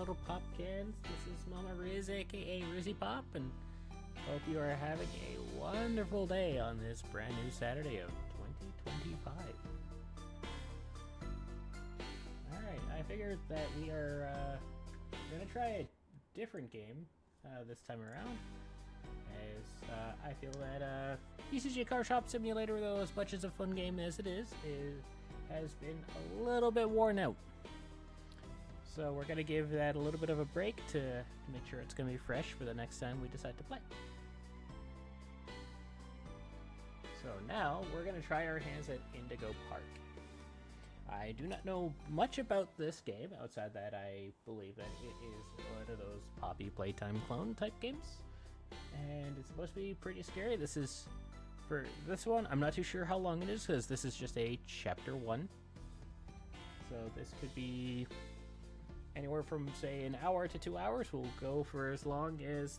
little popcans. This is Mama Rizz, aka Rizzy.Pop, and hope you are having a wonderful day on this brand new Saturday of 2025. Alright, I figured that we are gonna try a different game this time around, as I feel that PCG Car Shop Simulator, though as much as a fun game as it is, has been a little bit worn out. So we're going to give that a little bit of a break to make sure it's going to be fresh for the next time we decide to play. So now we're going to try our hands at Indigo Park. I do not know much about this game outside that I believe that it is one of those Poppy Playtime clone type games. And it's supposed to be pretty scary. This is, for this one, I'm not too sure how long it is because this is just a chapter 1. So this could be anywhere from, say, an hour to 2 hours. We'll go for as long as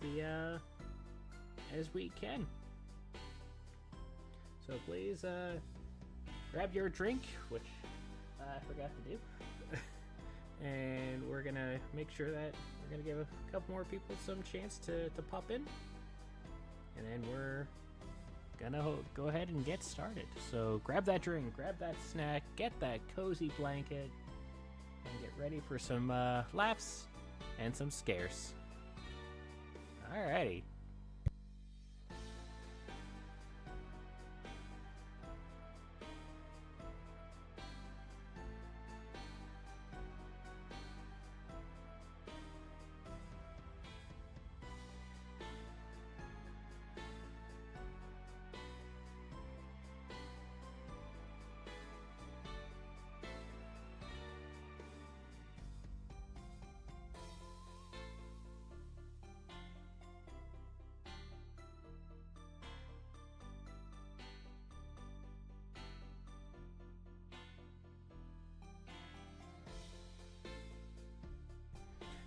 as we can. So please grab your drink, which I forgot to do. And we're gonna make sure that we're gonna give a couple more people some chance to pop in. And then we're gonna go ahead and get started. So grab that drink, grab that snack, get that cozy blanket, and get ready for some laughs and some scares. Alrighty.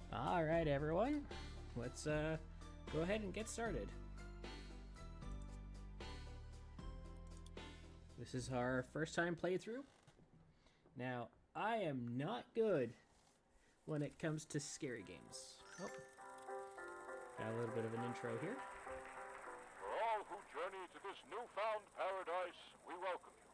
Alright, everyone, let's go ahead and get started. This is our first time playthrough. Now, I am not good when it comes to scary games. Oh, got a little bit of an intro here. For all who journey to this newfound paradise, we welcome you.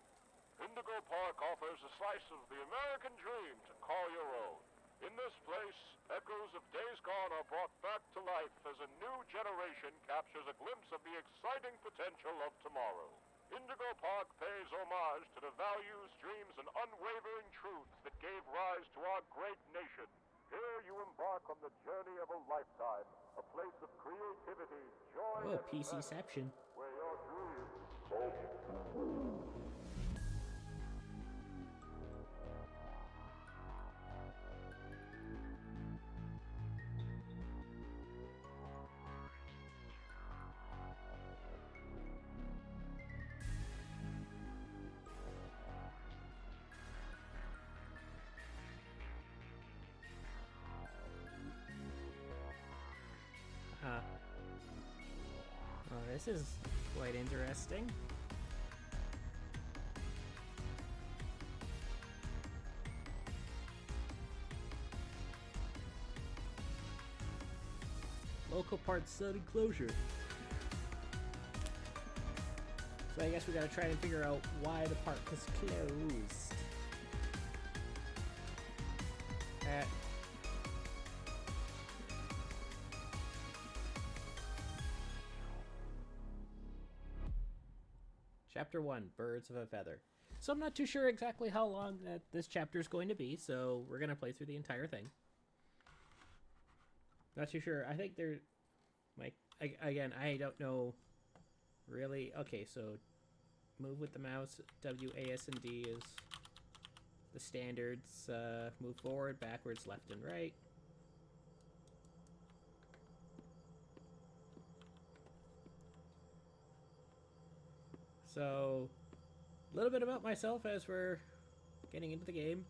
Indigo Park offers a slice of the American dream to call your own. In this place, echoes of days gone are brought back to life as a new generation captures a glimpse of the exciting potential of tomorrow. Indigo Park pays homage to the values, dreams, and unwavering truths that gave rise to our great nation. Here you embark on the journey of a lifetime, a place of creativity, joy, Oh, and PCception. where your dreams Oh, this is quite interesting. Local part sudden closure. So I guess we gotta try and figure out why the park is closed. Chapter 1, Birds of a Feather. So I'm not too sure exactly how long that this chapter is going to be, so we're going to play through the entire thing. Not too sure. I think there... Again, I don't know really... Okay, so move with the mouse. W, A, S, and D is the standards. Move forward, backwards, left, and right. So, a little bit about myself as we're getting into the game.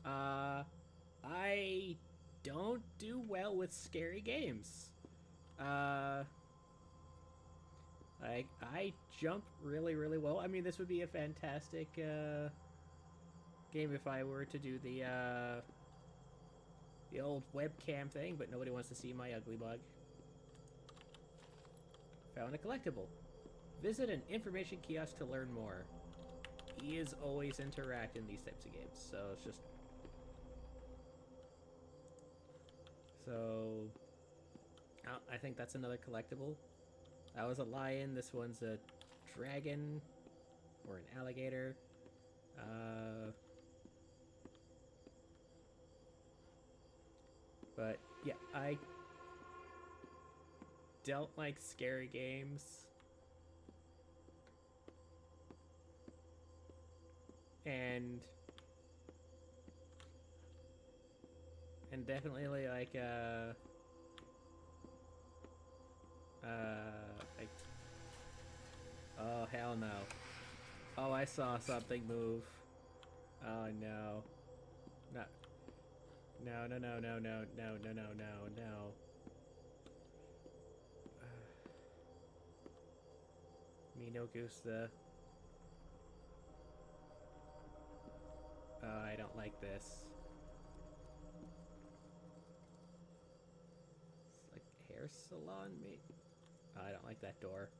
I don't do well with scary games. I jump really, really well. I mean, this would be a fantastic game if I were to do the the old webcam thing, but nobody wants to see my ugly mug. Found a collectible. Visit an information kiosk to learn more. He is always interact in these types of games, so it's just... So... Oh, I think that's another collectible. That was a lion, this one's a dragon, or an alligator. But, yeah, I don't like scary games. And definitely like oh hell no. Oh, I saw something move. Oh no. No. No, no, no, no, no, no, no, no, no, no. Me no gusta. Oh, I don't like this. It's like hair salon, me. Oh, I don't like that door.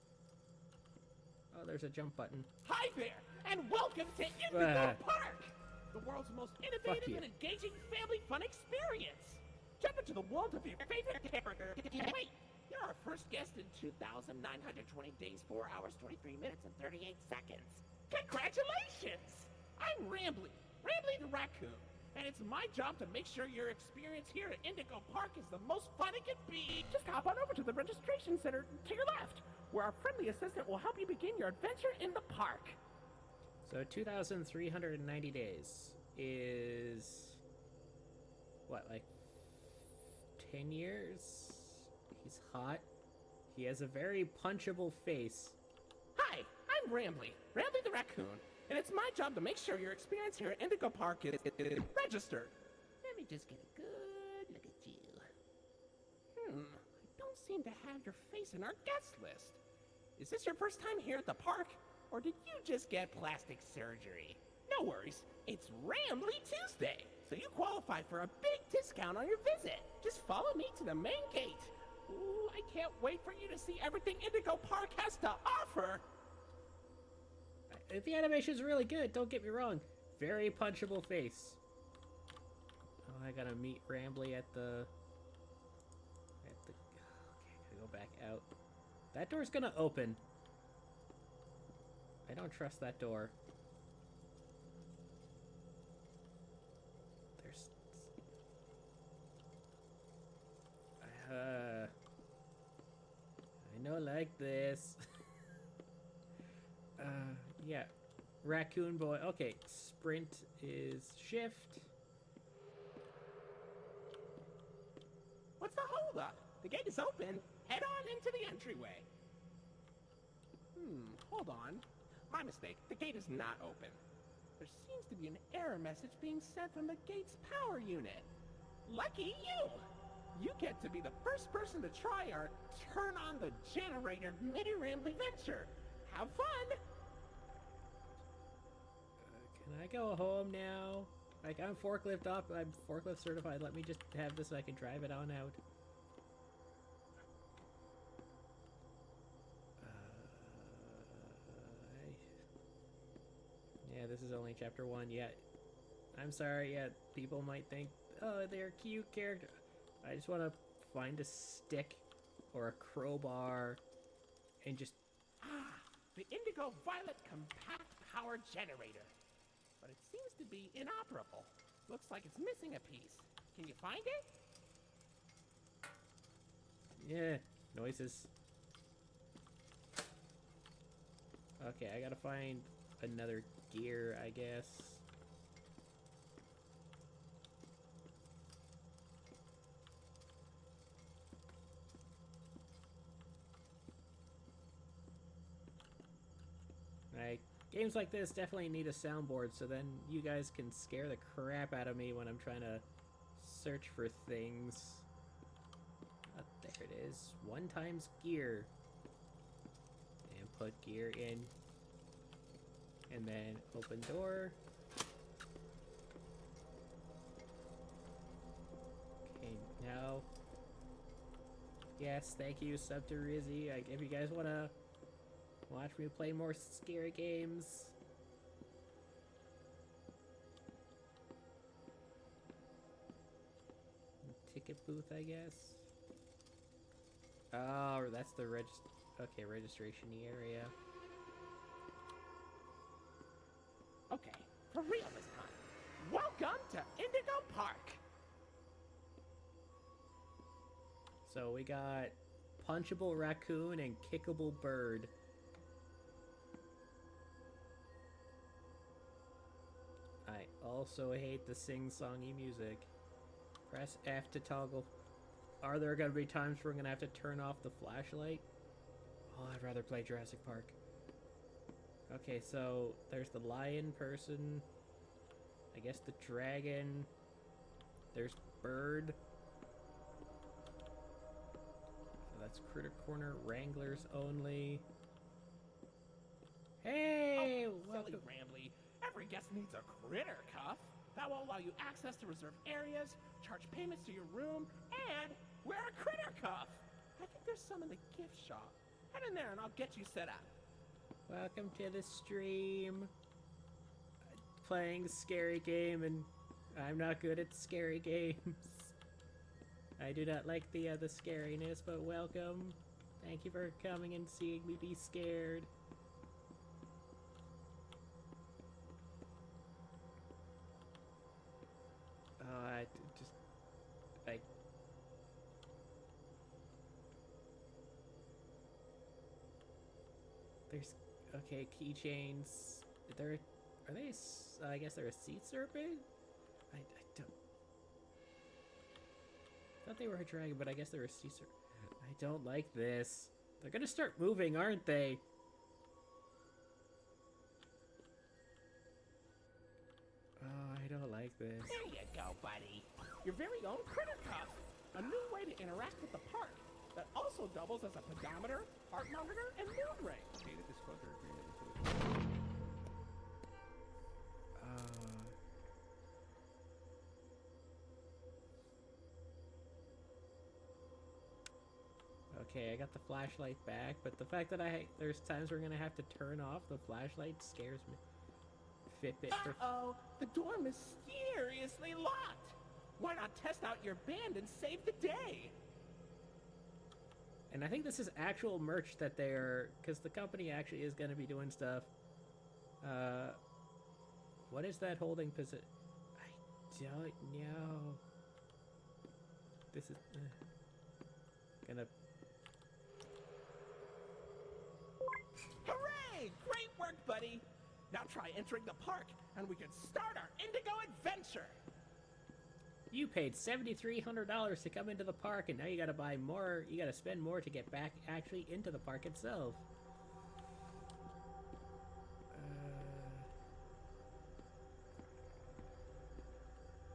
Oh, there's a jump button. Hi there, and welcome to Indigo Park, the world's most innovative and engaging family fun experience. Jump into the world of your favorite character. Wait, you're our first guest in 2,920 days, 4 hours, 23 minutes, and 38 seconds. Congratulations! I'm Rambly the raccoon, and it's my job to make sure your experience here at Indigo Park is the most fun it can be. Just hop on over to the registration center to your left, where our friendly assistant will help you begin your adventure in the park. So 2,390 days is... what, like 10 years? He's hot. He has a very punchable face. Hi, I'm Rambly the raccoon, and it's my job to make sure your experience here at Indigo Park is registered. Let me just get a good look at you. I don't seem to have your face in our guest list. Is this your first time here at the park, or did you just get plastic surgery? No worries, it's Rambly Tuesday, so you qualify for a big discount on your visit. Just follow me to the main gate. Ooh, I can't wait for you to see everything Indigo Park has to offer. The animation's really good, don't get me wrong. Very punchable face. Oh, I gotta meet Rambly at the... Okay, I gotta go back out. That door's gonna open. I don't trust that door. There's... I know like this. Yeah. Raccoon boy. Okay, sprint is shift. What's the holdup? The gate is open. Head on into the entryway. Hold on. My mistake. The gate is not open. There seems to be an error message being sent from the gate's power unit. Lucky you! You get to be the first person to try our turn on the generator mini Rambly venture. Have fun! Can I go home now? Like, I'm forklift up. I'm forklift certified. Let me just have this so I can drive it on out. Yeah, this is only chapter 1 yet. I'm sorry, yeah, people might think, oh, they're cute character. I just want to find a stick or a crowbar and just... The Indigo Violet Compact Power Generator. But it seems to be inoperable. Looks like it's missing a piece. Can you find it? Yeah, noises. Okay, I gotta find another gear, I guess. Like, games like this definitely need a soundboard, so then you guys can scare the crap out of me when I'm trying to search for things. Oh, there it is. 1 times gear. And put gear in. And then open door. Yes, thank you, sub to Rizzy. If you guys want to watch me play more scary games. Ticket booth, I guess. Oh, that's the registration area. Okay, for real this time. Welcome to Indigo Park. So we got punchable raccoon and kickable bird. I also hate the sing-songy music. Press F to toggle. Are there gonna be times where we're gonna have to turn off the flashlight? Oh, I'd rather play Jurassic Park. Okay, so there's the lion person. I guess the dragon. There's bird. So that's Critter Corner, Wranglers only. Hey! Oh, Welcome. silly Rambly. Every guest needs a critter cuff. That will allow you access to reserved areas, charge payments to your room, and wear a critter cuff. I think there's some in the gift shop. Head in there and I'll get you set up. Welcome to the stream. Playing scary game, and I'm not good at scary games. I do not like the scariness, but welcome. Thank you for coming and seeing me be scared. There's, okay, keychains. Are they, I guess they're a sea serpent? I don't, I thought they were a dragon, but I guess they're a sea serpent. I don't like this. They're gonna start moving, aren't they? Oh, I don't like this. There you go, buddy. Your very own critter cuff. A new way to interact with the park that also doubles as a pedometer, heart monitor, and mood ring. Data disclosure agreement. Okay, I got the flashlight back, but the fact that there's times we're gonna have to turn off the flashlight scares me. Fitbit for... Uh-oh, the door mysteriously locked. Why not test out your band and save the day? And I think this is actual merch that they're... Because the company actually is going to be doing stuff. What is that holding position? I don't know. This is... gonna... Hooray! Great work, buddy! Now try entering the park, and we can start our Indigo adventure! You paid $7,300 to come into the park, and now you gotta buy more. You gotta spend more to get back actually into the park itself.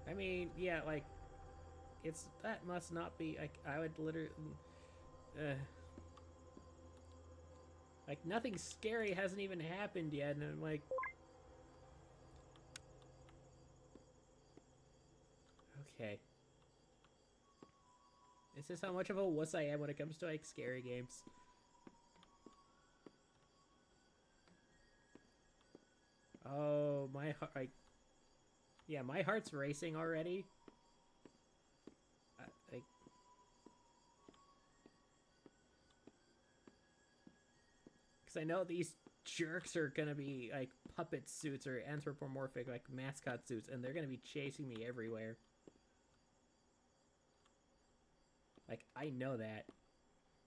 I mean, yeah, like, that must not be, like, I would literally, like, nothing scary hasn't even happened yet, and I'm like, okay. This is how much of a wuss I am when it comes to, like, scary games. Oh, my heart, like, yeah, my heart's racing already. Like, because I know these jerks are gonna be, like, puppet suits or anthropomorphic, like, mascot suits, and they're gonna be chasing me everywhere. Like, I know that.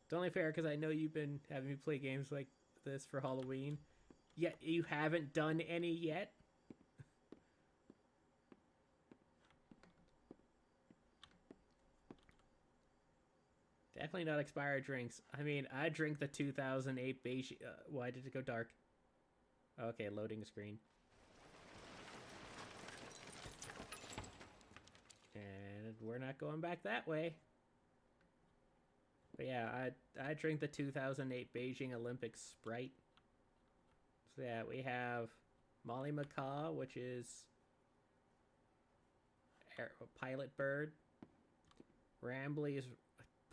It's only fair because I know you've been having me play games like this for Halloween. Yet you haven't done any yet? Definitely not expired drinks. I mean, I drink the 2008 Beijing... why did it go dark? Okay, loading screen. And we're not going back that way. But yeah, I drink the 2008 Beijing Olympic Sprite. So yeah, we have Molly Macaw, which is Pilot Bird. Rambly is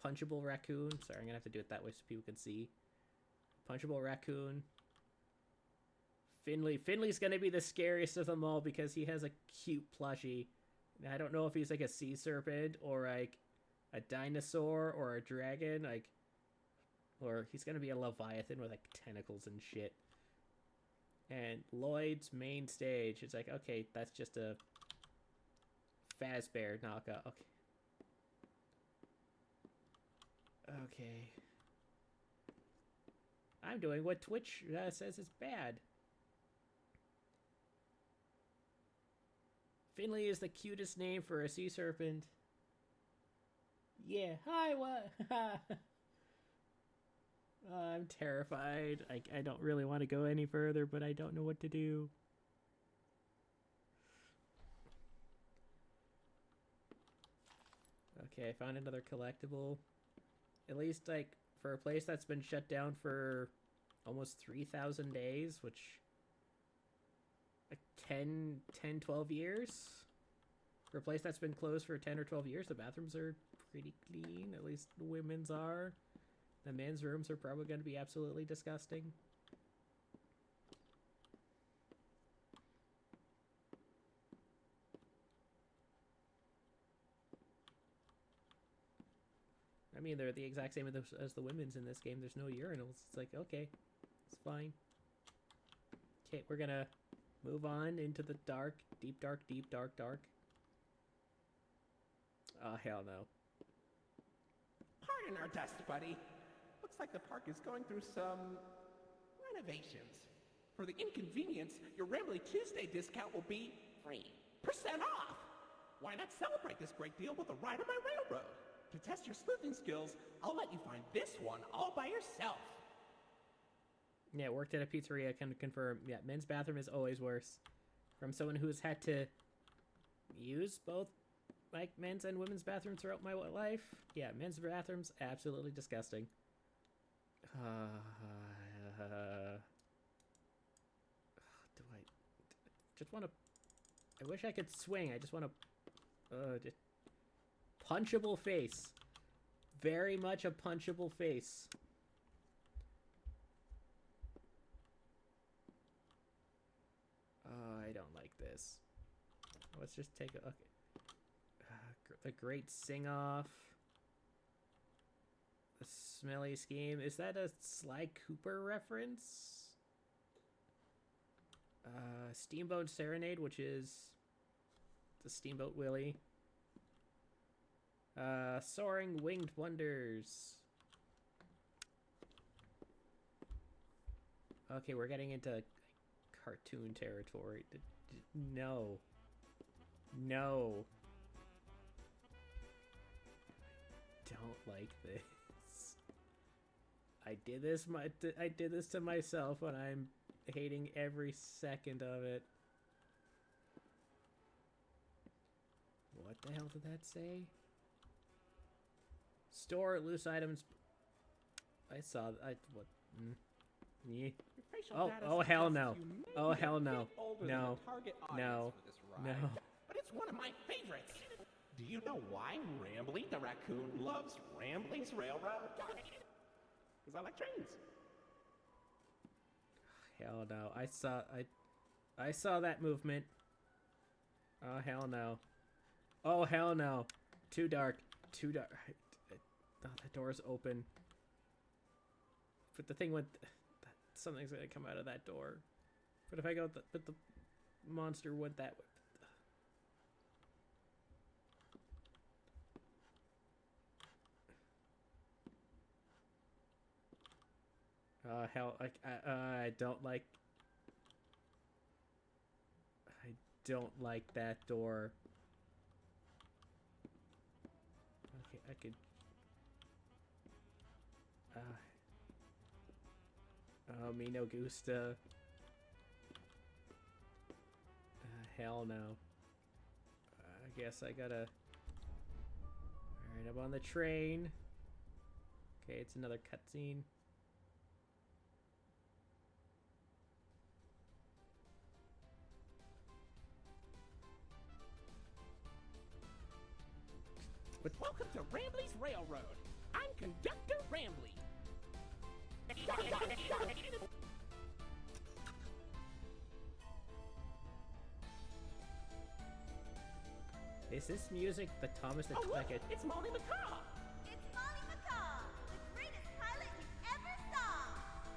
punchable raccoon. Sorry, I'm gonna have to do it that way so people can see. Punchable raccoon. Finley. Finley's gonna be the scariest of them all because he has a cute plushie. Now, I don't know if he's like a sea serpent or like a dinosaur or a dragon, like, or he's gonna be a leviathan with like tentacles and shit. And Lloyd's main stage. It's like, okay, that's just a Fazbear knockout. Okay. Okay. I'm doing what Twitch says is bad. Finley is the cutest name for a sea serpent. Yeah. Hi, what? I'm terrified. I don't really want to go any further, but I don't know what to do. Okay, I found another collectible. At least, like, for a place that's been shut down for almost 3,000 days, which... like 12 years? For a place that's been closed for 10 or 12 years, the bathrooms are pretty clean. At least the women's are. The men's rooms are probably going to be absolutely disgusting. I mean, they're the exact same as the women's in this game. There's no urinals. It's like, okay, it's fine. Okay, we're gonna move on into the dark, deep dark, deep dark, dark. Oh, hell no. Pardon our dust, buddy. Looks like the park is going through some renovations. For the inconvenience, your Rambly Tuesday discount will be 3% off. Why not celebrate this great deal with a ride on my railroad? To test your sleuthing skills, I'll let you find this one all by yourself. Yeah, worked at a pizzeria. I can confirm. Yeah, men's bathroom is always worse. From someone who has had to use both, like, men's and women's bathrooms throughout my life. Yeah, men's bathrooms, absolutely disgusting. Do I just want to... I wish I could swing. I just want to... just punchable face. Very much a punchable face. I don't like this. Let's just take a... Okay. The Great Sing-Off. The Smelly Scheme. Is that a Sly Cooper reference? Steamboat Serenade, which is the Steamboat Willie. Soaring Winged Wonders. Okay, we're getting into cartoon territory. No. No. Don't like this. I did this to myself and I'm hating every second of it. What the hell did that say? Store loose items. I saw. What? Yeah. Oh hell no! Oh hell no! No! No! No! But it's one of my favorites. Do you know why Rambly the raccoon loves Rambling's Railroad? Because I like trains. Hell no! I saw that movement. Oh hell no! Oh hell no! Too dark. Too dark. Oh, the door's open. But the thing with... something's gonna come out of that door. But if I go... But the monster went that way. Hell, I don't like... I don't like that door. Okay, I could... oh, me no gusta. Hell no. I guess I gotta... Alright, I'm on the train. Okay, it's another cutscene. Welcome to Rambly's Railroad. Conductor Rambley. Is this music the Thomas the Oh, look, Tank? it's Molly McCaw. It's Molly McCaw, the greatest pilot you ever saw.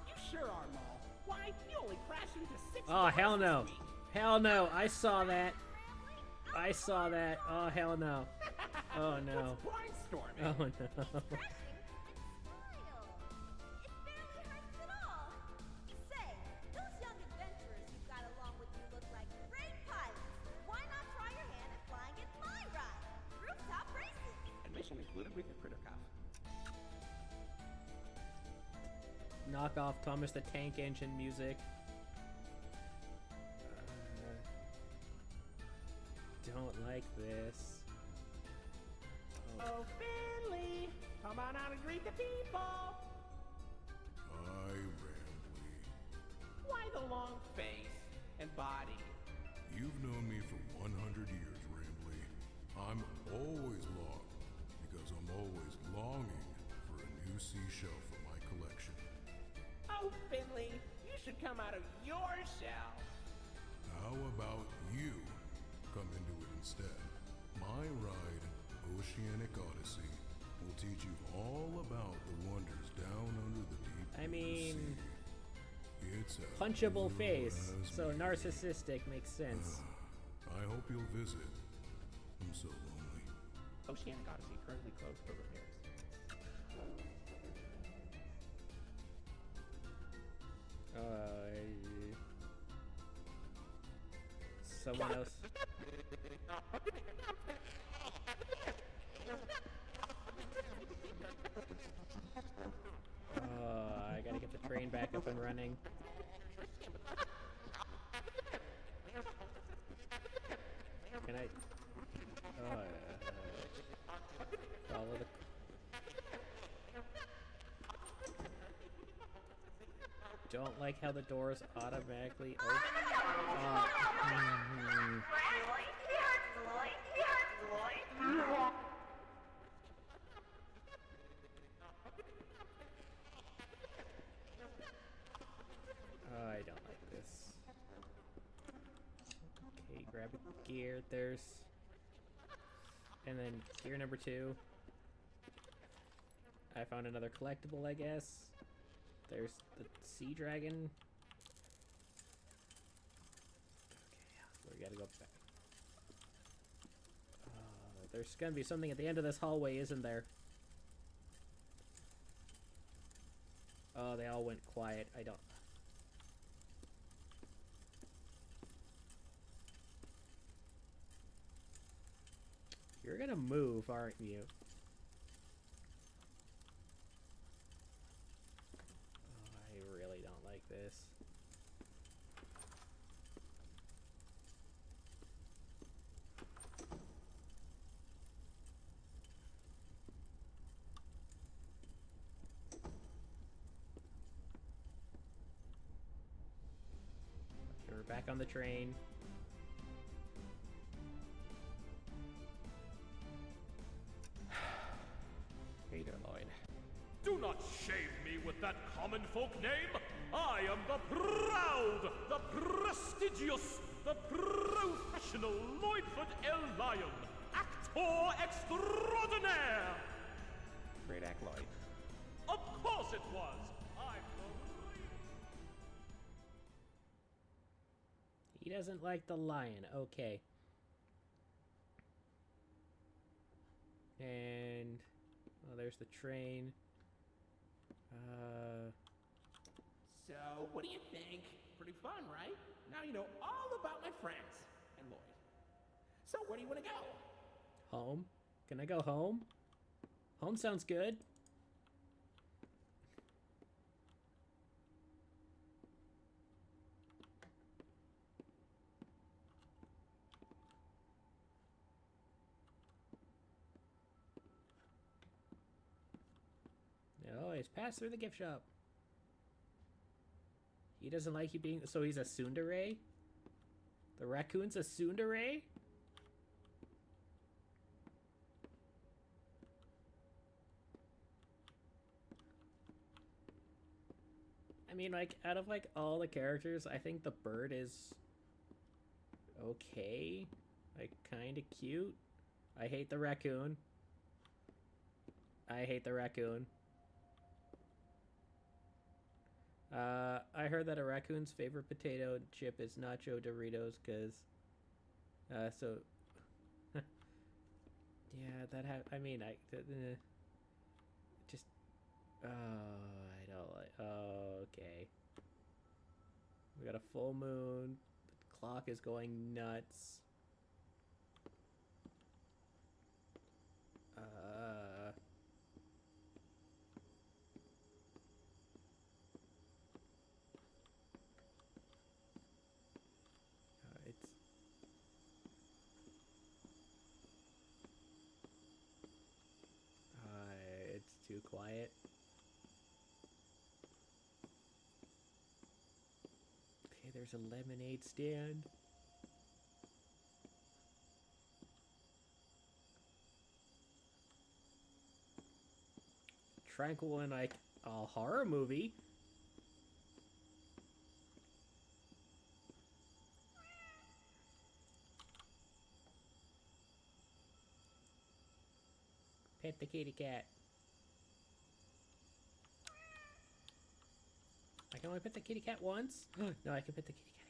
You sure are, Mol. Why, you only crashed into 6 Oh, hell cars no. this week. Hell no. I saw that. Rambley, I saw that. Oh, hell no. Oh, no. What's brainstorming? Oh, no. crashing and smile. It barely hurts at all. Say, those young adventurers you've got along with you look like great pilots. Why not try your hand at flying in my ride? Rooftop races. Admission included with your critter cuff. Knock off Thomas the Tank Engine music. Don't like this. Oh, Finley, come on out and greet the people. Hi, Rambley. Why the long face and body? You've known me for 100 years, Rambley. I'm always lost because I'm always longing for a new seashell for my collection. Oh, Finley, you should come out of your shell. How about you come into it instead? My ride, Oceanic Odyssey, will teach you all about the wonders down under the deep I blue mean, sea. It's as punchable blue face, as so me. narcissistic makes sense. I hope you'll visit. I'm so lonely. Oceanic Odyssey currently closed for repairs. Someone else. I gotta get the train back up and running. Can I? Follow the. Don't like how the doors automatically open. I don't like this. Okay, grab a gear. There's... And then gear number 2. I found another collectible, I guess. There's the sea dragon. Okay, we gotta go back. There's gonna be something at the end of this hallway, isn't there? Oh, they all went quiet. I don't... You're gonna move, aren't you? Oh, I really don't like this. We're back on the train. Hey there, Lloyd. Do not shame me with that common folk name. I am the proud, the prestigious, the professional Lloydford L. Lion, actor extraordinaire. Great act, Lloyd. Of course it was. I'm He doesn't like the lion. Okay. And... Oh, there's the train. So, what do you think? Pretty fun, right? Now you know all about my friends and Lloyd. So, where do you want to go? Home? Can I go home? Home sounds good. No, he's passed through the gift shop. He doesn't like you being... So he's a tsundere? The raccoon's a tsundere? I mean, like, out of, like, all the characters, I think the bird is okay. Like, kind of cute. I hate the raccoon. I hate the raccoon. I heard that a raccoon's favorite potato chip is Nacho Doritos, because, so, yeah, I mean, just, oh, I don't like, oh, okay. We got a full moon, the clock is going nuts. It's too quiet. Okay, there's a lemonade stand. Tranquil and like a horror movie. Pet the kitty cat. I can only pet the kitty cat once? No, I can pet the kitty cat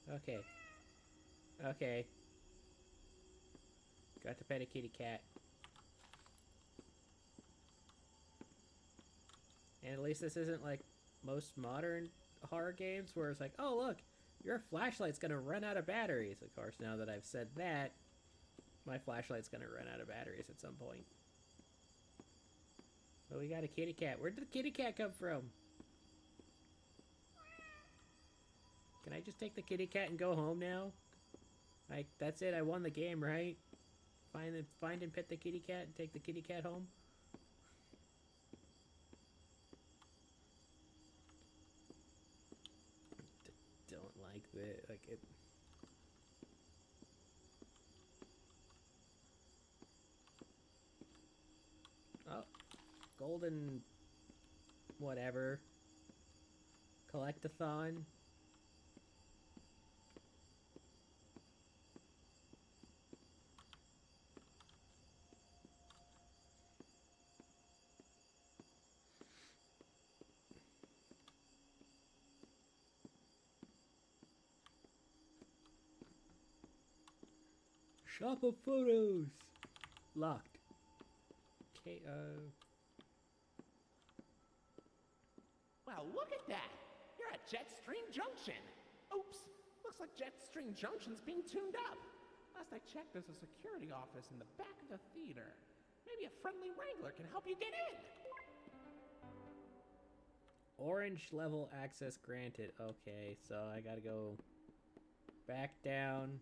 again. Okay. Okay. Got to pet a kitty cat. And at least this isn't like most modern horror games where it's like, oh look, your flashlight's gonna run out of batteries. Of course, now that I've said that, my flashlight's gonna run out of batteries at some point. But we got a kitty cat. Where did the kitty cat come from? Can I just take the kitty cat and go home now? Like, that's it, I won the game, right? Find and pet the kitty cat and take the kitty cat home? Don't like that, like it... Oh, golden... whatever. Collectathon. Shop of photos! Locked. Okay, Well, look at that! You're at Jetstream Junction! Oops! Looks like Jetstream Junction's being tuned up! Last I checked, there's a security office in the back of the theater. Maybe a friendly wrangler can help you get in! Orange level access granted. Okay, so I gotta go back down.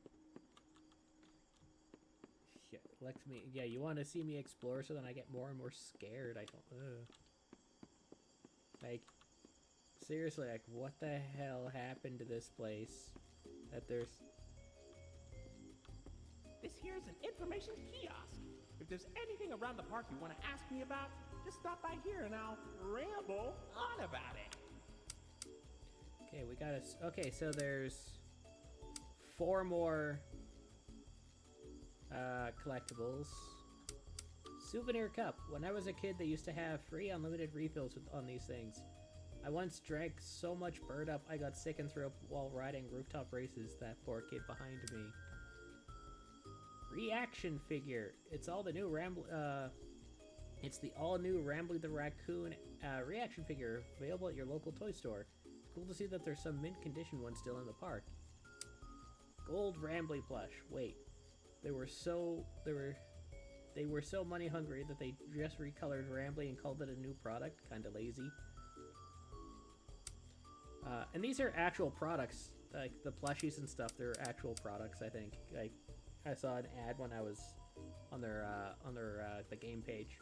Yeah, you want to see me explore so then I get more and more scared. I don't, like, seriously, like, what the hell happened to this place? That there's... This here's an information kiosk. If there's anything around the park you want to ask me about, just stop by here and I'll ramble on about it. Okay, we gotta... Okay, so there's 4 more... collectibles. Souvenir cup. When I was a kid, they used to have free unlimited refills on these things. I once drank so much bird up, I got sick and threw up while riding rooftop races. That poor kid behind me. Reaction figure. It's all the new it's the all-new Rambly the Raccoon reaction figure available at your local toy store. It's cool to see that there's some mint condition ones still in the park. Gold Rambly plush. Wait. They were so money hungry that they just recolored Rambly and called it a new product. Kinda lazy. And these are actual products, like the plushies and stuff. They're actual products, I think. Like, I saw an ad when I was on their the game page.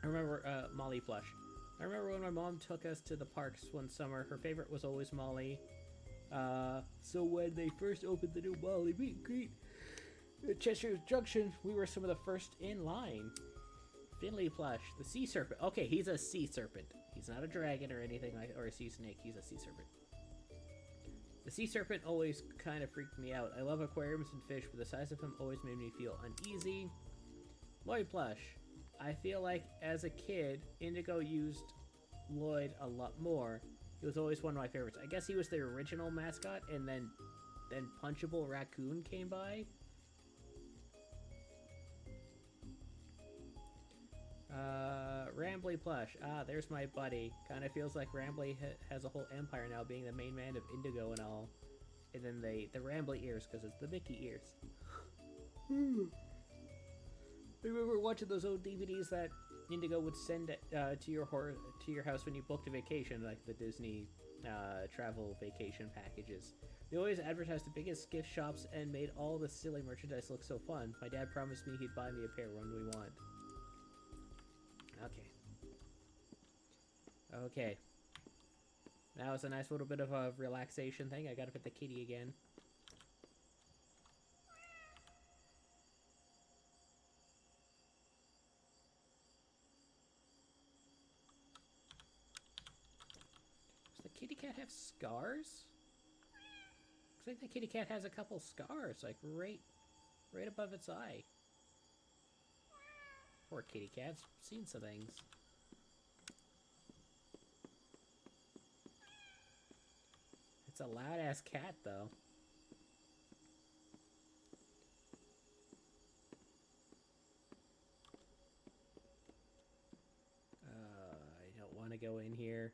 I remember Molly plush. I remember when my mom took us to the parks one summer. Her favorite was always Molly. So when they first opened the new Molly meet and greet, At Cheshire Junction, we were some of the first in line. Finley plush, the sea serpent. Okay, he's a sea serpent. He's not a dragon or anything like, or a sea snake. He's a sea serpent. The sea serpent always kind of freaked me out. I love aquariums and fish, but the size of him always made me feel uneasy. Lloyd plush. I feel like as a kid, Indigo used Lloyd a lot more. He was always one of my favorites. I guess he was the original mascot, and then Punchable Raccoon came by. Rambly plush. Ah, there's my buddy. Kind of feels like Rambly has a whole empire now, being the main man of Indigo and all. And then the Rambly ears, because it's the Mickey ears. I remember watching those old DVDs that Indigo would send to your house when you booked a vacation, like the Disney travel vacation packages. They always advertised the biggest gift shops and made all the silly merchandise look so fun. My dad promised me he'd buy me a pair when we want. Okay. Okay. That was a nice little bit of a relaxation thing. I gotta pet the kitty again. Does the kitty cat have scars? Looks like the kitty cat has a couple scars, like right above its eye. Poor kitty cat's seen some things. It's a loud-ass cat, though. I don't want to go in here.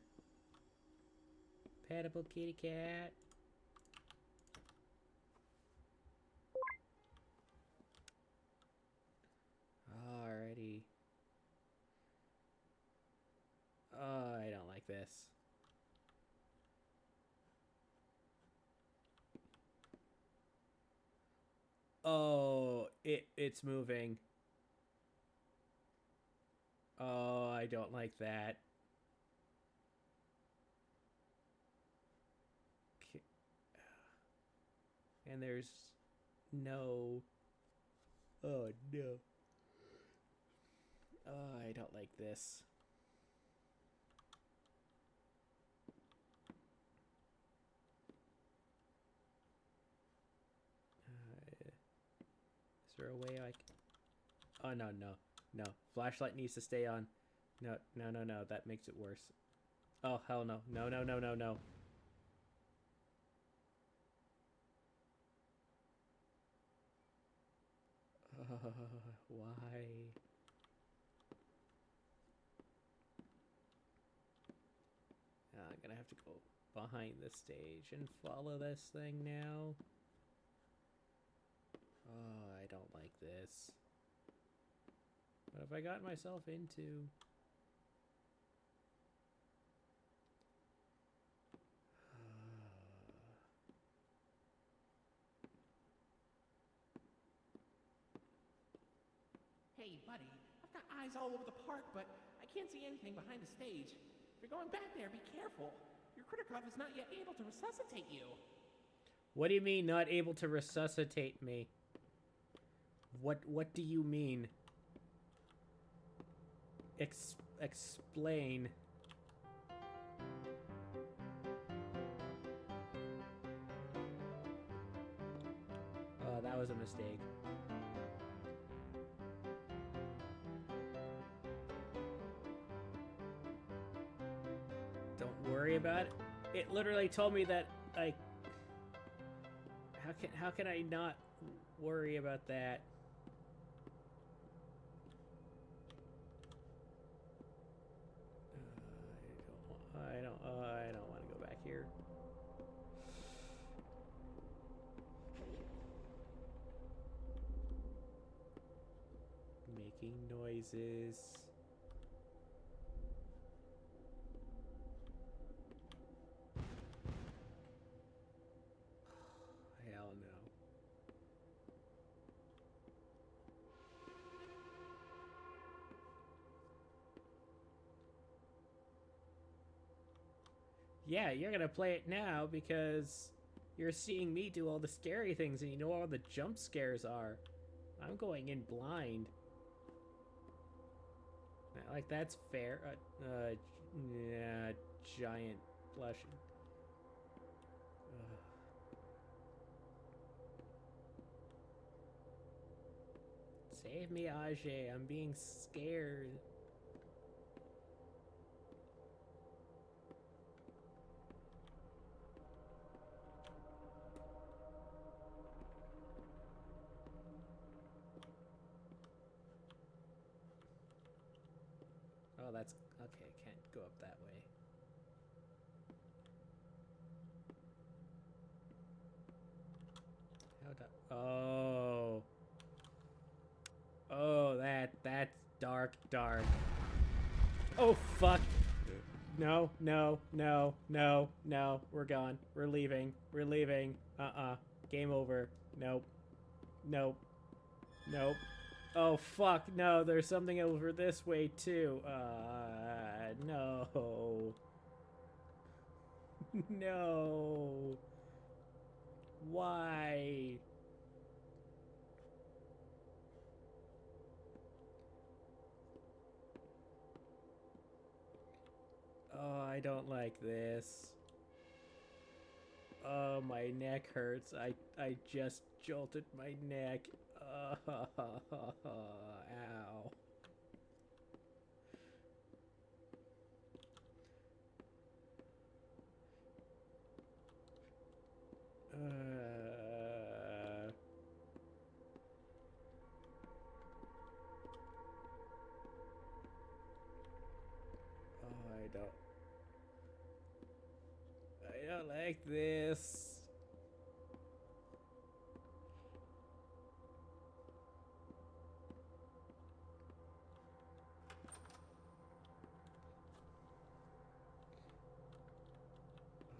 Petable kitty cat. Alrighty. Oh, I don't like this. Oh, it's moving. Oh, I don't like that. And there's no... Oh, no. Oh, I don't like this. Is there a way I can... Oh, no, no. No. Flashlight needs to stay on. No, no, no, no. That makes it worse. Oh, hell no. No, no, no, no, no. Why? I'm gonna have to go behind the stage and follow this thing now. Oh, I don't like this. What have I gotten myself into? Hey, buddy, I've got eyes all over the park, but I can't see anything behind the stage. If you're going back there, be careful. Your Criticov is not yet able to resuscitate you. What do you mean, not able to resuscitate me? What do you mean? Explain. Oh, that was a mistake. Don't worry about it. It literally told me that, like, how can I not worry about that? I don't want to go back here. Making noises. Hell no. Yeah, you're gonna play it now because you're seeing me do all the scary things and you know all the jump scares are. I'm going in blind. Like, that's fair. Yeah, giant blush. Save me, Ajay. I'm being scared. Oh, that's okay. I can't go up that way. How do? Oh. Oh, that's dark. Oh, fuck. No. We're gone. We're leaving. Game over. Nope. Oh, fuck. No, there's something over this way, too. No. No. Why? Oh, I don't like this. Oh, my neck hurts. I just jolted my neck. Ow. Oh, I don't like this.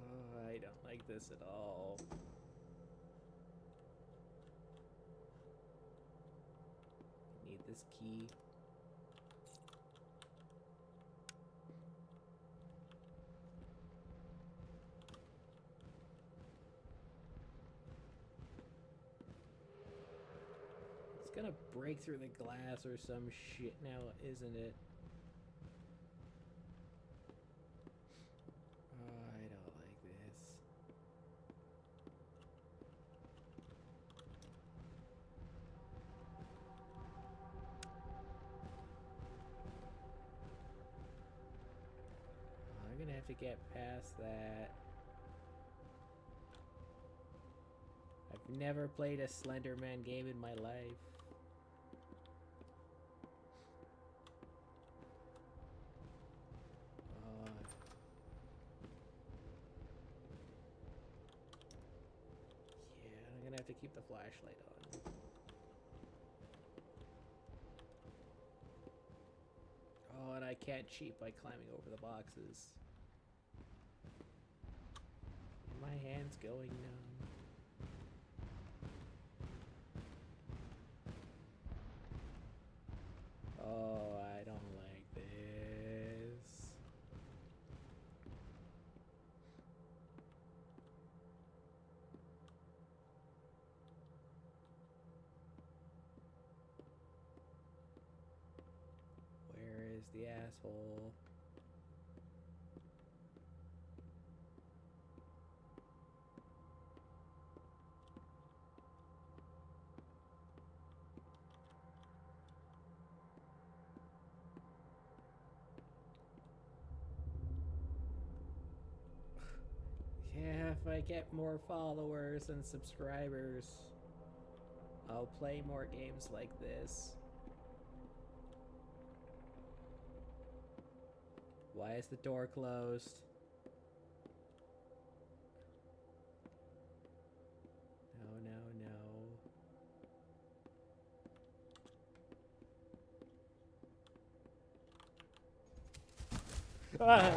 Oh, I don't like this at all. Need this key. It's gonna break through the glass or some shit now, isn't it? Oh, I don't like this. I'm gonna have to get past that. I've never played a Slenderman game in my life. Yeah, I'm gonna have to keep the flashlight on. Oh, and I can't cheat by climbing over the boxes. My hand's going numb. Oh, I don't like this. Where is the asshole? Yeah, if I get more followers and subscribers, I'll play more games like this. Why is the door closed? No. Ah!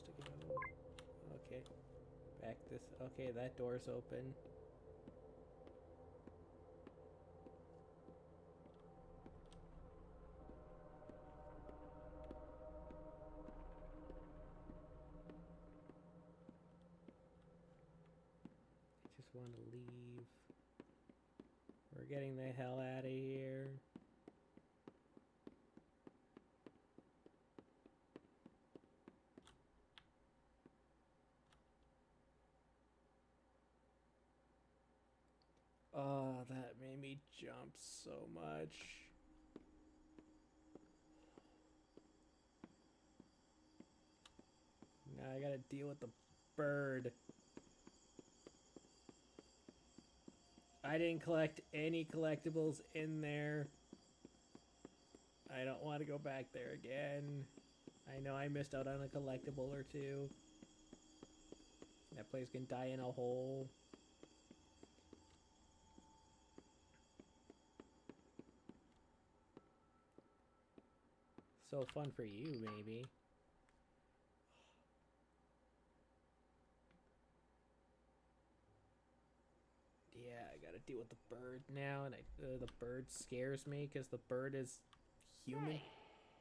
supposed to go? Okay. Back this. Okay, that door's open. I just want to leave. We're getting the hell out of here. Oh, that made me jump so much. Now I gotta deal with the bird. I didn't collect any collectibles in there. I don't want to go back there again. I know I missed out on a collectible or two. That place can die in a hole. So fun for you, maybe. Yeah, I gotta deal with the bird now, and the bird scares me because the bird is human. Hey,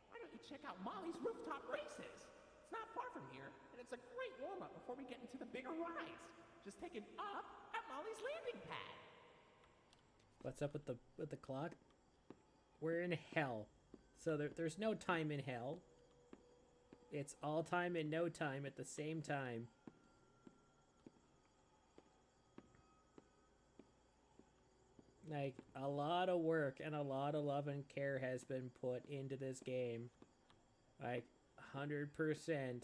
why don't you check out Molly's Rooftop Races? It's not far from here, and it's a great warm-up before we get into the bigger rides. Just take it up at Molly's landing pad. What's up with the clock? We're in hell, so there's no time in hell. It's all time and no time at the same time. Like, a lot of work and a lot of love and care has been put into this game. Like, 100%.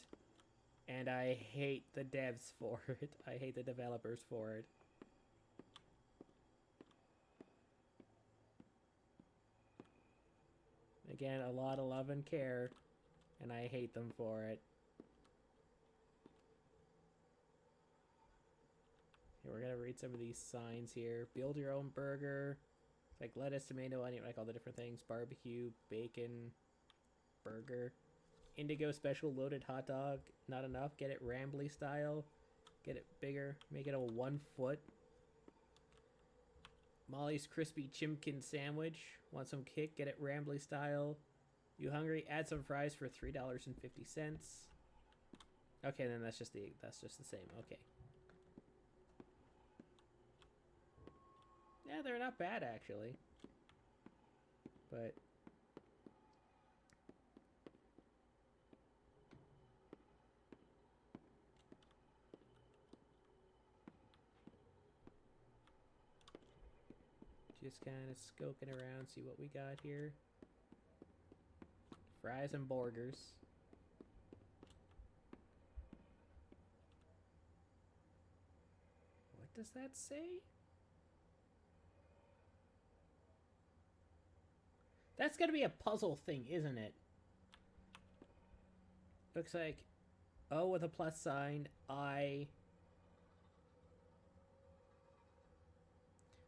And I hate the devs for it. I hate the developers for it. Again, a lot of love and care. And I hate them for it. We're gonna read some of these signs here. Build your own burger. It's like lettuce, tomato, onion, like all the different things. Barbecue, bacon, burger. Indigo special loaded hot dog. Not enough. Get it Rambly style. Get it bigger. Make it a 1 foot. Molly's crispy chimkin sandwich. Want some kick? Get it Rambly style. You hungry? Add some fries for $3.50. Okay, then that's just the same. Okay. Yeah, they're not bad, actually. But... just kind of skulking around, see what we got here. Fries and burgers. What does that say? That's gonna be a puzzle thing, isn't it? Looks like O with a plus sign, I.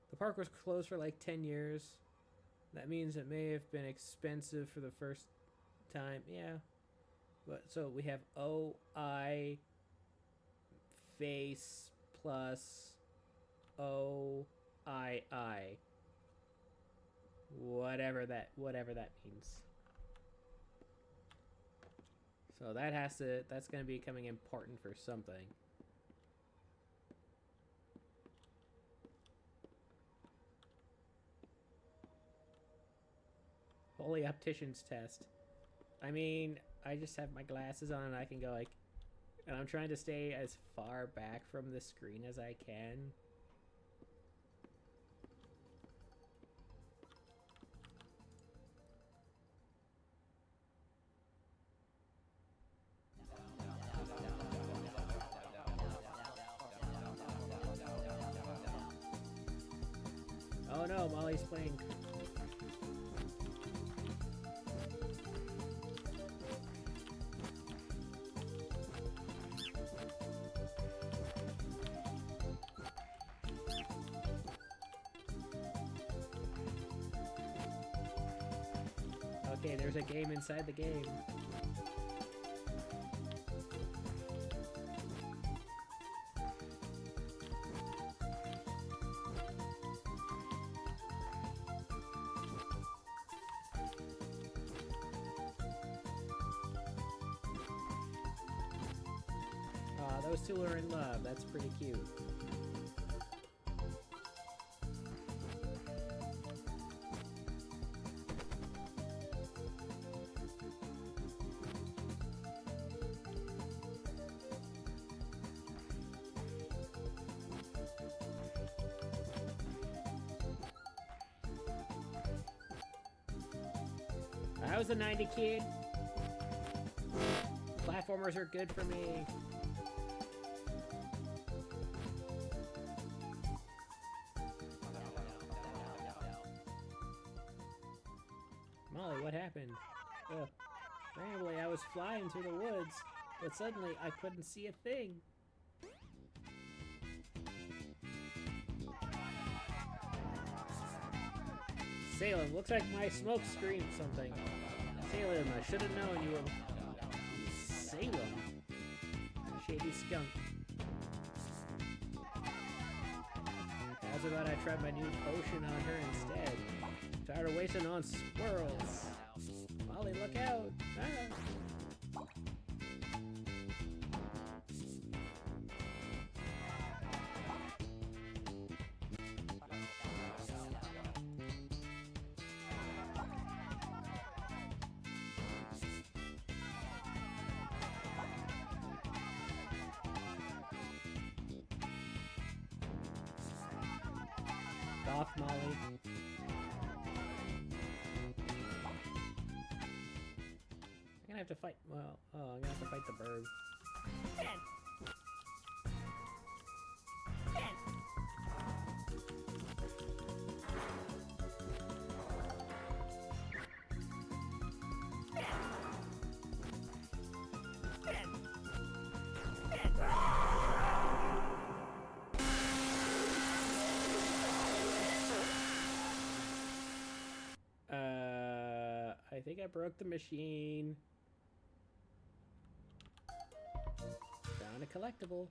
The park was closed for like 10 years. That means it may have been expensive for the first time. Yeah. But so we have O, I, face plus O, I. Whatever that means. So that's gonna be becoming important for something. Holy optician's test. I mean, I just have my glasses on and I can go like, and I'm trying to stay as far back from the screen as I can. Oh no, Molly's playing. Okay, there's a game inside the game. those two are in love. That's pretty cute. I was a 90 kid. Platformers are good for me. Molly, what happened? Randomly, I was flying through the woods, but suddenly I couldn't see a thing. Salem, looks like my smoke screamed something. Salem, I should have known you were... Salem? Shady skunk. How's about I try my new potion on her instead? Tired of wasting on squirrels. Molly, look out! Ah. Off, Molly. I'm gonna have to fight. Well, I'm gonna have to fight the bird. I think I broke the machine. Found a collectible,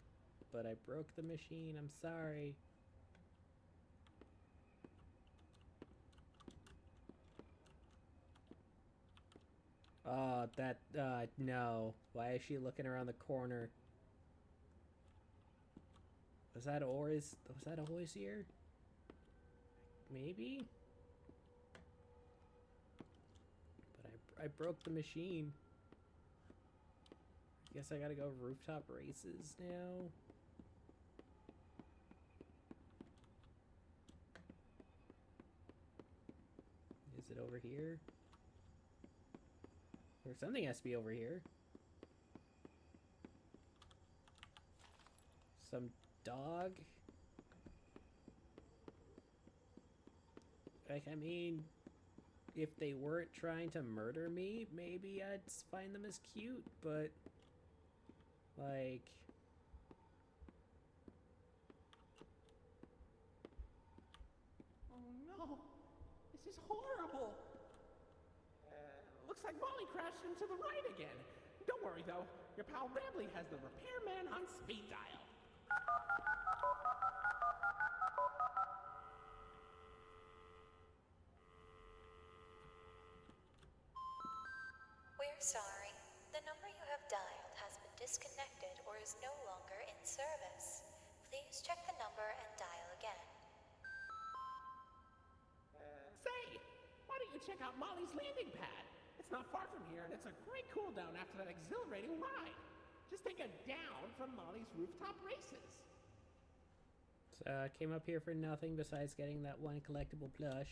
but I broke the machine. I'm sorry. Oh, no. Why is she looking around the corner? Was that a Hoisier? Maybe? I broke the machine. Guess I gotta go rooftop races now. Is it over here? Or something has to be over here. Some dog? Like, I mean... if they weren't trying to murder me, maybe I'd find them as cute, but... like... Oh no! This is horrible! Looks like Molly crashed into the ride again. Don't worry though, your pal Rambly has the repairman on speed dial. We're sorry. The number you have dialed has been disconnected or is no longer in service. Please check the number and dial again. Say, why don't you check out Molly's landing pad? It's not far from here and it's a great cool down after that exhilarating ride. Just take a down from Molly's rooftop races. So I came up here for nothing besides getting that one collectible plush.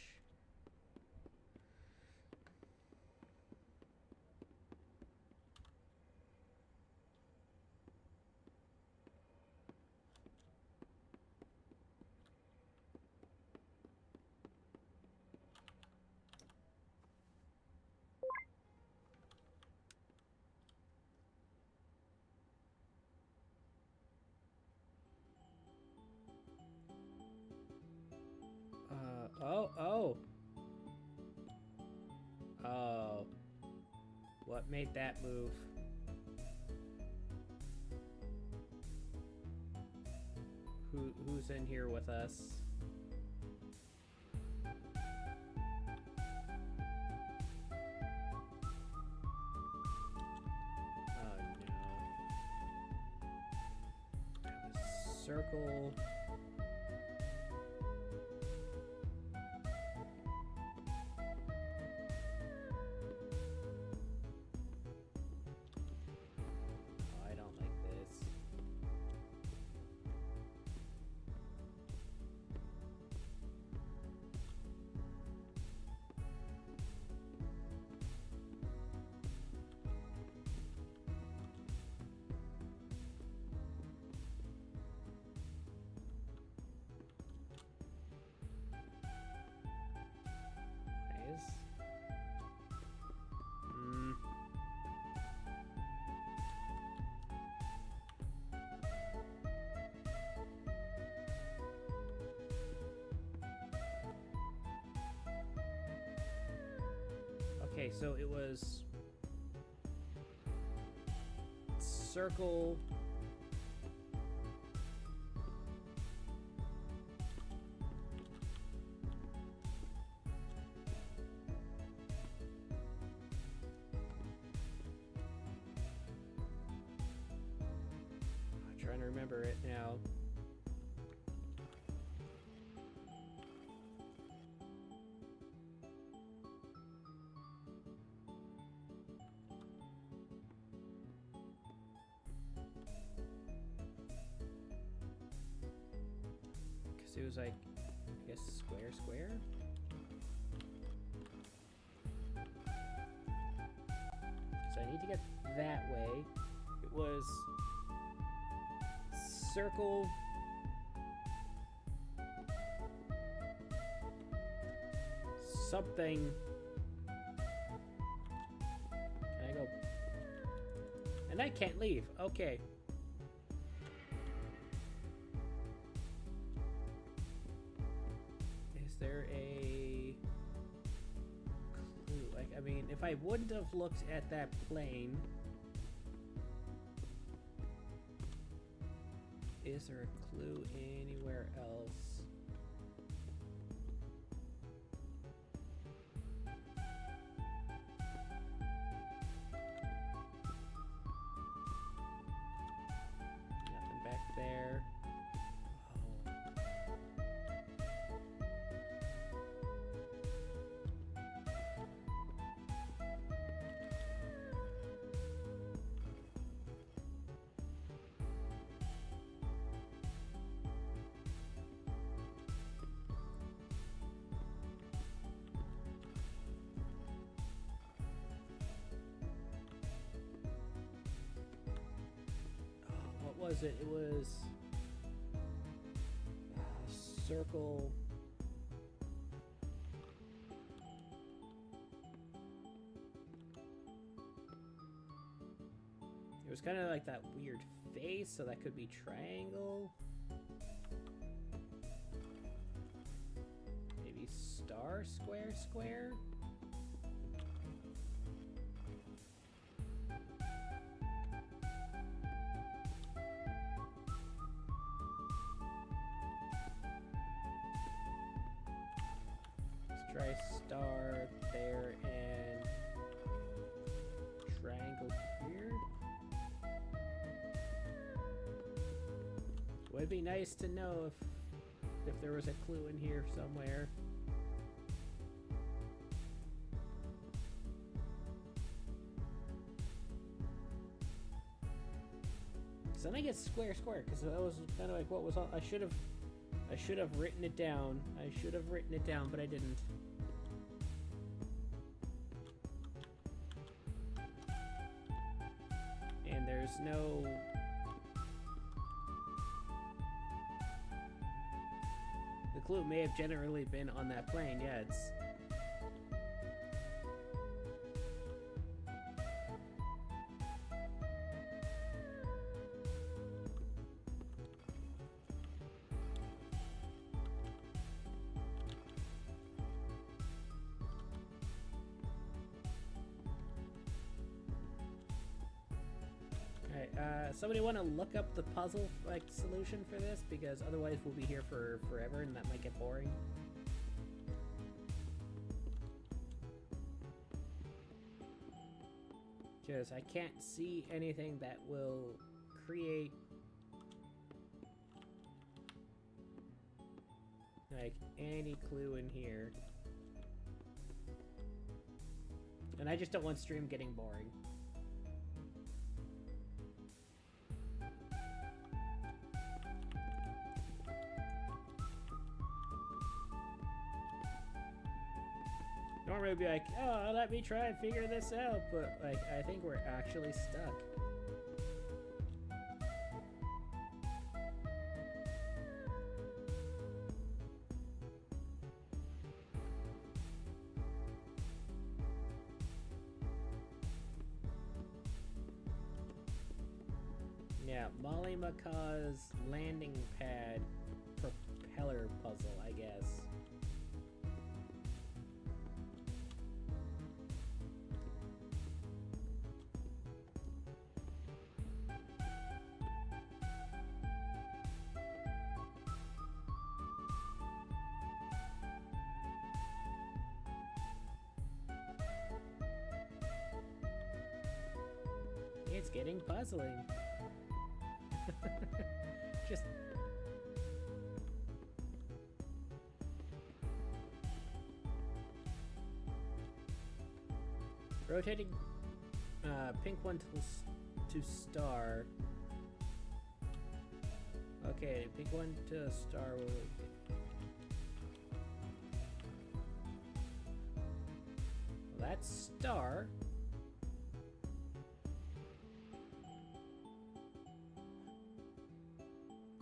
Oh. What made that move? Who's in here with us? Oh no. circle. Oh, I don't like this. Nice. Okay, so it was circle. I'm trying to remember it now. Because it was like, I guess, square, square? So I need to get that way. It was circle. Something. Can I go? And I can't leave. Okay. Is there a clue? Like, I mean, if I wouldn't have looked at that plane, is there a clue anywhere else? Nothing back there. What was it? It was circle. It was kind of like that weird face, so that could be triangle. Maybe star, square, square. Try star there and triangle here. Would be nice to know if there was a clue in here somewhere. So then I get square square because that was kind of like what was on. I should have written it down. I should have written it down, but I didn't. And there's no... The clue may have generally been on that plane. Yeah, it's... somebody want to look up the puzzle like solution for this, because otherwise we'll be here for forever and that might get boring. Because I can't see anything that will create like any clue in here. And I just don't want stream getting boring. Normally would be like, oh, let me try and figure this out, but like I think we're actually stuck. Yeah, Molly Macaw's landing pad propeller puzzle, I guess. It's getting puzzling. Just rotating pink one to star. Okay, pink one to star. Well, that's star.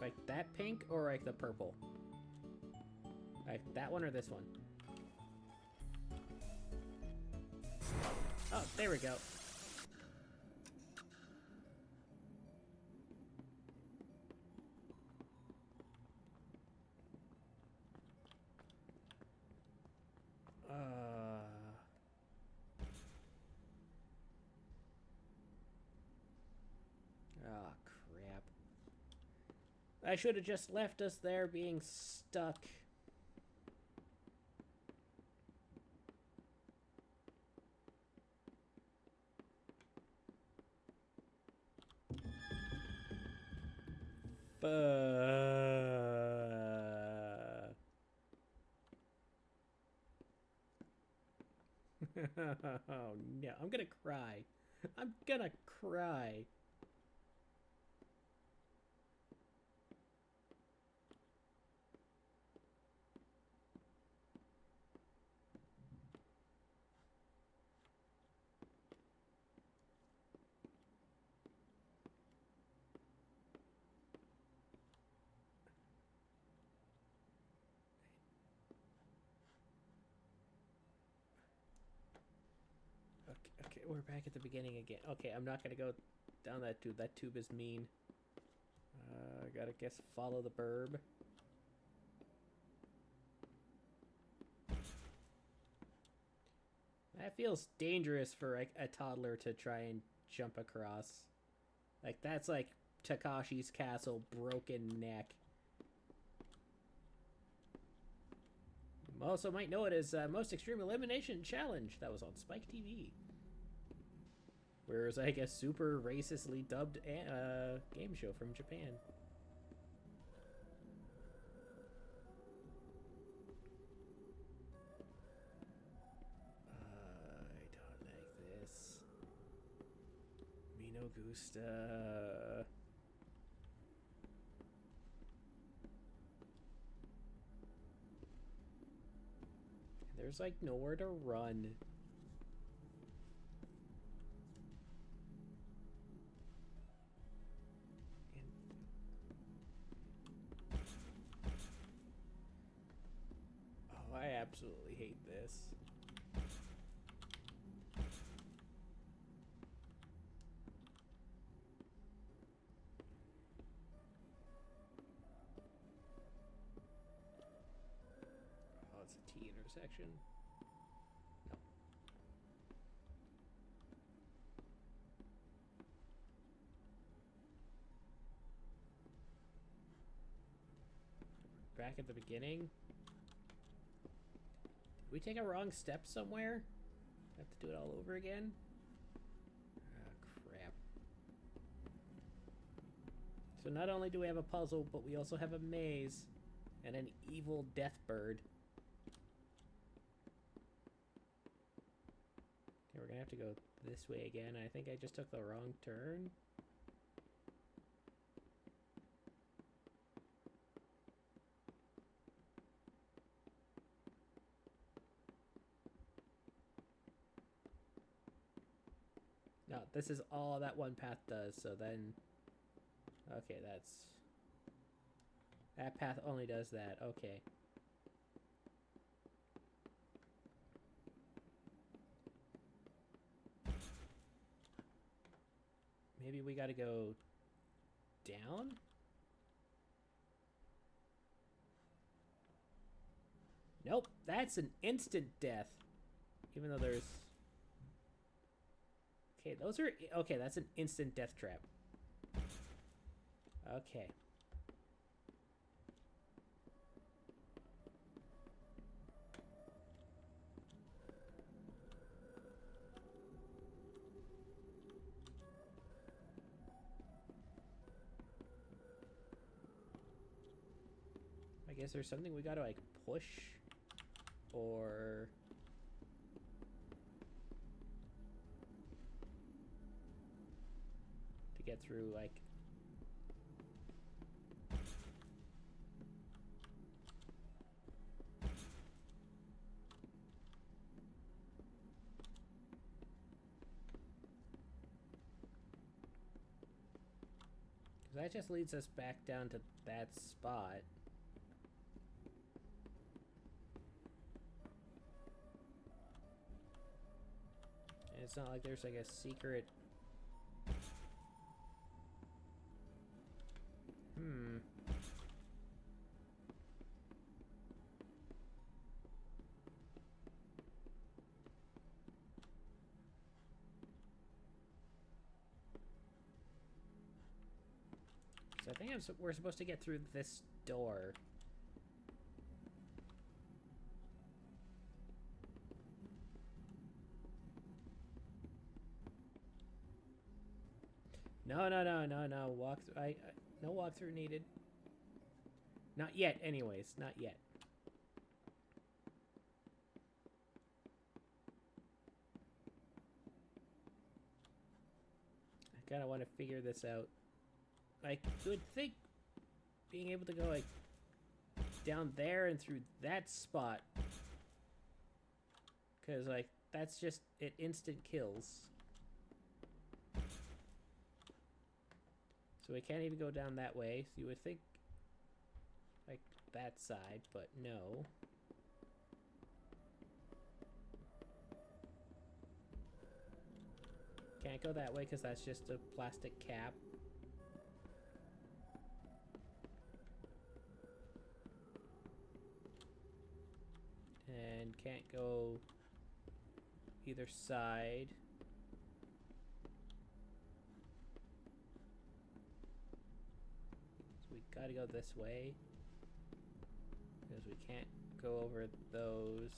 Like that pink or like the purple? Like that one or this one? Oh, there we go. Oh, crap. I should have just left us there being stuck. Oh no, I'm gonna cry. I'm gonna cry. Okay, we're back at the beginning again. Okay, I'm not gonna go down that tube. That tube is mean. I gotta guess follow the burb. That feels dangerous for like a toddler to try and jump across. Like that's like Takashi's Castle broken neck. You also might know it as Most Extreme Elimination Challenge. That was on Spike TV. Where it was like a super racistly dubbed game show from Japan. I don't like this. Me no gusta. There's like nowhere to run. Oh, I absolutely hate this. Oh, it's a T intersection. No. Back at the beginning. Did we take a wrong step somewhere? Have to do it all over again? Oh, crap. So not only do we have a puzzle, but we also have a maze. And an evil death bird. Okay, we're gonna have to go this way again. I think I just took the wrong turn. No, this is all that one path does, so then... Okay, that's... That path only does that, okay. Maybe we gotta go... down? Nope, that's an instant death. Even though there's... Okay, those are... Okay, that's an instant death trap. Okay. I guess there's something we gotta, like, push? Or... to get through, like... Because that just leads us back down to that spot. And it's not like there's like a secret... So I think we're supposed to get through this door. No. No walkthrough needed. Not yet, anyways. Not yet. I kind of want to figure this out. Like, you would think being able to go, like, down there and through that spot. Because, like, that's just... It instant kills. So we can't even go down that way. So you would think, like, that side, but no. Can't go that way because that's just a plastic cap. And can't go either side. So we gotta go this way. Because we can't go over those.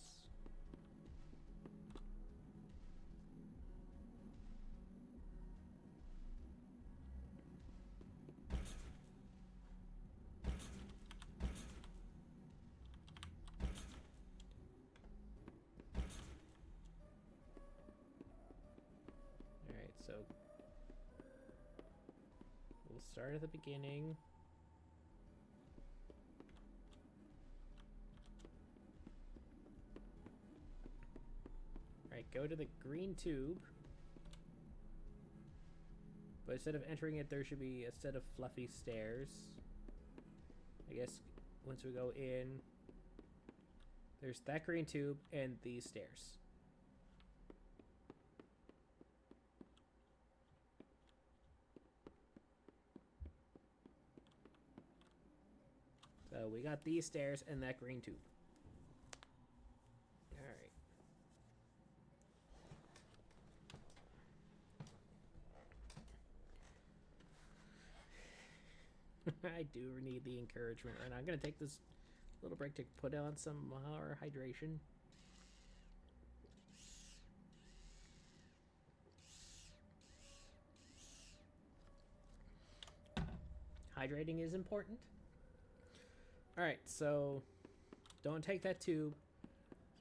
So we'll start at the beginning. Alright, go to the green tube. But instead of entering it, there should be a set of fluffy stairs. I guess once we go in, there's that green tube and these stairs. So we got these stairs and that green tube. Alright. I do need the encouragement right now. I'm going to take this little break to put on some more hydration. Hydrating is important. Alright, so don't take that tube,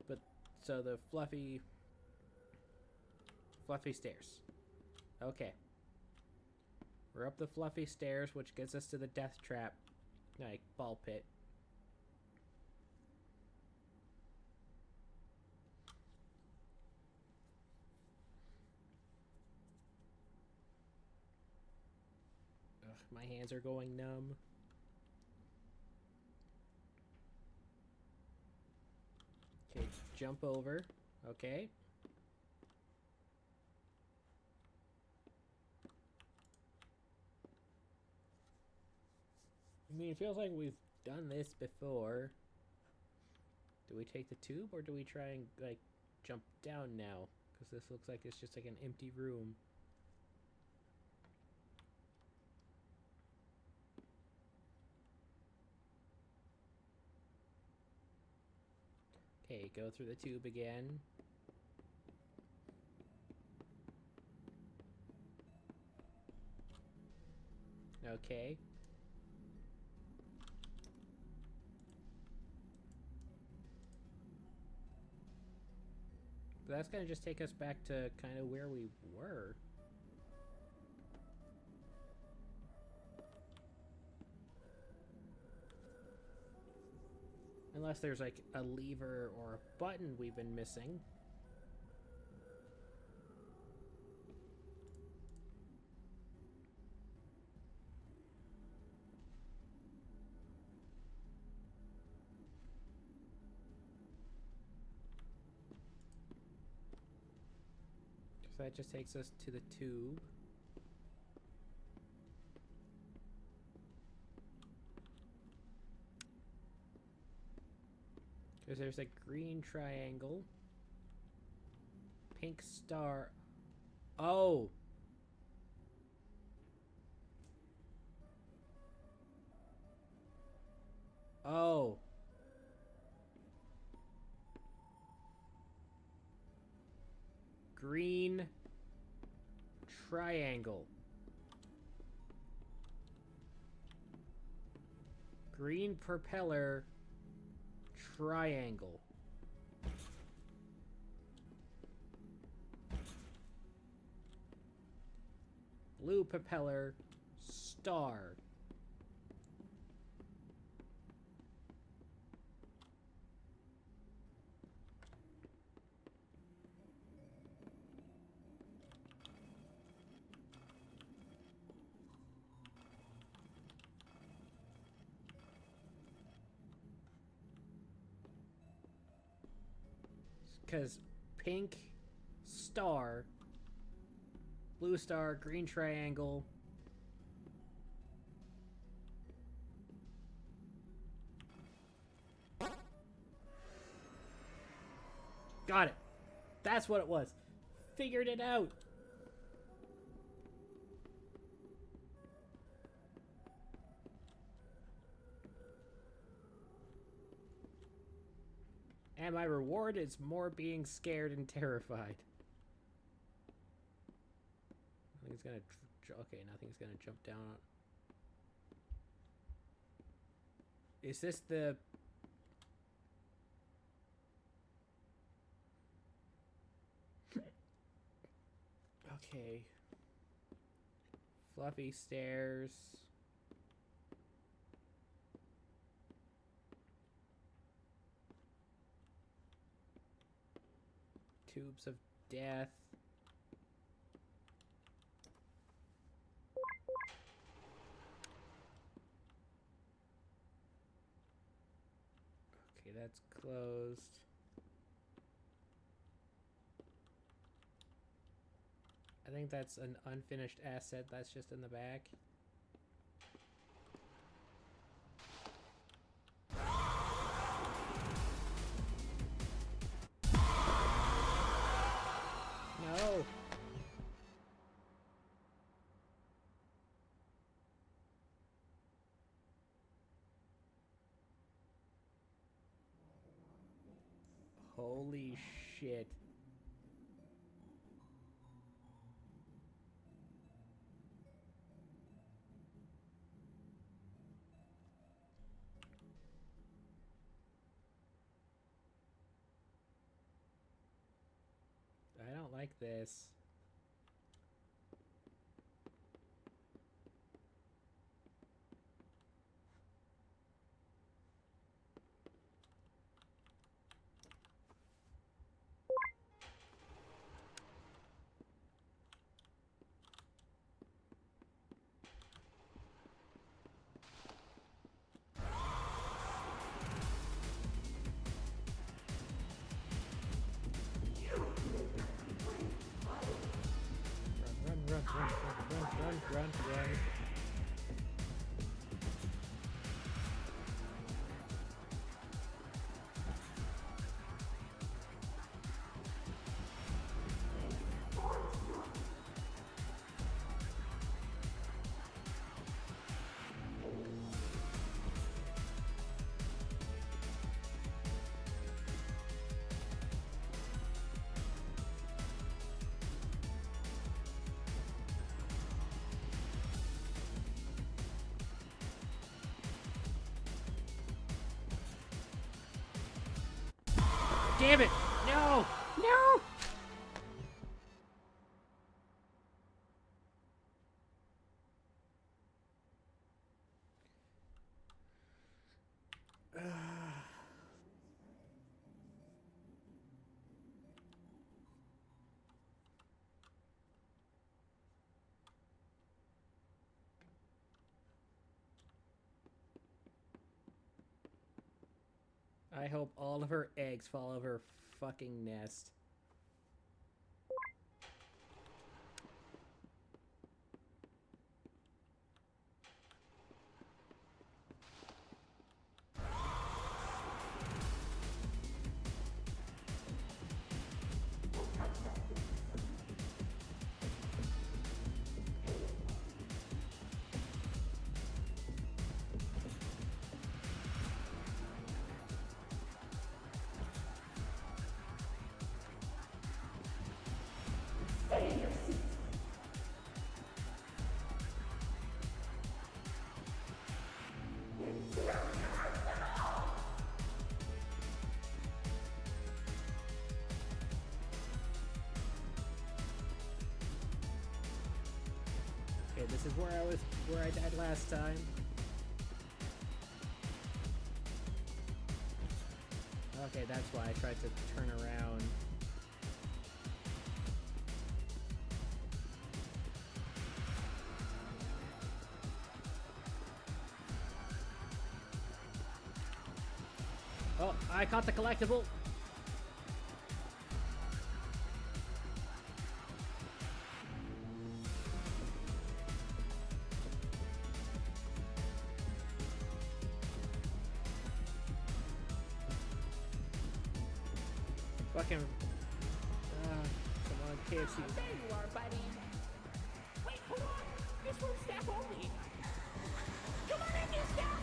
but so the fluffy stairs. Okay. We're up the fluffy stairs, which gets us to the death trap, like, ball pit. Ugh, my hands are going numb. Okay, jump over. Okay. I mean, it feels like we've done this before. Do we take the tube, or do we try and, like, jump down now? Because this looks like it's just like an empty room. Okay, go through the tube again. Okay. But that's gonna just take us back to kind of where we were. Unless there's like a lever or a button we've been missing. So that just takes us to the tube. Because there's a green triangle. Pink star. Oh! Oh! Green triangle. Green propeller triangle. Blue propeller star. Because pink star, blue star, green triangle. Got it. That's what it was. Figured it out. And my reward is more being scared and terrified. Nothing's gonna... Okay, nothing's gonna jump down on... Is this the... Okay. Fluffy stairs. Tubes of death. Okay, that's closed. I think that's an unfinished asset that's just in the back. No! Holy shit. like this. Run. Damn it! No! No! I hope all of her eggs fall out of her fucking nest. Okay, this is where I died last time. Okay, that's why I tried to turn around. Oh, I caught the collectible. Fucking. Come on, KFC. There you are, buddy. Wait, hold on. This one's staff only. Come on in, new staff.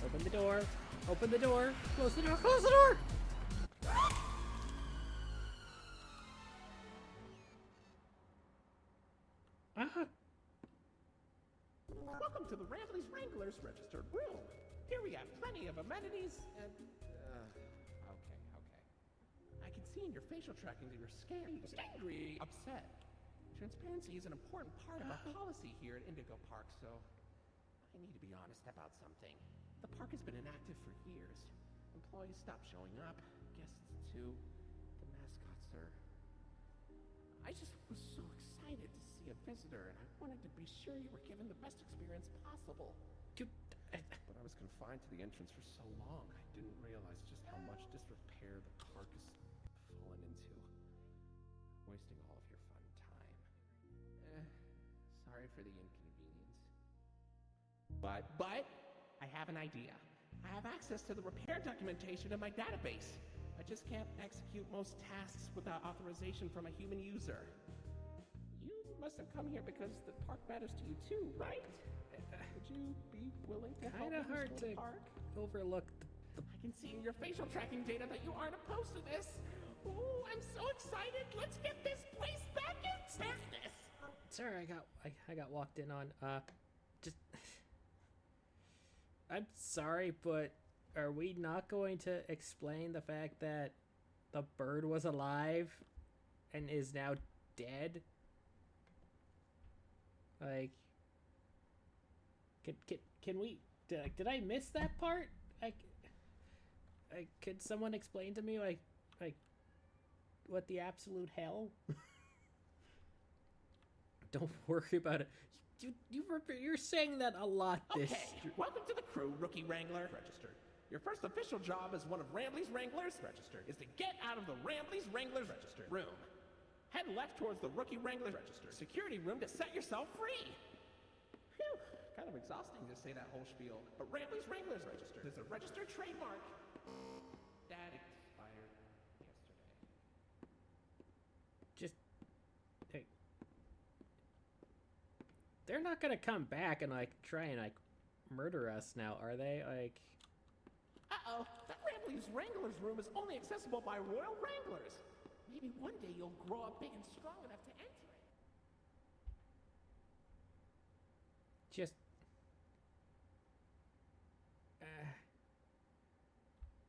Open the door. Open the door. Close the door. Close the door. Welcome to the Rambley's Wranglers registered room. Here we have plenty of amenities and... Okay. I can see in your facial tracking that you're scared, angry, upset. Transparency is an important part of our policy here at Indigo Park, so I need to be honest about something. The park has been inactive for years. Employees stopped showing up, guests too. The mascots are... I just was so excited to see a visitor, and I wanted to be sure you were given the best experience possible. But I was confined to the entrance for so long, I didn't realize just how much disrepair the park has fallen into. Wasting all of your fun time. Sorry for the inconvenience. But, I have an idea. I have access to the repair documentation in my database. I just can't execute most tasks without authorization from a human user. You must have come here because the park matters to you too, right? Would you be willing to help me restore the park? Overlook I can see in your facial tracking data that you aren't opposed to this. Ooh, I'm so excited. Let's get this place back in business. Sorry, I got walked in on. Just I'm sorry, but are we not going to explain the fact that the bird was alive and is now dead. Like, can we? Did I miss that part? Could someone explain to me like what the absolute hell? Don't worry about it. You're saying that a lot. This. Okay, welcome to the crew, Rookie Wrangler. Registered. Your first official job as one of Rambley's Wranglers, registered, is to get out of the Rambley's Wranglers registered room. Head left towards the Rookie Wrangler registered security room to set yourself free. Phew, kind of exhausting to say that whole spiel, but Rambley's Wranglers registered is a registered trademark that expired yesterday. Just, hey, they're not gonna come back and like try and like murder us now, are they? Like, uh-oh, that Rambley's Wranglers room is only accessible by Royal Wranglers. Maybe one day you'll grow up big and strong enough to enter it. just,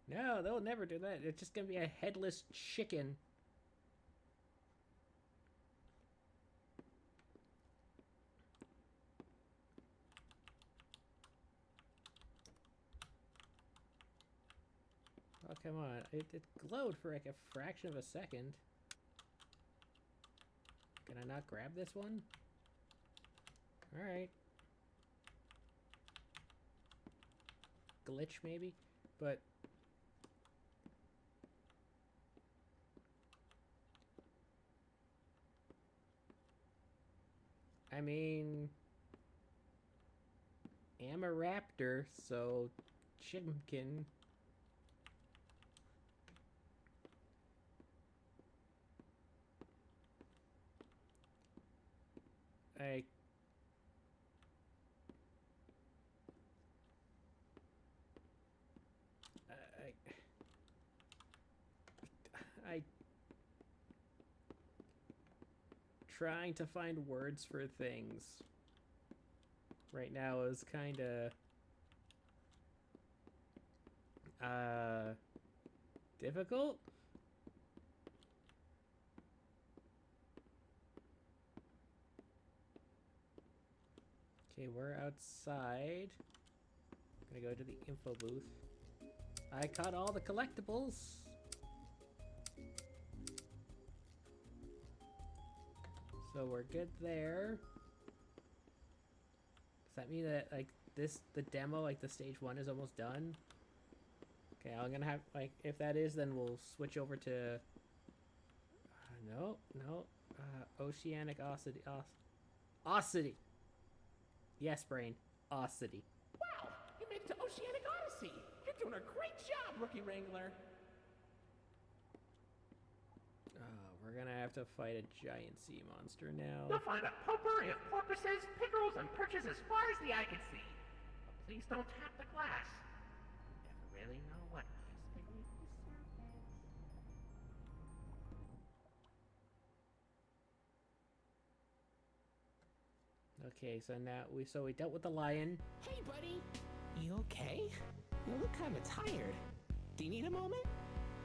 no, they'll never do that. It's just gonna be a headless chicken. Oh, come on. It glowed for like a fraction of a second. Can I not grab this one? Alright. Glitch, maybe? But... I mean... I'm a raptor, so... Chimkin... I trying to find words for things right now is kind of difficult. Okay, we're outside. I'm gonna go to the info booth. I caught all the collectibles. So we're good there. Does that mean that like the demo, like the stage 1 is almost done? Okay, I'm gonna have like, if that is, then we'll switch over to no, Oceanic Ossity. Ossity. Yes, brain. Ossity. Wow, you made it to Oceanic Odyssey. You're doing a great job, Rookie Wrangler. We're gonna have to fight a giant sea monster now. You'll find a potpourri of porpoises, pickerels, and perches as far as the eye can see. But please don't tap the glass. You never really know what lies beneath the surface. Okay, so now we dealt with the lion. Hey, buddy. You okay? You look kind of tired. Do you need a moment?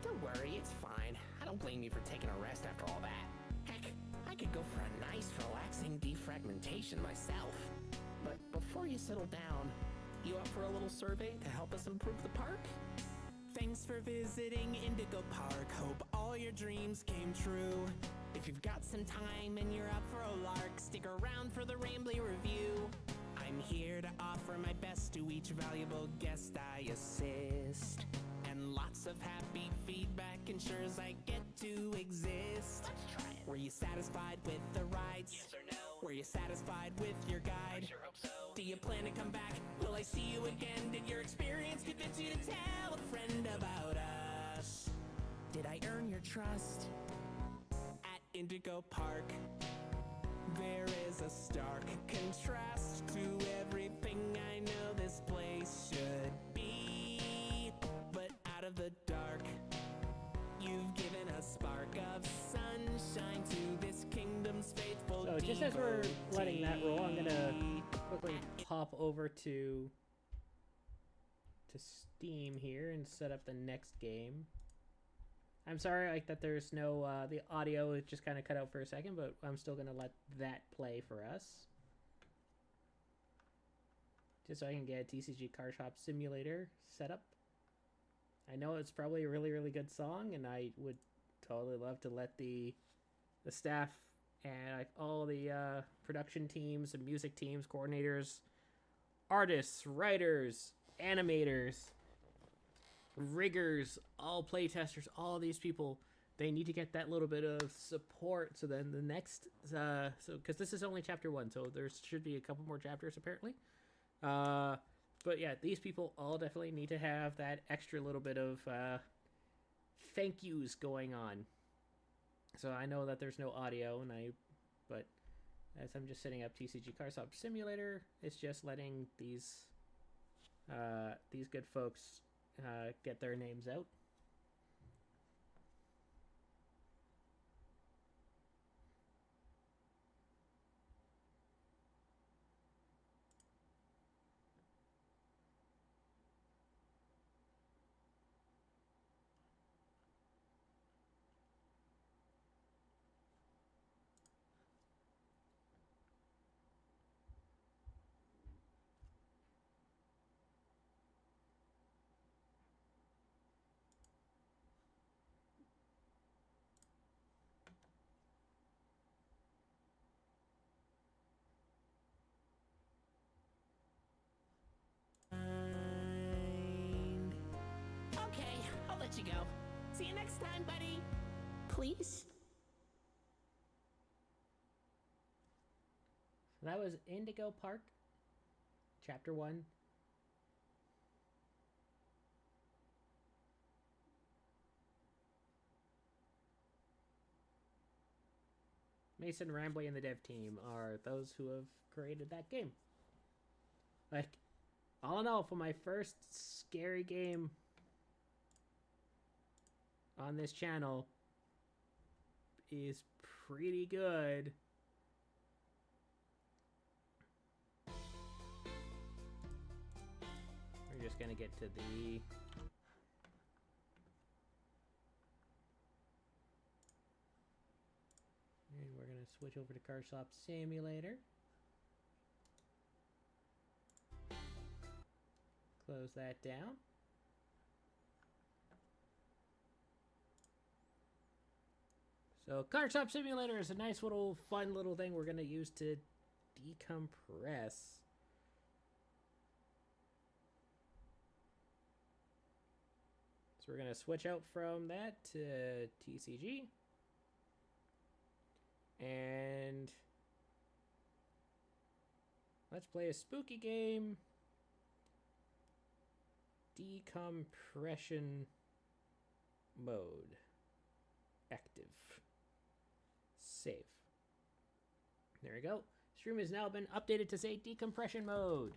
Don't worry, it's fine. I don't blame you for taking a rest after all that. Heck, I could go for a nice, relaxing defragmentation myself. But before you settle down, you up for a little survey to help us improve the park? Thanks for visiting Indigo Park. Hope all your dreams came true. If you've got some time and you're up for a lark, stick around for the Rambley review. I'm here to offer my best to each valuable guest I assist. And lots of happy feedback ensures I get to exist. Let's try it. Were you satisfied with the rides? Yes or no? Were you satisfied with your guide? I sure hope so. Do you plan to come back? Will I see you again? Did your experience convince you to tell a friend about us? Did I earn your trust? At Indigo Park, there is a stark contrast to everything I know this place should be. But out of the dark, you've given a spark of sunshine to this kingdom's faithful So just as we're letting that roll, I'm gonna quickly pop over to Steam here and set up the next game. I'm sorry like that there's no the audio just kind of cut out for a second, but I'm still gonna let that play for us. Just so I can get a TCG Car Shop Simulator set up. I know it's probably a really, really good song, and I would totally love to let the staff and like all the production teams and music teams, coordinators, artists, writers, animators, riggers, all playtesters, all these people, they need to get that little bit of support. So then the next, because this is only chapter 1, so there should be a couple more chapters apparently. But yeah, these people all definitely need to have that extra little bit of thank yous going on. So I know that there's no audio, but as I'm just setting up TCG Car Shop Simulator, it's just letting these good folks get their names out. Okay, I'll let you go. See you next time, buddy. Please? So that was Indigo Park, chapter 1. Mason Rambley and the dev team are those who have created that game. Like, all in all, for my first scary game on this channel is pretty good. We're just gonna get to the and we're gonna switch over to Car Shop Simulator. Close that down. So Car Shop Simulator is a nice little fun little thing we're gonna use to decompress. So we're gonna switch out from that to TCG. And let's play a spooky game. Decompression mode. Active. Save. There we go. Stream has now been updated to say decompression mode.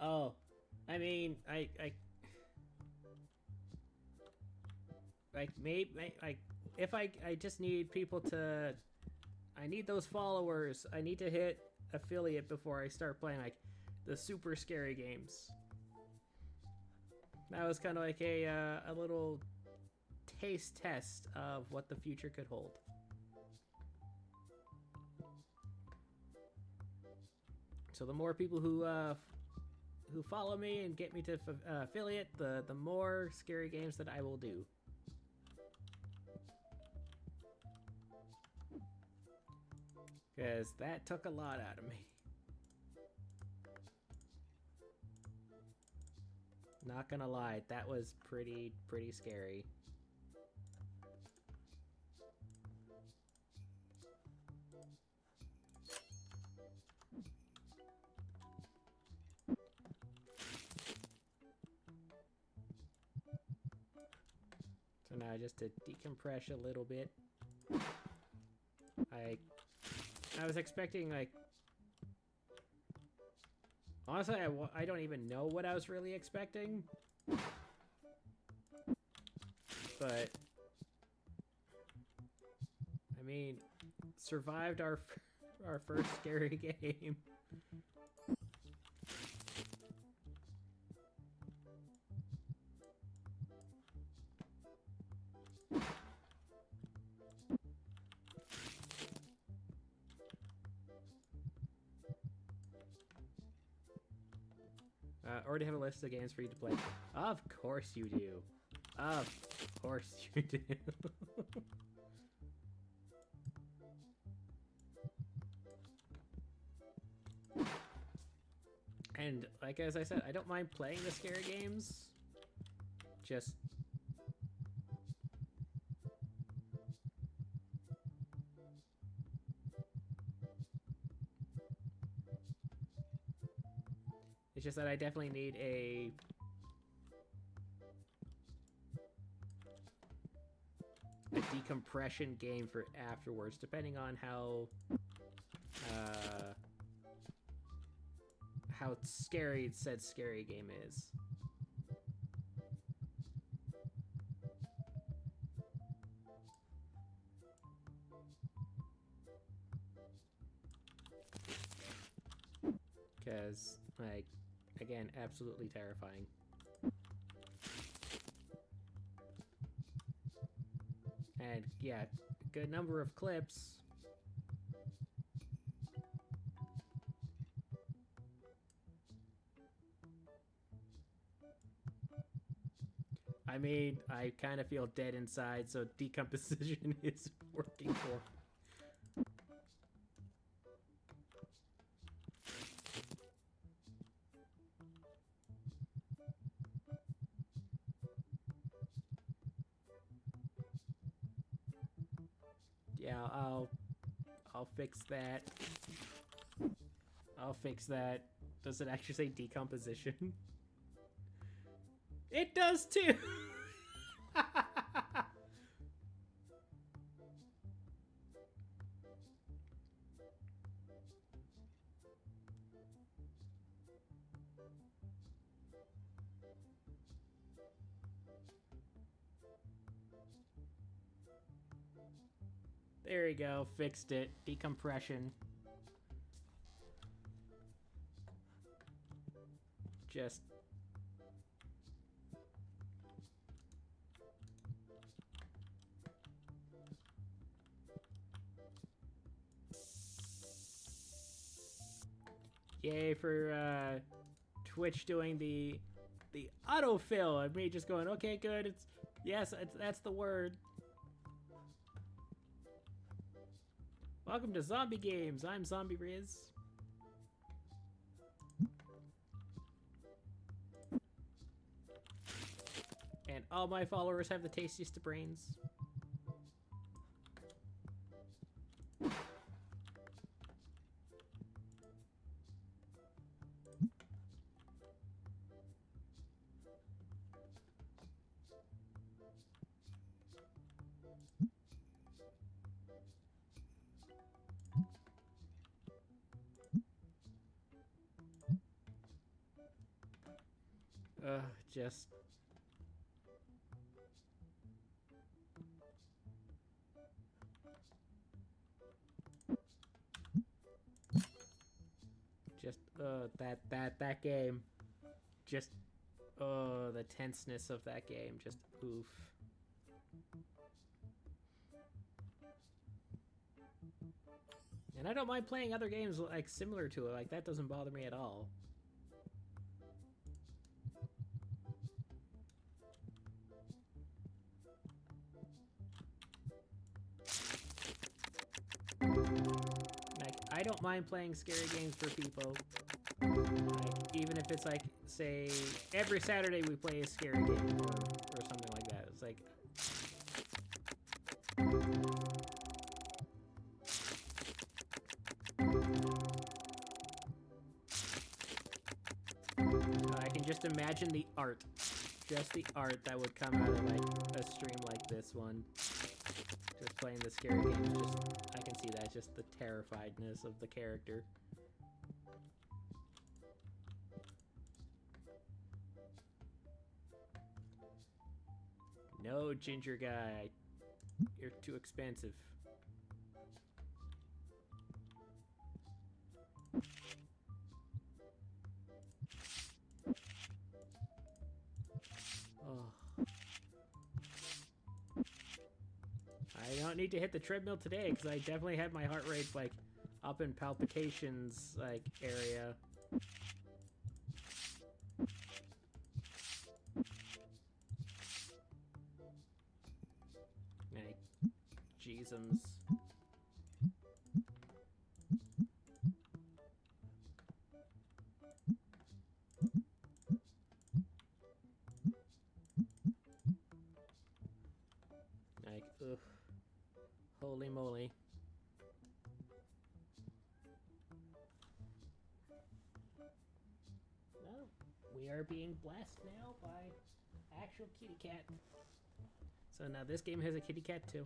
Oh, I mean, if I just need people to, I need those followers. I need to hit affiliate before I start playing like the super scary games. That was kind of like a little taste test of what the future could hold. So the more people who follow me and get me to affiliate, the more scary games that I will do. Because that took a lot out of me. Not gonna lie, that was pretty scary. So now just to decompress a little bit. I was expecting, like... Honestly, I don't even know what I was really expecting. But... I mean, survived our first scary game. Already have a list of games for you to play. Of course you do. Of course you do. And like as I said, I don't mind playing the scary games. Just it's just that I definitely need a decompression game for afterwards, depending on how scary said scary game is. Because, like, again, absolutely terrifying. And yeah, good number of clips. I mean, I kind of feel dead inside, so decomposition is working for me. Yeah, I'll fix that. I'll fix that. Does it actually say decomposition? It does too! There you go, fixed it. Decompression. Just... Yay for Twitch doing the autofill and me just going, okay, good, it's yes, that's the word. Welcome to Zombie Games. I'm Zombie Rizz. And all my followers have the tastiest of brains. Just... that game. Just, the tenseness of that game. Just, oof. And I don't mind playing other games, like, similar to it. Like, that doesn't bother me at all. Like, I don't mind playing scary games for people. Like, even if it's like, say, every Saturday we play a scary game or something like that. It's like... I can just imagine the art. Just the art that would come out of, like, a stream like this one. Just playing the scary games, just... I can see that, just the terrifiedness of the character. No, ginger guy. You're too expensive. don't need to hit the treadmill today because I definitely had my heart rate like up in palpitations like area. Like, Jeezums. Like, ugh. Holy moly. Well, we are being blessed now by actual kitty cat. So now this game has a kitty cat too.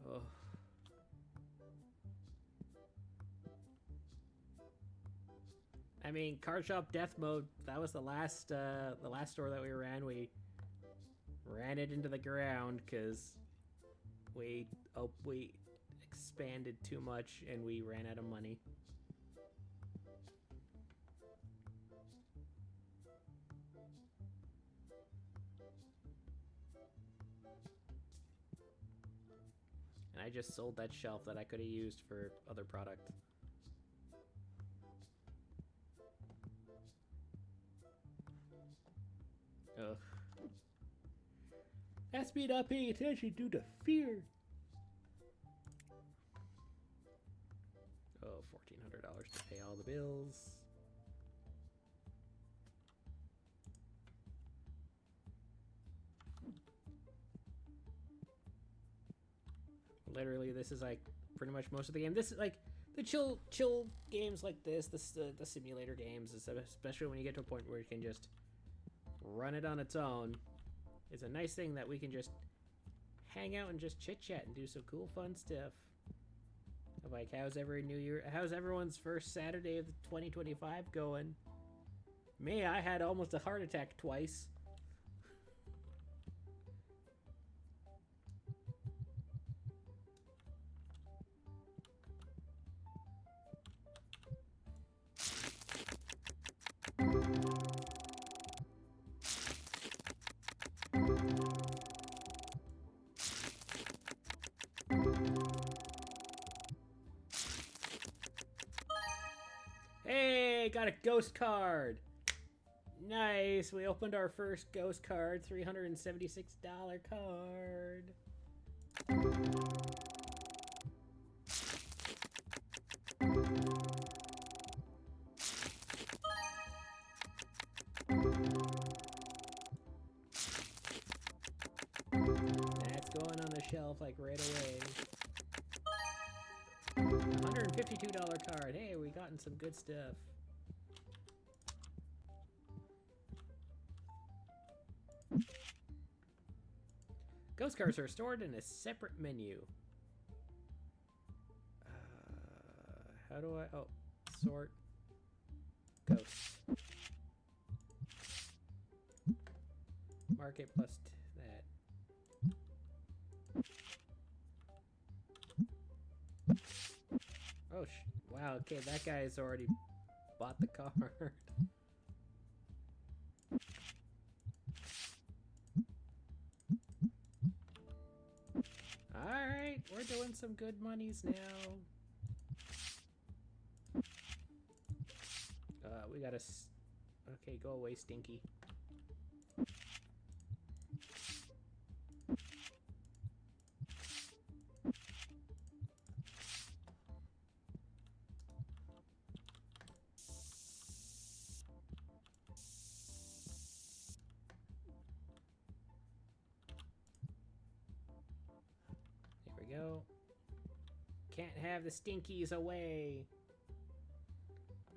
Oh. I mean, Card Shop Death Mode, that was the last store that we ran. We ran it into the ground because we expanded too much and we ran out of money. And I just sold that shelf that I could have used for other product. Ugh. That's me not paying attention due to fear. Oh, $1,400 to pay all the bills. Literally, this is like pretty much most of the game. This is like the chill games like this, the simulator games, especially when you get to a point where you can just run it on its own. It's a nice thing that we can just hang out and just chit chat and do some cool fun stuff. Like, how's everyone's first Saturday of 2025 going? Me, I had almost a heart attack twice. Hey, got a ghost card. Nice. We opened our first ghost card, $376 card. That's going on the shelf like right away. $152 card. Hey, we gotten some good stuff. Ghost cards are stored in a separate menu. How do I... Oh, sort. Ghosts. Market plus that. Oh, wow, okay, that guy's already bought the card. Alright, we're doing some good monies now. We gotta... Okay, go away, Stinky. Go. Can't have the stinkies away.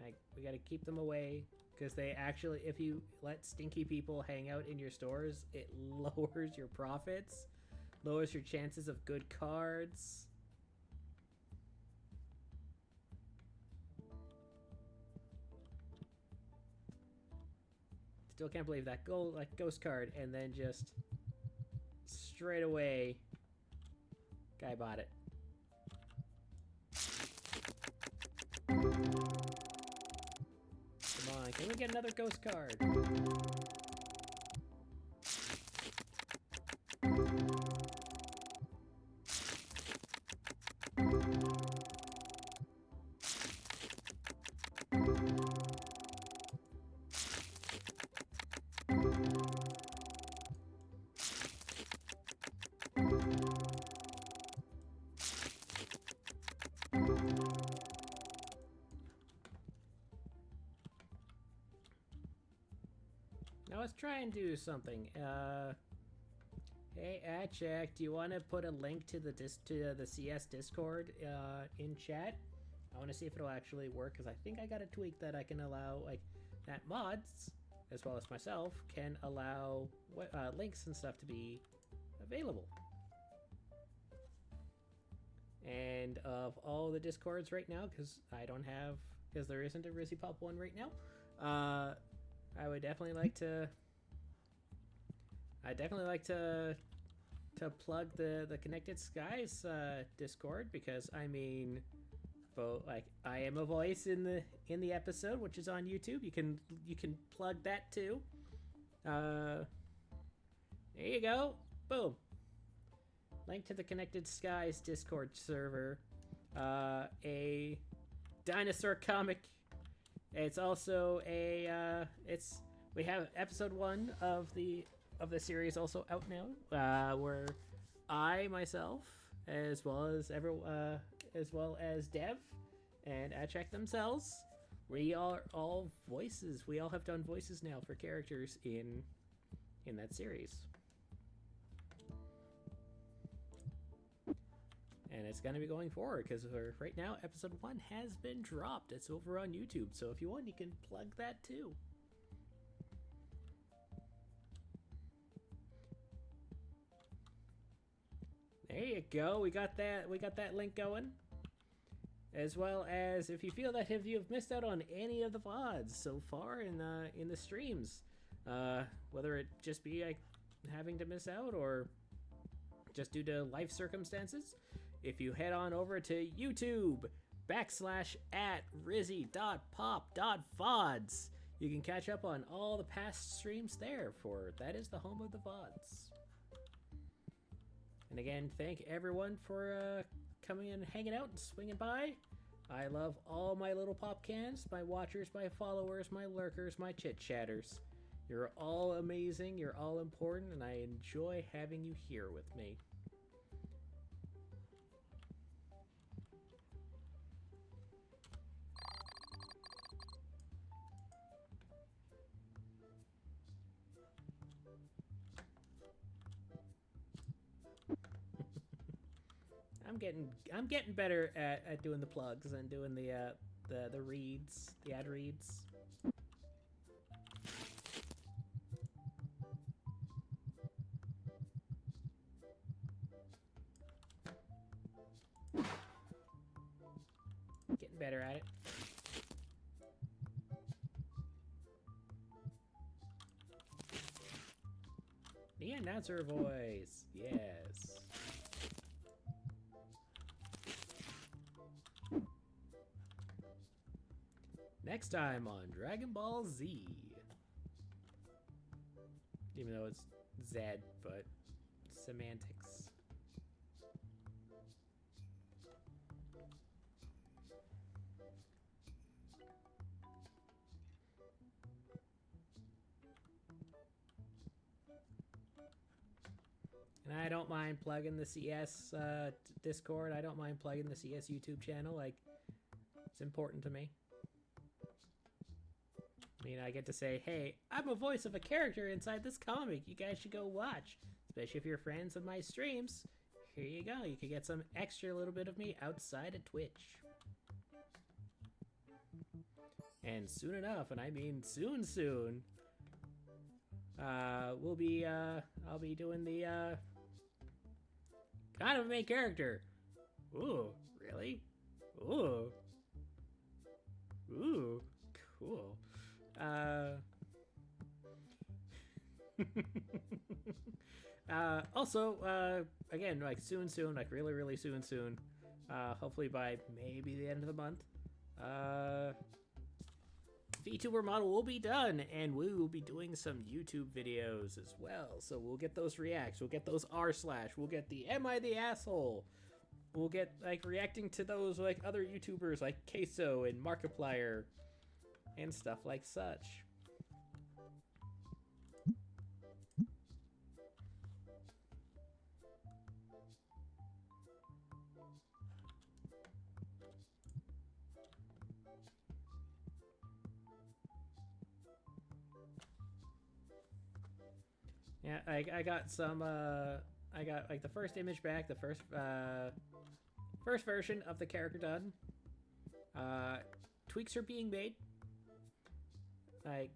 Like, we gotta keep them away because they actually, if you let stinky people hang out in your stores, it lowers your profits, lowers your chances of good cards. Still can't believe that ghost card, and then just straight away. Guy bought it. Come on, can we get another ghost card? Now let's try and do something. Hey, Achak, do you want to put a link to the CS Discord in chat? I want to see if it'll actually work, because I think I got a tweak that I can allow, like, that mods, as well as myself, can allow links and stuff to be available. And of all the Discords right now, because there isn't a Rizzy.Pop one right now, I would definitely like to. To plug the Connected Skies Discord, because I mean, both, like, I am a voice in the episode, which is on YouTube. You can plug that too. There you go. Boom. Link to the Connected Skies Discord server. A dinosaur comic. It's also we have episode 1 of the series also out now, where I myself, as well as Dev and Achak themselves, we are all voices. We all have done voices now for characters in that series. And it's going to be going forward, because right now episode 1 has been dropped. It's over on YouTube, so if you want, you can plug that too. There you go. We got that link going. As well as, if you feel that you've missed out on any of the VODs so far in the streams, whether it just be like having to miss out or just due to life circumstances, if you head on over to YouTube /@Rizzy.Pop.Vods, you can catch up on all the past streams there, for that is the home of the VODs. And again, thank everyone for coming and hanging out and swinging by. I love all my little popcans, my watchers, my followers, my lurkers, my chit-chatters. You're all amazing, you're all important, and I enjoy having you here with me. I'm getting better at doing the plugs and doing the reads, the ad reads. Getting better at it. The announcer voice, yes. Next time on Dragon Ball Z. Even though it's Z, but semantics. And I don't mind plugging the CS Discord. I don't mind plugging the CS YouTube channel. Like, it's important to me. I mean, I get to say, hey, I'm a voice of a character inside this comic. You guys should go watch. Especially if you're friends of my streams. Here you go. You can get some extra little bit of me outside of Twitch. And soon enough, and I mean soon, I'll be doing the kind of main character. Ooh, really? Ooh, cool. Also, again, like soon, like really soon, hopefully by maybe the end of the month, VTuber model will be done, and we will be doing some YouTube videos as well. So we'll get those reacts, we'll get those r/, we'll get the Am I the Asshole? We'll get, like, reacting to those, like, other YouTubers like Queso and Markiplier and stuff like such. Yeah, I got some, I got like the first image back, the first version of the character done. Tweaks are being made. Like,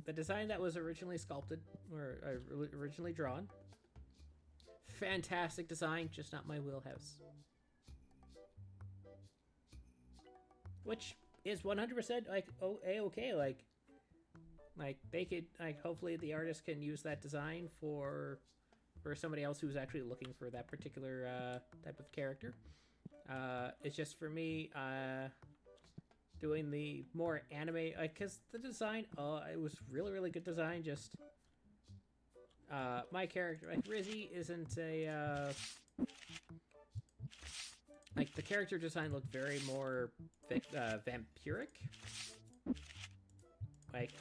the design that was originally sculpted, or originally drawn. Fantastic design, just not my wheelhouse. Which is 100% like okay. Like they could hopefully the artist can use that design for somebody else who's actually looking for that particular type of character. It's just for me doing the more anime, because the design, it was really good design. Just my character, like Rizzy, isn't a like the character design looked very more vampiric, like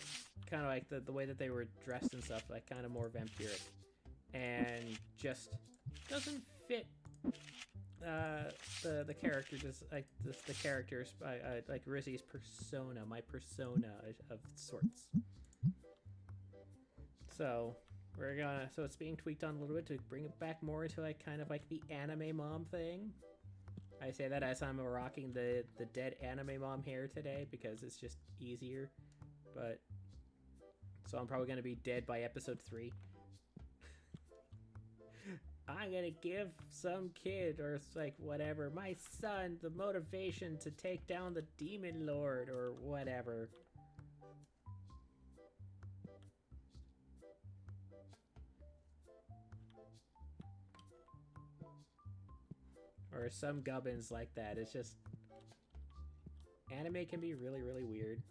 kind of like the way that they were dressed and stuff, like kind of more vampiric, and just doesn't fit the character, just like the characters, like Rizzy's persona, my persona of sorts. So so it's being tweaked on a little bit to bring it back more into like kind of like the anime mom thing. I say that as I'm rocking the dead anime mom hair today because it's just easier. But so I'm probably gonna be dead by episode 3. I'm gonna give some kid or like whatever, my son, the motivation to take down the demon lord or whatever. Or some gubbins like that. It's just, anime can be really weird.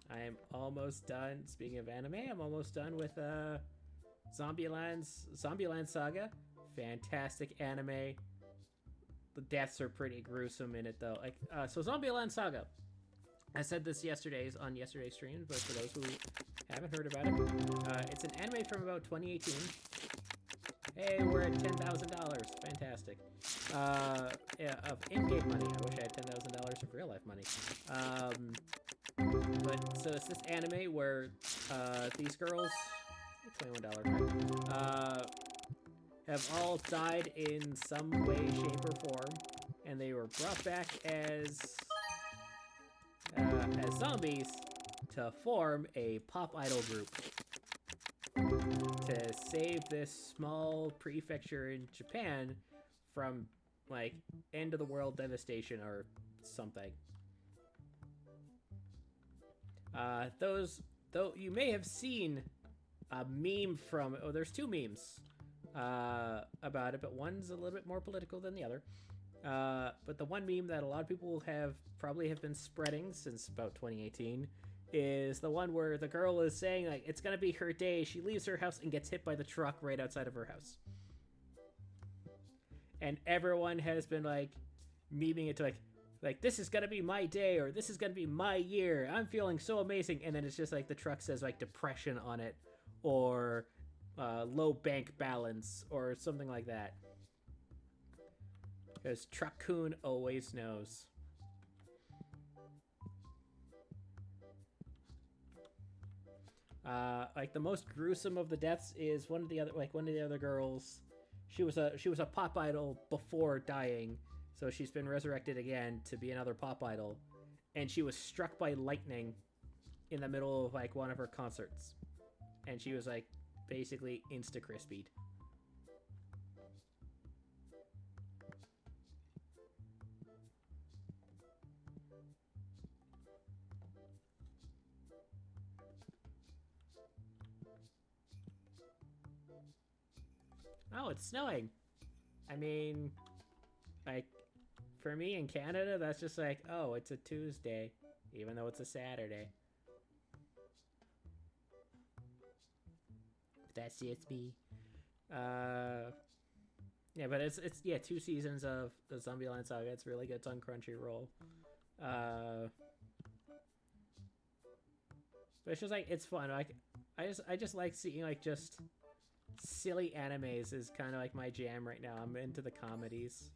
I am almost done. Speaking of anime, I'm almost done with Zombieland Saga. Fantastic anime. The deaths are pretty gruesome in it though. Like so Zombieland Saga. I said this on yesterday's stream, but for those who haven't heard about it, it's an anime from about 2018. Hey, we're at $10,000. Fantastic. Yeah, of in-game money. I wish I had $10,000 of real-life money. But so it's this anime where these girls, $21, right? Have all died in some way, shape, or form, and they were brought back as zombies to form a pop idol group to save this small prefecture in Japan from like end of the world devastation or something. Though you may have seen a meme from, there's 2 memes about it, but one's a little bit more political than the other. But the one meme that a lot of people have been spreading since about 2018 is the one where the girl is saying like it's gonna be her day. She leaves her house and gets hit by the truck right outside of her house, and everyone has been like memeing it to like this is gonna be my day, or this is gonna be my year. I'm feeling so amazing, and then it's just like the truck says like depression on it, or low bank balance, or something like that. Because Truck-kun always knows. Like the most gruesome of the deaths is one of the other girls. She was a pop idol before dying, so she's been resurrected again to be another pop idol, and she was struck by lightning in the middle of like one of her concerts, and she was like basically insta-crispied. Oh, it's snowing. I mean, like, for me in Canada, that's just like, oh, it's a Tuesday, even though it's a Saturday. That's just me. Yeah, but it's 2 seasons of the Zombieland Saga. It's really good. It's on Crunchyroll. But it's just like, it's fun. Like, I just like seeing like just silly animes is kind of like my jam right now. I'm into the comedies.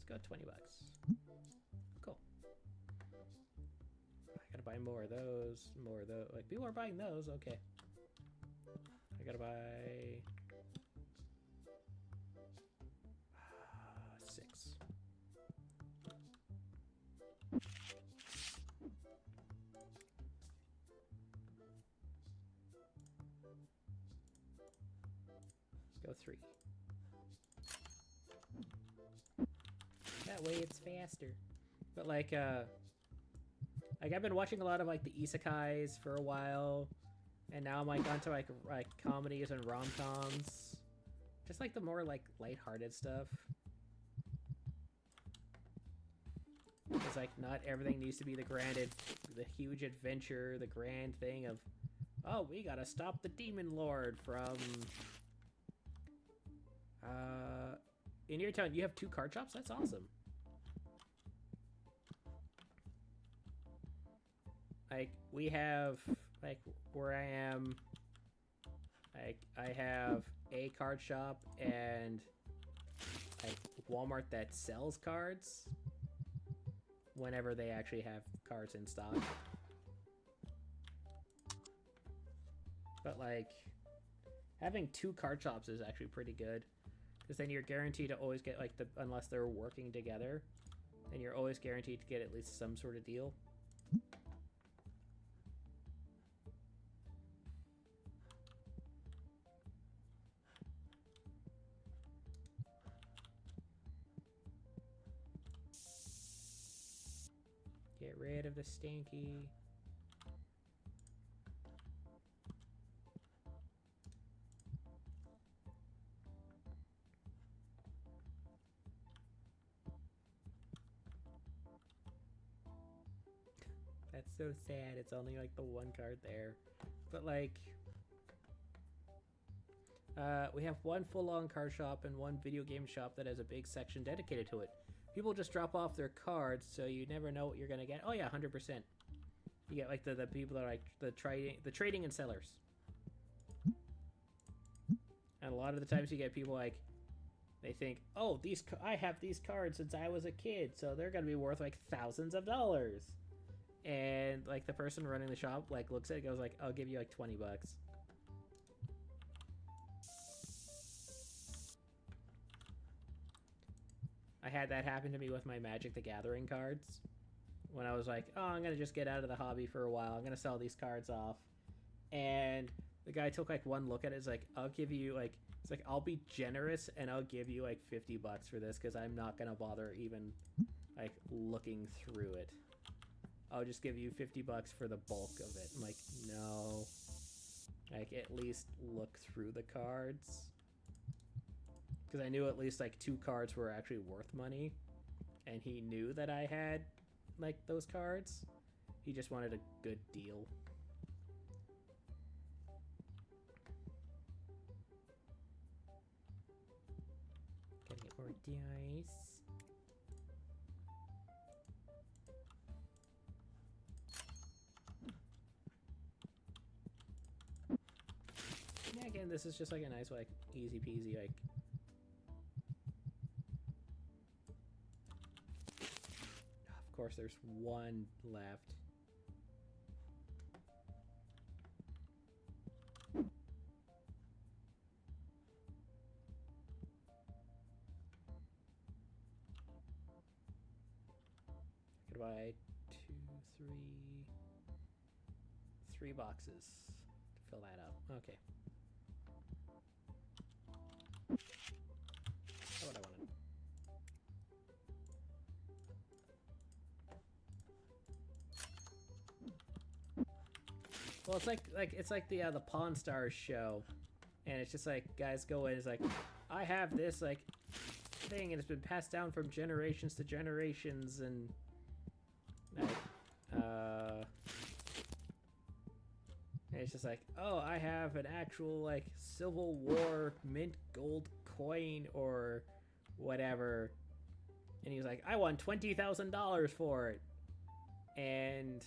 Let's go 20 bucks. Cool. I gotta buy more of those, more of those. Like, people are buying those, okay. I gotta buy... 6. Let's go 3. That way it's faster. But like I've been watching a lot of like the isekais for a while, and now I'm like onto like comedies and rom-coms. Just like the more like lighthearted stuff. It's like not everything needs to be the huge adventure, the grand thing of, oh, we gotta stop the demon lord from in your town. You have 2 card shops? That's awesome. Like, we have, like, where I am, like, I have a card shop and, like, Walmart that sells cards whenever they actually have cards in stock. But, like, having 2 card shops is actually pretty good. Because then you're guaranteed to always get, like, unless they're working together, then you're always guaranteed to get at least some sort of deal. Get rid of the stinky. That's so sad. It's only like the 1 card there. But like, we have 1 full-on card shop and 1 video game shop that has a big section dedicated to it. People just drop off their cards, so you never know what you're gonna get. Oh yeah, 100%. You get like the people that are like the trading and sellers. And a lot of the times you get people like, they think, oh, I have these cards since I was a kid, so they're gonna be worth like thousands of dollars. And like the person running the shop like looks at it, goes like, I'll give you like 20 bucks. I had that happen to me with my Magic the Gathering cards. When I was like, oh, I'm gonna just get out of the hobby for a while. I'm gonna sell these cards off. And the guy took like 1 look at it. It's like, I'll give you like, it's like, I'll be generous and I'll give you like 50 bucks for this because I'm not gonna bother even like looking through it. I'll just give you 50 bucks for the bulk of it. I'm like, no. Like, at least look through the cards. Because I knew at least, like, 2 cards were actually worth money. And he knew that I had, like, those cards. He just wanted a good deal. Gotta get more dice. Yeah, again, this is just like a nice, like, easy peasy, like... Of course, there's 1 left. I could buy 2, 3 boxes to fill that up. Okay. That's what I wanted. Well, it's like the Pawn Stars show, and it's just like guys go in. It's like, I have this like thing, and it's been passed down from generations to generations, and like, and it's just like, oh, I have an actual like Civil War mint gold coin or whatever, and he was like, I won $20,000 for it, and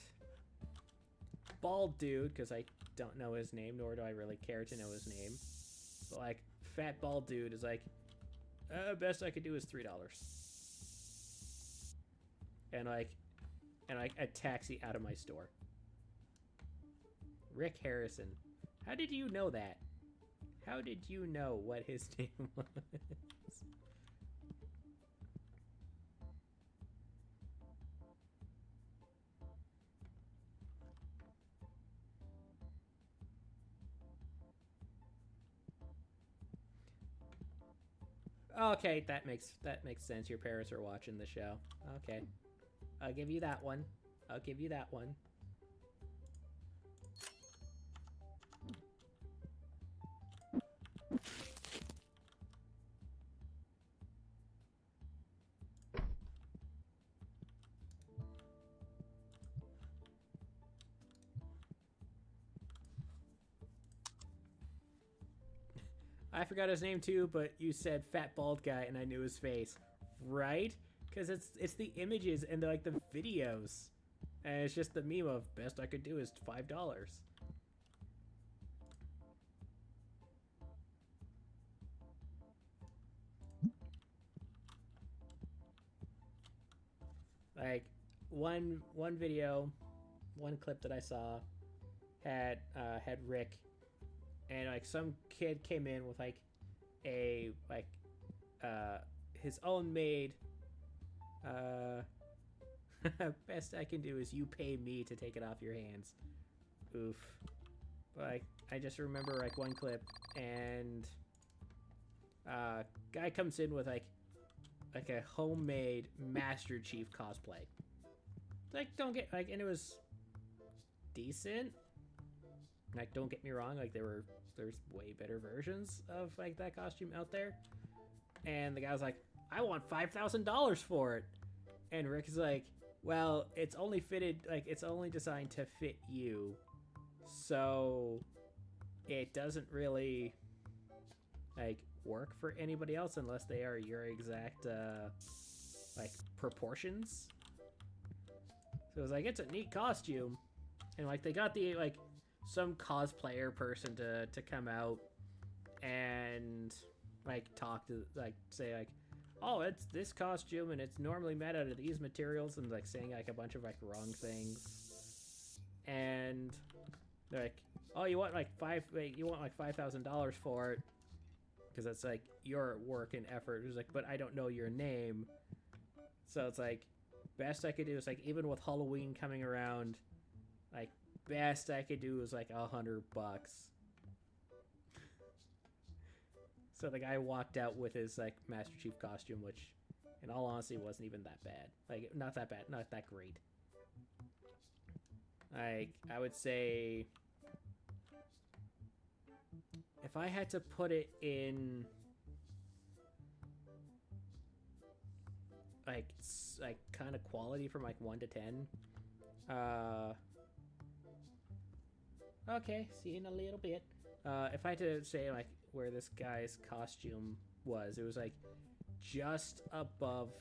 bald dude, because I don't know his name, nor do I really care to know his name, but like fat bald dude is like, best I could do is $3. and a taxi out of my store. Rick Harrison. How did you know that? How did you know what his name was? Okay, that makes sense. Your parents are watching the show. Okay. I'll give you that one. I'll give you that one. I forgot his name too, but you said fat bald guy and I knew his face. Right? Because it's the images and the videos. And it's just the meme of best I could do is $5. Like one video, one clip that I saw had Rick, and some kid came in with a his own made best I can do is you pay me to take it off your hands. Oof. But I just remember one clip, and guy comes in with a homemade Master Chief cosplay. Don't get and it was decent. Don't get me wrong, there's way better versions of that costume out there. And the guy was like, I want $5,000 for it. And Rick is like, well, it's only fitted, it's only designed to fit you. So it doesn't really work for anybody else unless they are your exact proportions. So it was it's a neat costume. And they got the some cosplayer person to come out and talk to say oh, it's this costume and it's normally made out of these materials, and saying a bunch of wrong things. And they're like, oh, you want $5,000 for it because that's your work and effort. It was but I don't know your name. So it's best I could do is even with Halloween coming around, best I could do was $100. So the guy walked out with his Master Chief costume, which in all honesty wasn't even that bad. Not that bad, not that great. I would say if I had to put it in kind of quality from 1 to 10, okay, see you in a little bit. If I had to say where this guy's costume was, it was just above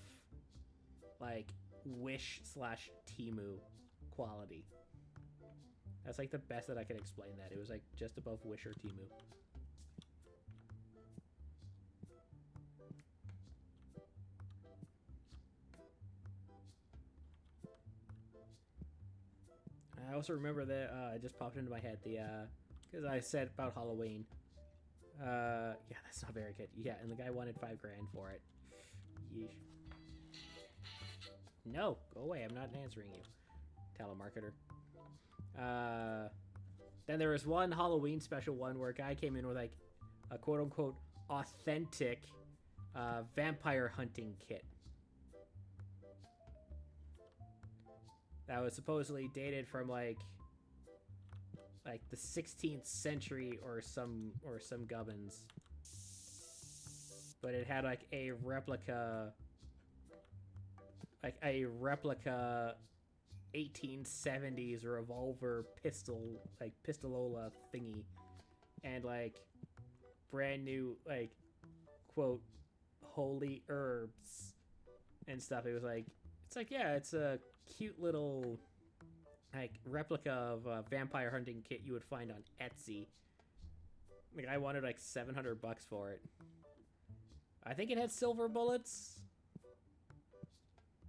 Wish/Temu quality. That's the best that I can explain that. It was just above Wish or Temu. I also remember that it just popped into my head because I said about Halloween. Yeah, that's not very good. Yeah, and the guy wanted $5,000 for it. Yeesh. No, go away. I'm not answering you, telemarketer. Then there was one Halloween special one where a guy came in with a quote-unquote authentic vampire hunting kit. That was supposedly dated from the 16th century or some gubbins. But it had a replica 1870s revolver pistol pistola thingy, and brand new quote holy herbs and stuff. It was yeah, it's a cute little replica of a vampire hunting kit you would find on Etsy. I wanted $700 for it. I think it had silver bullets,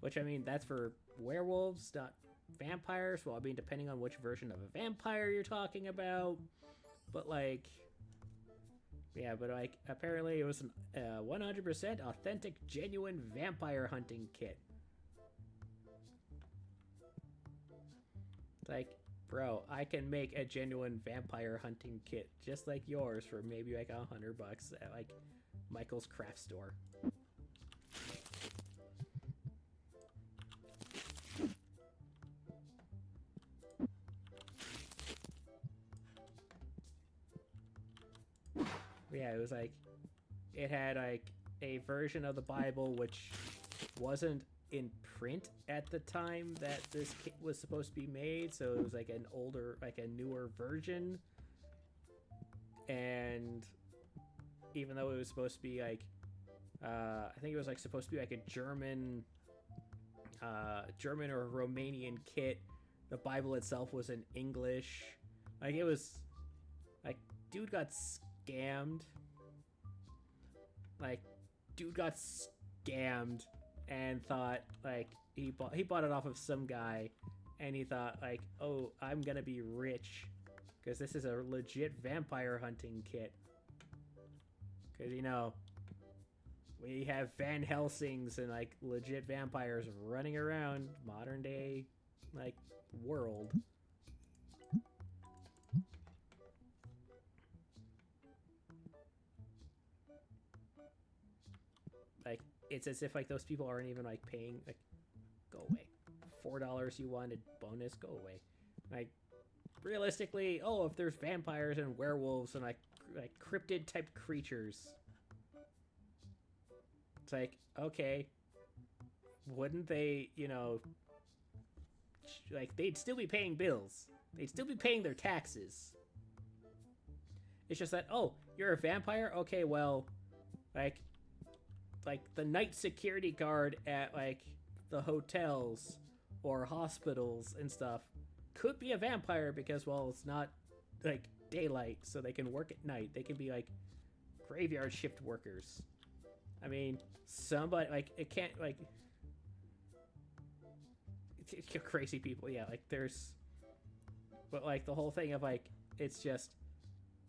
which I mean that's for werewolves, not vampires. Well, I mean, depending on which version of a vampire you're talking about. But like, yeah, but like, apparently it was a 100% authentic, genuine vampire hunting kit. It's like, bro, I can make a genuine vampire hunting kit just like yours for maybe like $100 at like Michael's craft store. Yeah, it was like, it had like a version of the Bible which wasn't in print at the time that this kit was supposed to be made, so it was like an older, like a newer version. And even though it was supposed to be like, I think it was like supposed to be like a German or Romanian kit, the Bible itself was in English. Like, it was like, dude got scammed. Like, dude got scammed and thought like he bought it off of some guy, and he thought like, oh, I'm gonna be rich because this is a legit vampire hunting kit. Because, you know, we have Van Helsings and like legit vampires running around modern day like world. Like, it's as if like those people aren't even like paying, like, go away. $4 you wanted bonus, go away. Like, realistically, oh, if there's vampires and werewolves and like cryptid type creatures, it's like, okay, wouldn't they, you know, like, they'd still be paying bills, they'd still be paying their taxes. It's just that, oh, you're a vampire, okay, well, like the night security guard at like the hotels or hospitals and stuff could be a vampire because, well, it's not like daylight, so they can work at night. They can be like graveyard shift workers. I mean, somebody, like, it can't, like, crazy people, yeah, like, there's, but like the whole thing of like, it's just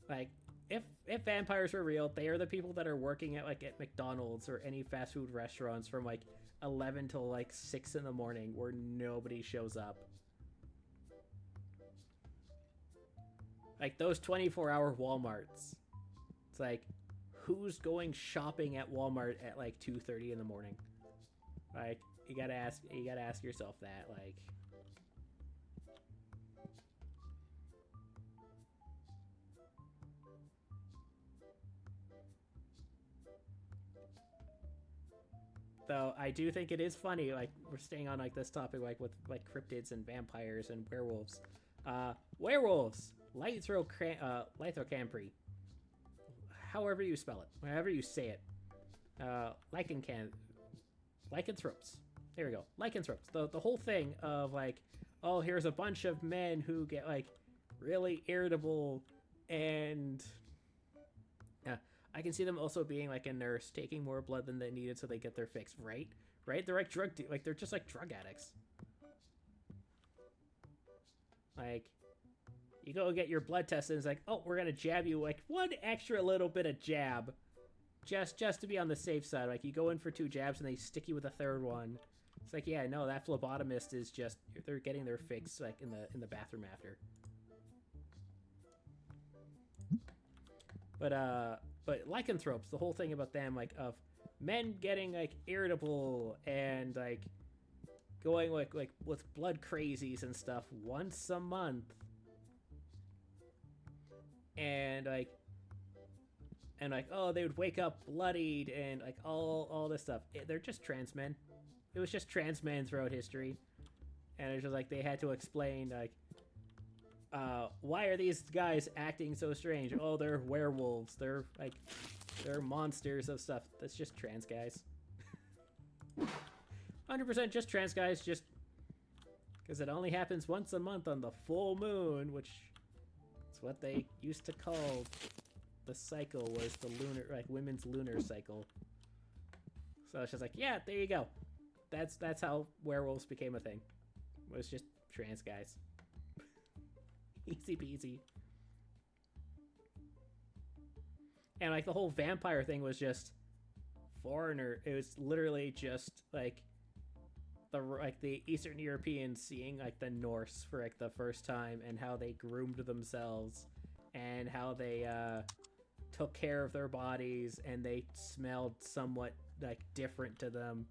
like, if vampires were real, they are the people that are working at like at McDonald's or any fast food restaurants from like 11 till like 6 in the morning where nobody shows up. Like those 24-hour Walmarts. It's like, who's going shopping at Walmart at like 2:30 in the morning? Like, you gotta ask yourself that, like. Though I do think it is funny, like, we're staying on like this topic, like with like cryptids and vampires and werewolves. Werewolves, Lythrocampri, however you spell it, however you say it. Lycanthropes. There we go, lycanthropes. The whole thing of like, oh, here's a bunch of men who get like really irritable, and I can see them also being like a nurse, taking more blood than they needed so they get their fix, right? Right? They're like they're just like drug addicts. Like, you go get your blood test and it's like, oh, we're gonna jab you like one extra little bit of jab, just to be on the safe side. Like, you go in for 2 jabs and they stick you with a 3rd one. It's like, yeah, no, that phlebotomist is just, they're getting their fix like in the bathroom after. But lycanthropes, the whole thing about them, like, of men getting like irritable and like going like with blood crazies and stuff once a month, and like oh, they would wake up bloodied and like all this stuff. They're just trans men. It was just trans men throughout history, and it's just like they had to explain like, why are these guys acting so strange? Oh, they're werewolves. They're monsters of stuff. That's just trans guys. 100% just trans guys, just because it only happens once a month on the full moon, which is what they used to call the cycle, was the lunar, like, women's lunar cycle. So it's just like, yeah, there you go. that's how werewolves became a thing. It was just trans guys. Easy peasy. And like the whole vampire thing was just foreigner. It was literally just like the Eastern Europeans seeing like the Norse for like the first time, and how they groomed themselves, and how they took care of their bodies, and they smelled somewhat like different to them,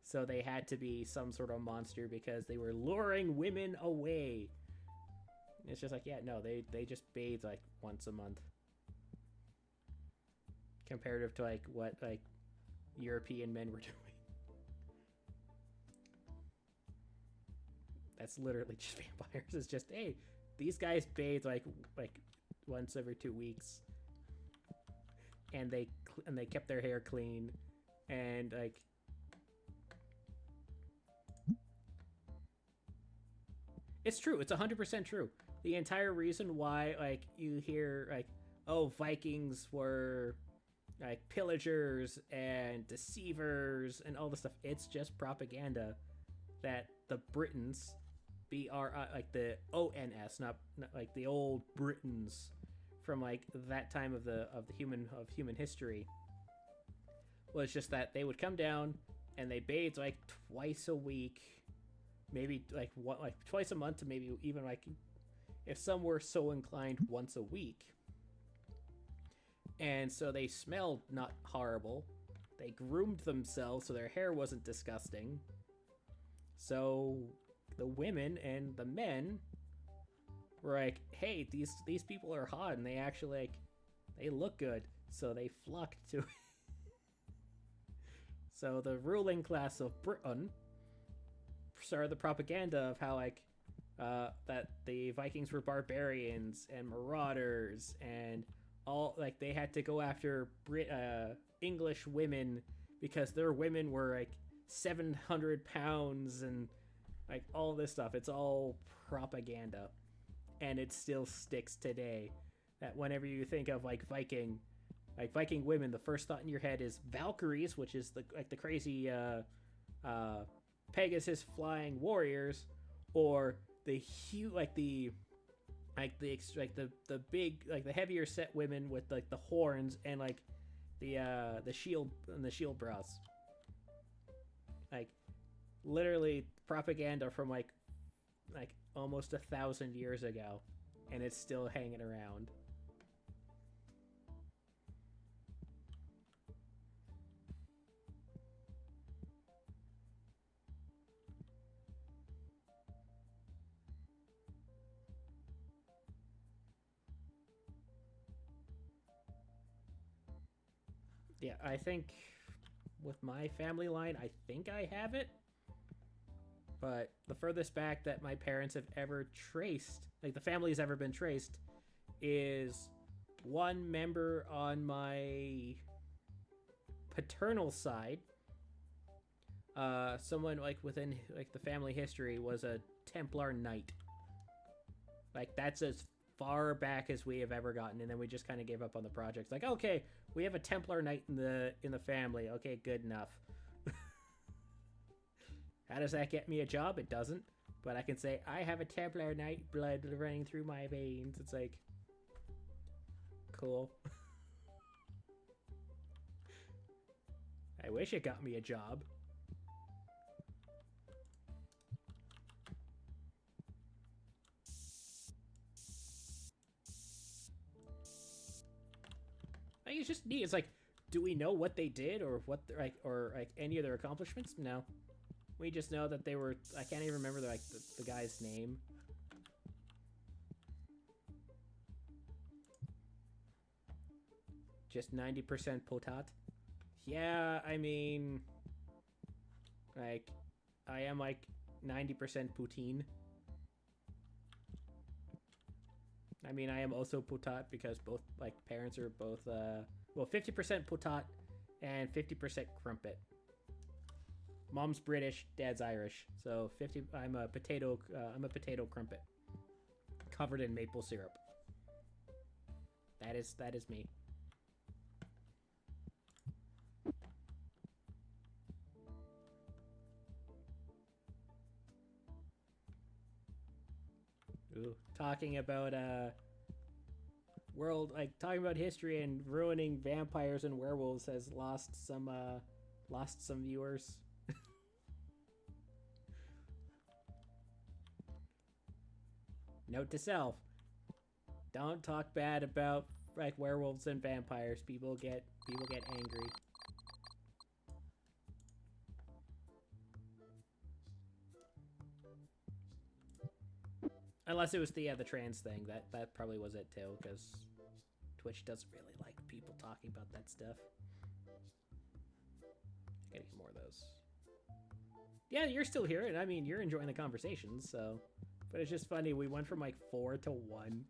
so they had to be some sort of monster because they were luring women away. It's just like, yeah, no, they just bathe like once a month, comparative to like what like European men were doing. That's literally just vampires. It's just, hey, these guys bathe like once every 2 weeks, and they kept their hair clean, and like it's true. It's 100% true. The entire reason why like you hear like, oh, Vikings were like pillagers and deceivers and all this stuff, it's just propaganda that the Britons, like the ONS, not like the old Britons from like that time of human history, was just that they would come down and they bathed like twice a week, maybe like twice a month, to maybe even like, if some were so inclined, once a week. And so they smelled not horrible. They groomed themselves so their hair wasn't disgusting. So the women and the men were like, hey, these people are hot, and they actually like, they look good, so they flocked to it. So the ruling class of Britain started the propaganda of how like that the Vikings were barbarians and marauders, and all like they had to go after English women because their women were like 700 pounds and like all this stuff. It's all propaganda, and it still sticks today. That whenever you think of like Viking women, the first thought in your head is Valkyries, which is the crazy Pegasus flying warriors, or the big, like the heavier set women with like the horns and like the shield and the shield bras. Like literally propaganda from like almost 1,000 years ago, and it's still hanging around. Yeah, I think with my family line, I think I have it. But the furthest back that my parents have ever traced, like the family's ever been traced, is one member on my paternal side. Someone like within like the family history was a Templar Knight. Like that's as far back as we have ever gotten, and then we just kind of gave up on the project. Like, okay, we have a Templar Knight in the family. Okay, good enough. How does that get me a job? It doesn't. But I can say I have a Templar Knight blood running through my veins. It's like, cool. I wish it got me a job. I think it's just neat. It's like, do we know what they did or what like any of their accomplishments? No. We just know that they were, I can't even remember the guy's name. Just 90% potat. Yeah, I mean, like, I am like 90% poutine. I mean, I am also potat because both, like, parents are both, well, 50% potat and 50% crumpet. Mom's British, dad's Irish, so I'm a potato crumpet, covered in maple syrup. That is me. Ooh, talking about talking about history and ruining vampires and werewolves has lost some viewers. Note to self: don't talk bad about like werewolves and vampires. People get angry. Unless it was the trans thing. That probably was it too, because Twitch doesn't really like people talking about that stuff. Gotta get more of those. Yeah, you're still here, and I mean, you're enjoying the conversations, so... But it's just funny, we went from like 4 to 1.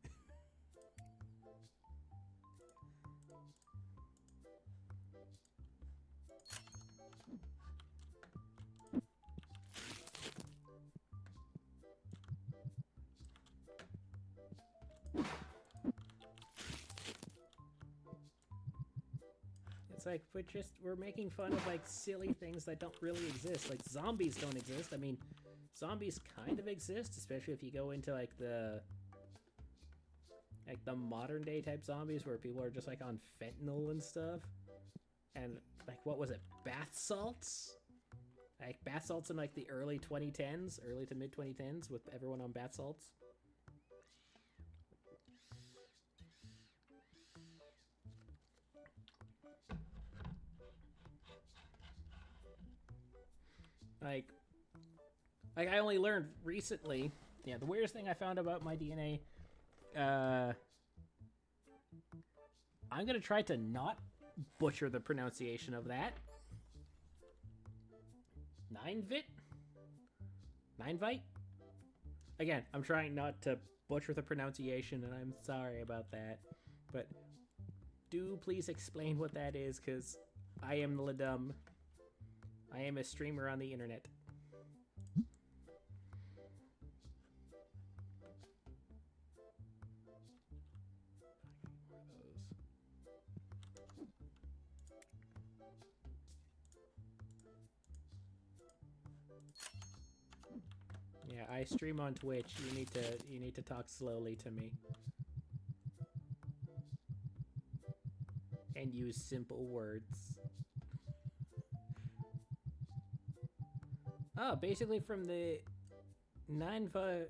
It's like, we're making fun of like silly things that don't really exist. Like zombies don't exist. I mean, zombies kind of exist, especially if you go into like the modern day type zombies where people are just like on fentanyl and stuff. And like, what was it? Bath salts? Like bath salts in like the early 2010s, early to mid 2010s with everyone on bath salts. Like I only learned recently. Yeah, the weirdest thing I found about my DNA. I'm gonna try to not butcher the pronunciation of that. Ninevite? Again, I'm trying not to butcher the pronunciation, and I'm sorry about that. But do please explain what that is, because I am dumb. I am a streamer on the internet. Yeah, I stream on Twitch. You need to talk slowly to me. And use simple words. Oh, basically from the Nineveh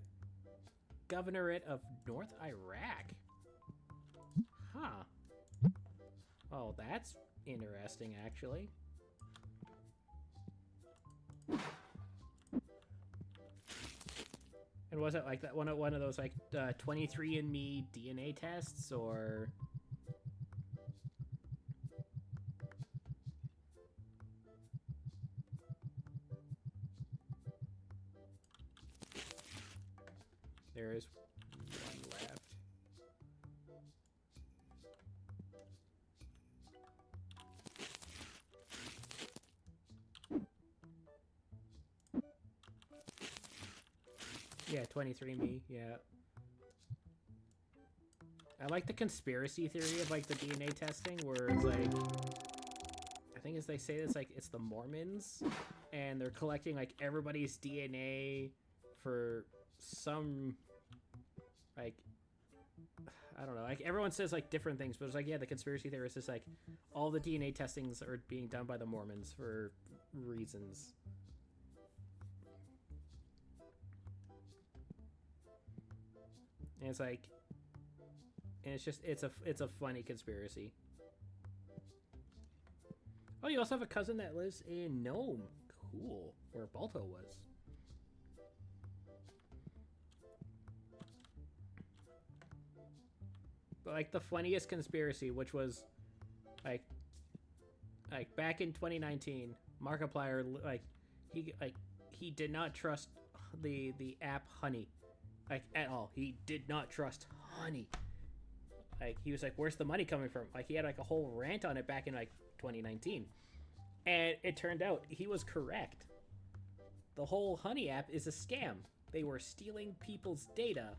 Governorate of North Iraq. Huh. Oh, that's interesting, actually. And was it like that one of those like 23andMe DNA tests, or? There is one left. Yeah, 23andMe, yeah. I like the conspiracy theory of like the DNA testing where it's like, I think as they say it's like, it's the Mormons and they're collecting like everybody's DNA for some, like, I don't know, like everyone says like different things, but it's like, yeah, the conspiracy theorist is like, all the DNA testings are being done by the Mormons for reasons. And it's like, and it's just, it's a funny conspiracy. Oh, you also have a cousin that lives in Nome. Cool. Where Balto was. But like the funniest conspiracy, which was like back in 2019, Markiplier he did not trust the app Honey, like at all. He did not trust Honey. Like he was like, "Where's the money coming from?" Like he had like a whole rant on it back in like 2019, and it turned out he was correct. The whole Honey app is a scam. They were stealing people's data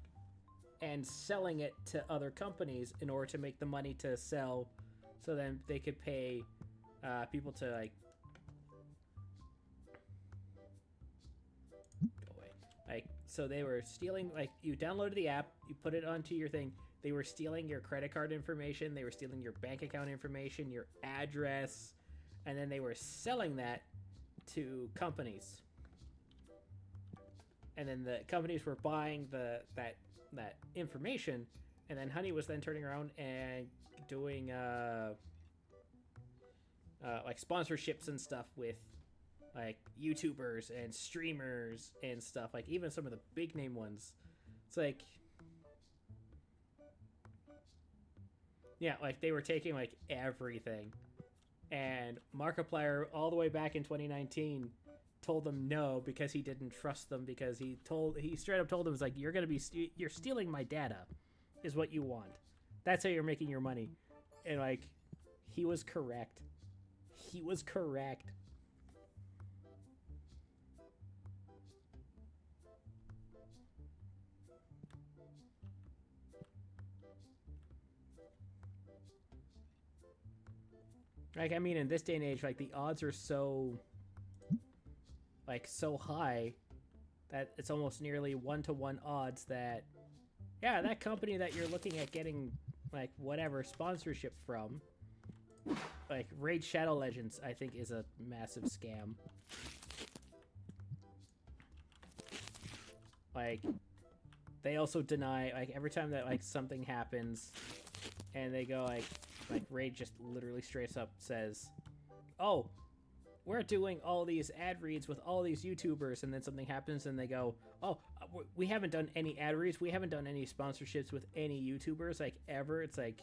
and selling it to other companies in order to make the money to sell, so then they could pay people to like go away, like So they were stealing, like, you downloaded the app, you put it onto your thing. They were stealing your credit card information. They were stealing your bank account information, your address, and then they were selling that to companies. And then the companies were buying that information, and then Honey was then turning around and doing like sponsorships and stuff with like YouTubers and streamers and stuff, like even some of the big name ones. It's like, yeah, like they were taking like everything. And Markiplier, all the way back in 2019, told them no because he didn't trust them, because he straight up told them, was like, you're stealing my data is what you want. That's how you're making your money. And like, he was correct. He was correct. Like, I mean, in this day and age, like, the odds are so high that it's almost nearly 1-to-1 odds that, yeah, that company that you're looking at getting, like, whatever sponsorship from, like, Raid Shadow Legends, I think, is a massive scam. Like, they also deny, like, every time that, like, something happens, and they go, like, Raid just literally straight up says, oh, we're doing all these ad reads with all these YouTubers, and then something happens and they go, oh, we haven't done any ad reads, we haven't done any sponsorships with any YouTubers, like, ever. It's like,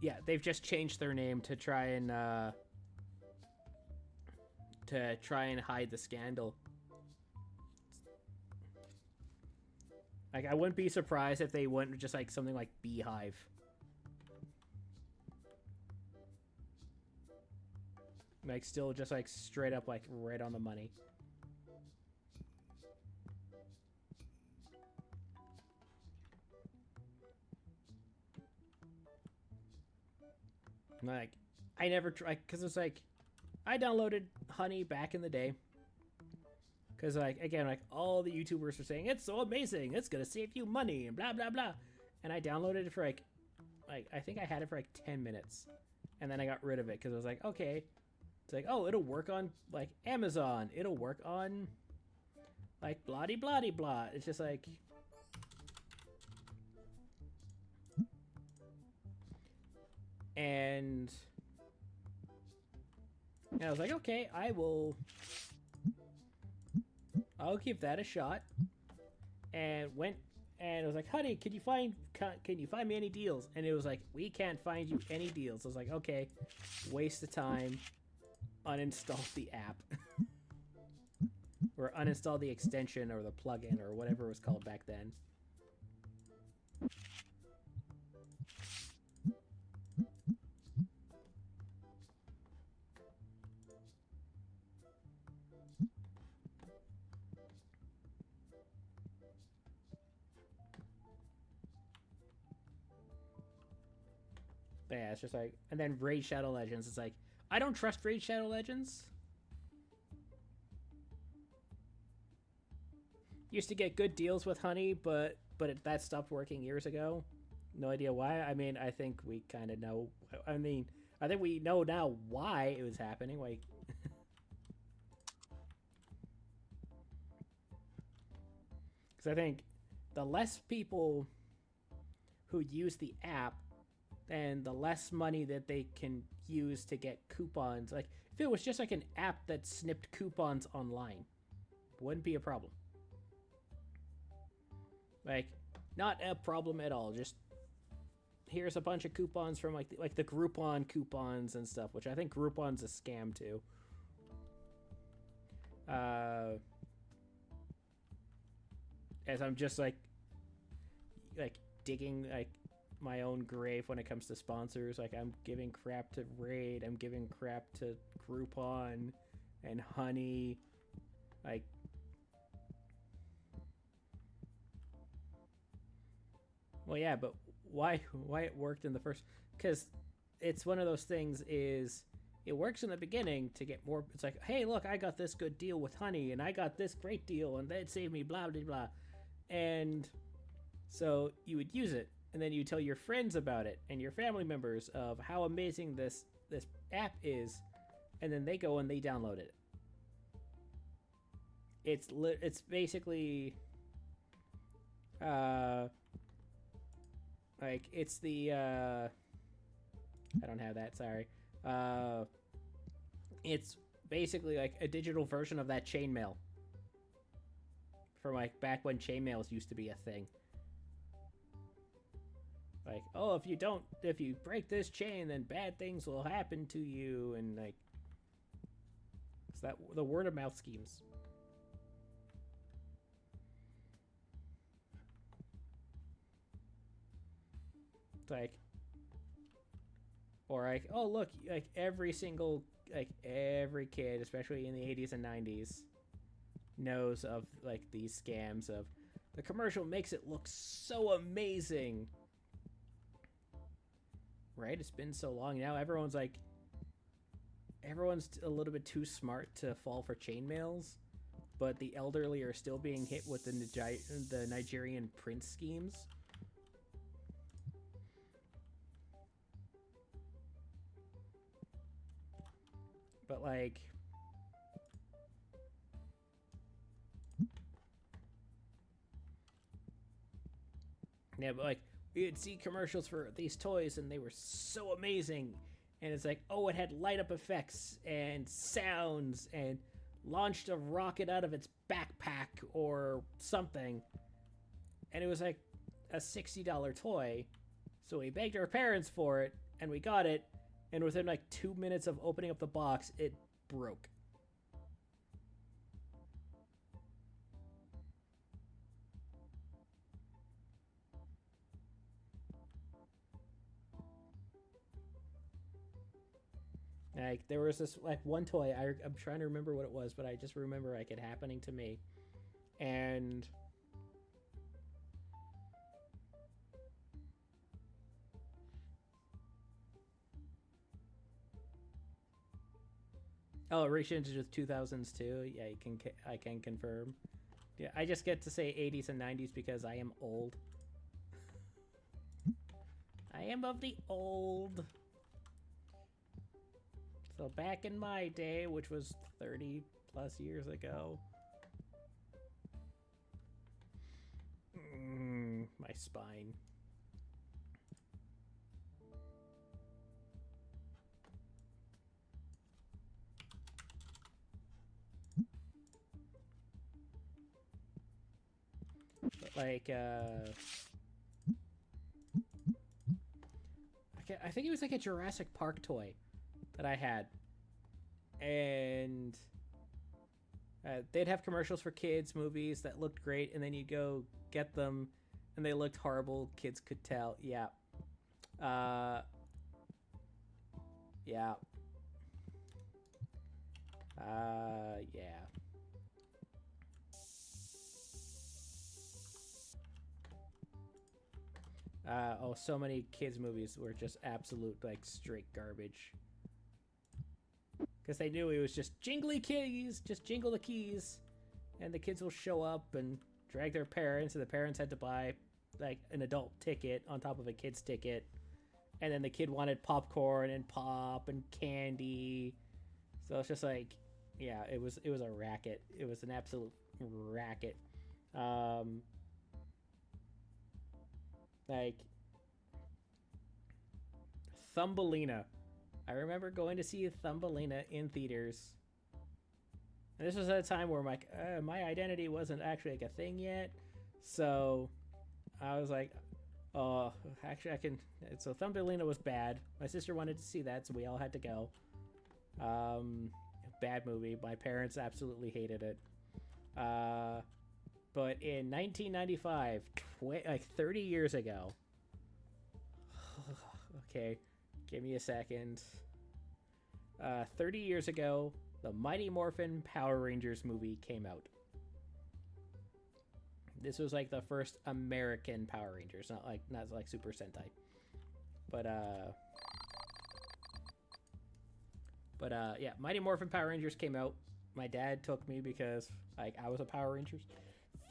yeah, they've just changed their name to try and hide the scandal. Like, I wouldn't be surprised if they went just like something like Beehive. Like, still just like straight up like right on the money. Like, I never tried, because it's like, I downloaded Honey back in the day. Because, like, again, like, all the YouTubers were saying, it's so amazing, it's gonna save you money, and blah, blah, blah. And I downloaded it for, like, I think I had it for, like, 10 minutes. And then I got rid of it, because I was like, okay. It's like, oh, it'll work on, like, Amazon. It'll work on, like, blah-de-blah-de-blah. It's just, like... And I was like, okay, I'll give that a shot. And went and I was like, honey, can you find me any deals? And it was like, we can't find you any deals. I was like, okay, waste of time. Uninstall the app. Or uninstall the extension or the plugin or whatever it was called back then. But yeah, it's just like, and then Raid Shadow Legends, it's like, I don't trust Raid Shadow Legends. Used to get good deals with Honey, but that stopped working years ago. No idea why. I mean, I think we kind of know. I mean, I think we know now why it was happening. Like, because I think the less people who use the app, and the less money that they can use to get coupons. Like, if it was just like an app that snipped coupons online, wouldn't be a problem. Like, not a problem at all. Just, here's a bunch of coupons from like the Groupon coupons and stuff, which I think Groupon's a scam too. As I'm just like digging like my own grave when it comes to sponsors. Like, I'm giving crap to Raid, I'm giving crap to Groupon and Honey. Like, well, yeah, but why it worked in the first? Because it's one of those things is, it works in the beginning to get more. It's like, hey, look, I got this good deal with honey, and I got this great deal, and that saved me, blah blah blah, and so you would use it, and then you tell your friends about it and your family members of how amazing this app is, and then they go and they download it. It's basically like it's the I don't have that, sorry. It's basically like a digital version of that chainmail from like back when chainmails used to be a thing. Like, oh, if you break this chain, then bad things will happen to you, and like, it's that the word of mouth schemes. It's like, or like, oh look, like every kid, especially in the 80s and 90s, knows of like these scams of the commercial makes it look so amazing. Right? It's been so long now. Everyone's a little bit too smart to fall for chainmails, but the elderly are still being hit with the Nigerian prince schemes. But like, yeah, but like, you'd see commercials for these toys and they were so amazing, and it's like, oh, it had light up effects and sounds and launched a rocket out of its backpack or something, and it was like a $60 toy, so we begged our parents for it and we got it, and within like 2 minutes of opening up the box, it broke. Like, there was this like one toy, I'm trying to remember what it was, but I just remember like it happening to me. And oh, it reached into the 2000s too. Yeah, I can confirm. Yeah, I just get to say 80s and 90s because I am old. I am of the old. So back in my day, which was 30 plus years ago. My spine. But like, I think it was like a Jurassic Park toy that I had, and they'd have commercials for kids movies that looked great, and then you go get them and they looked horrible. Kids could tell. Yeah. Yeah. Yeah. Oh, so many kids movies were just absolute like straight garbage. Because they knew it was just jingly keys, just jingle the keys, and the kids will show up and drag their parents, and the parents had to buy like an adult ticket on top of a kid's ticket, and then the kid wanted popcorn and pop and candy, so it's just like, yeah, it was a racket. It was an absolute racket. Like Thumbelina. I remember going to see Thumbelina in theaters. And this was at a time where my identity wasn't actually like a thing yet. So I was like, oh, actually I can. So Thumbelina was bad. My sister wanted to see that, so we all had to go. Bad movie. My parents absolutely hated it. But in 1995, like 30 years ago. Okay, give me a second. 30 years ago, the Mighty Morphin Power Rangers movie came out. This was like the first American Power Rangers, not like Super But yeah, Mighty Morphin Power Rangers came out. My dad took me because like I was a Power Rangers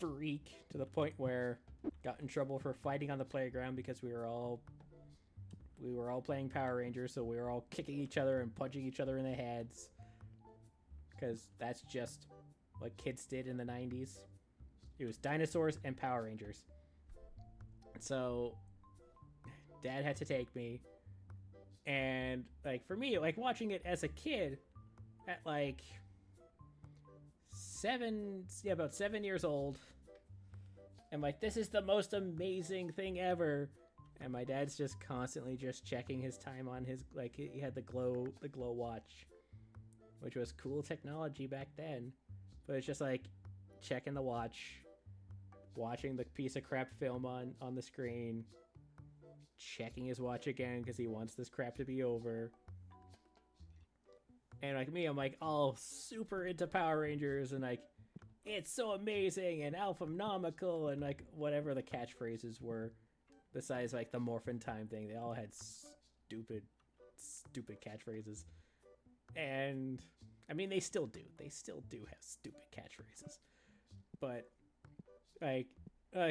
freak to the point where got in trouble for fighting on the playground because we were all playing Power Rangers, so we were all kicking each other and punching each other in the heads because that's just what kids did in the 90s. It was dinosaurs and Power Rangers. So Dad had to take me, and like for me, like watching it as a kid at like about 7 years old, I'm like, this is the most amazing thing ever. And my dad's just constantly just checking his time on his, like, he had the glow watch, which was cool technology back then. But it's just like checking the watch, watching the piece of crap film on the screen, checking his watch again because he wants this crap to be over. And like me, I'm like all super into Power Rangers and like, it's so amazing and alphanomical and like whatever the catchphrases were. Besides like the Morphin Time thing, they all had stupid catchphrases. And I mean, they still do have stupid catchphrases. But like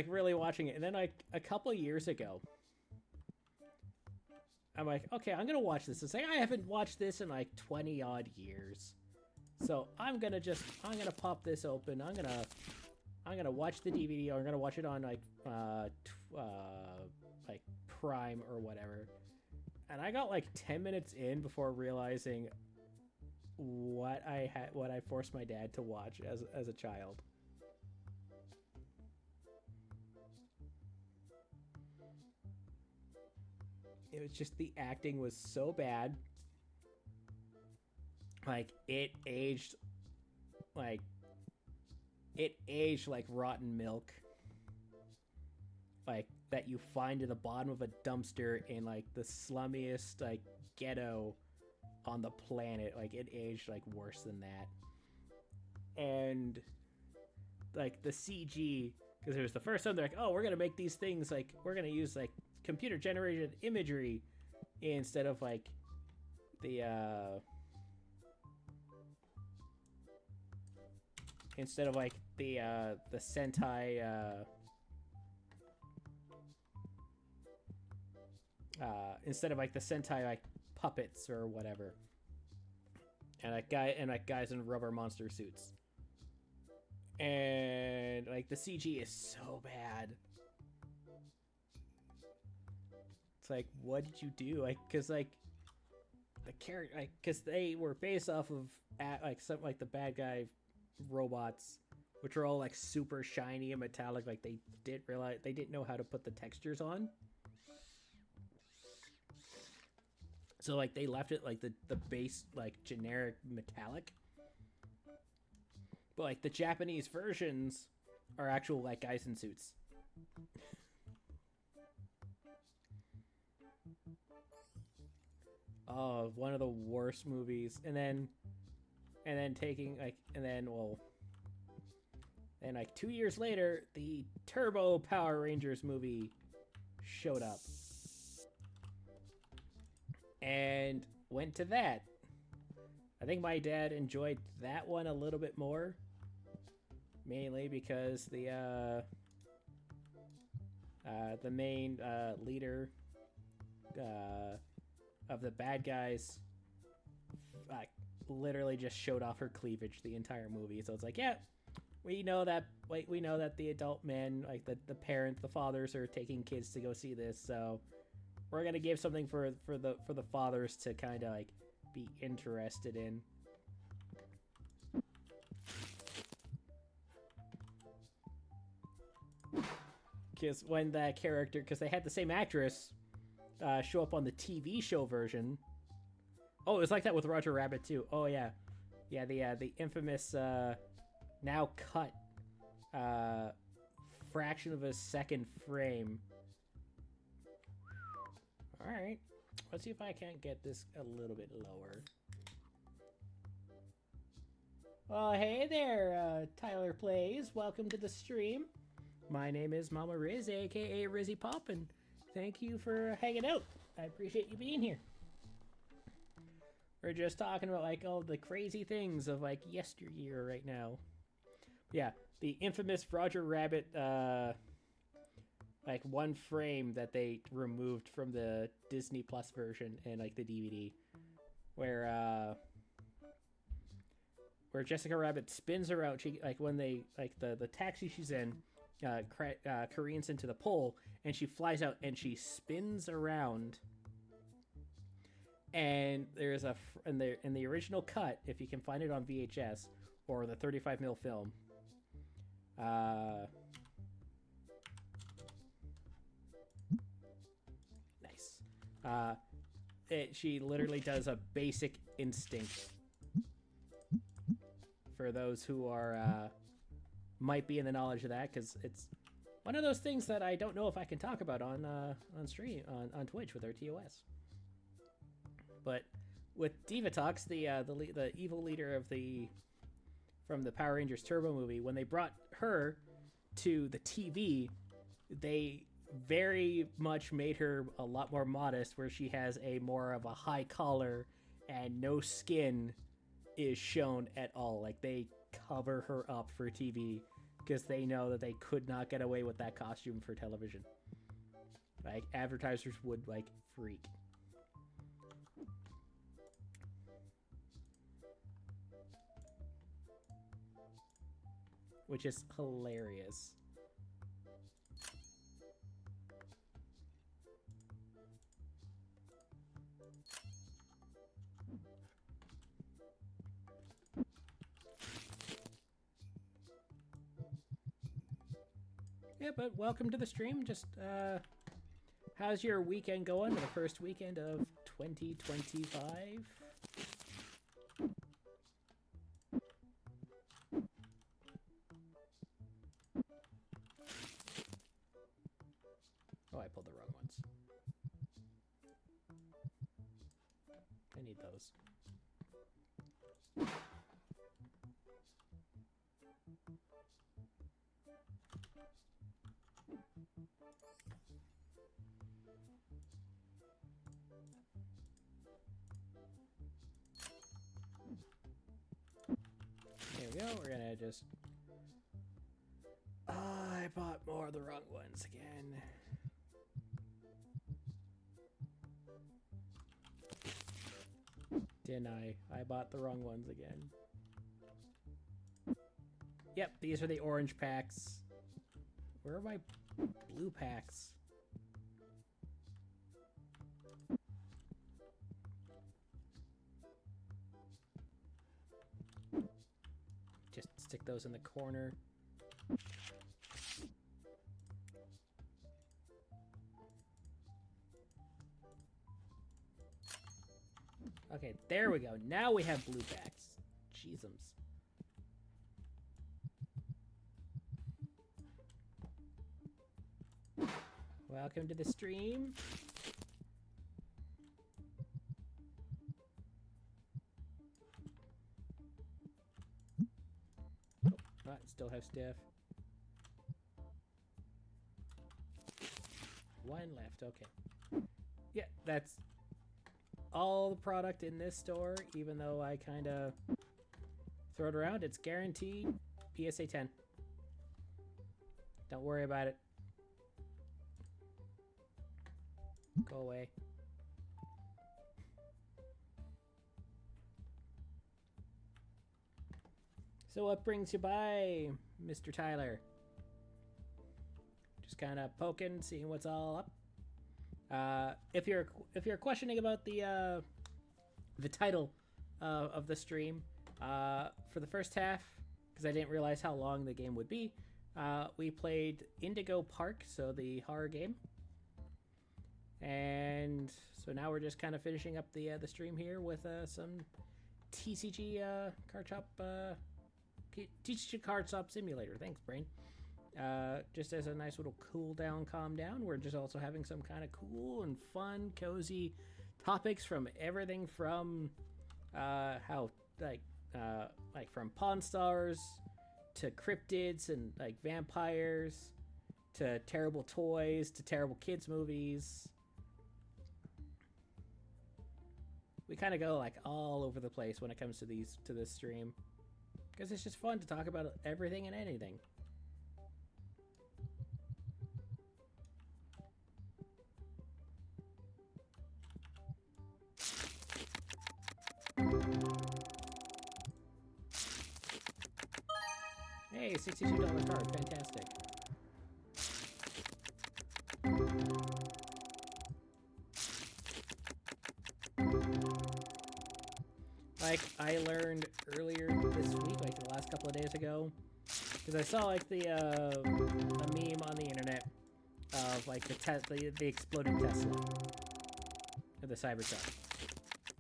really watching it, and then like a couple years ago, I'm like, okay, I'm gonna watch this. It's like I haven't watched this in like 20 odd years, so I'm gonna pop this open. I'm gonna watch the DVD, or I'm gonna watch it on like Prime or whatever. And I got like 10 minutes in before realizing what I forced my dad to watch as a child. It was just the acting was so bad. Like it aged like rotten milk. Like that you find in the bottom of a dumpster in like the slummiest like ghetto on the planet. Like it aged like worse than that. And like the CG, because it was the first time they're like, oh, we're gonna make these things like we're gonna use like computer generated imagery instead of like the Sentai instead of like the Sentai like puppets or whatever, and like guys in rubber monster suits, and like the CG is so bad. It's like, what did you do? Like, cause like the character, like, cause they were based off of like some like the bad guy robots, which are all like super shiny and metallic. Like they didn't know how to put the textures on. So like they left it like the base like generic metallic. But like the Japanese versions are actual like guys in suits. Oh, one of the worst movies. And then taking like then like 2 years later, the Turbo Power Rangers movie showed up. And went to that. I think my dad enjoyed that one a little bit more, mainly because the main leader of the bad guys literally just showed off her cleavage the entire movie. So it's like, yeah, we know that the adult men, like the fathers are taking kids to go see this, so we're gonna give something for the fathers to kind of like be interested in. Because when that character, because they had the same actress show up on the TV show version. Oh, it was like that with Roger Rabbit too. Oh yeah, the infamous now cut fraction of a second frame. All right, let's see if I can't get this a little bit lower. Oh, hey there, Tyler Plays. Welcome to the stream. My name is Mama Rizz, aka Rizzy.Pop, and thank you for hanging out. I appreciate you being here. We're just talking about like all the crazy things of like yesteryear right now. Yeah, the infamous Roger Rabbit like one frame that they removed from the Disney Plus version and like the DVD, where Jessica Rabbit spins around. She like when they like the taxi she's in, careens into the pole, and she flies out and she spins around. And there's in the original cut, if you can find it on VHS or the 35mm film. Nice. She literally does a basic instinct. For those who are might be in the knowledge of that, because it's one of those things that I don't know if I can talk about on stream on Twitch with our TOS. But with Diva Talks, the evil leader from the Power Rangers Turbo movie, when they brought her to the TV, they very much made her a lot more modest, where she has a more of a high collar and no skin is shown at all. Like, they cover her up for TV because they know that they could not get away with that costume for television. Like, advertisers would like freak. Which is hilarious. Yeah, but welcome to the stream. Just, how's your weekend going? The first weekend of 2025? Oh, I pulled the wrong ones. I need those. There we go. We're gonna just... I bought more of the wrong ones again. Didn't I? I bought the wrong ones again. Yep, these are the orange packs. Where are my blue packs? Just stick those in the corner. Okay, there we go. Now we have blue packs. Jeezums. Welcome to the stream. Oh, I still have stuff. One left, okay. Yeah, that's all the product in this store, even though I kind of throw it around. It's guaranteed PSA 10. Don't worry about it. Go away. So what brings you by, Mr. Tyler? Just kind of poking, seeing what's all up. If you're questioning about the title of the stream, for the first half, because I didn't realize how long the game would be, we played Indigo Park, so the horror game. And so now we're just kind of finishing up the stream here with some TCG card shop TCG card shop simulator. Thanks, Brain. Just as a nice little cool down, calm down. We're just also having some kind of cool and fun, cozy topics from everything from how like from Pawn Stars to cryptids and like vampires to terrible toys to terrible kids movies. we kind of go like all over the place when it comes to this stream, because it's just fun to talk about everything and anything. Hey, $62 card, fantastic. Like, I learned earlier this week, like the last couple of days ago, because I saw like the a meme on the internet of like the exploded Tesla, or the Cybertruck,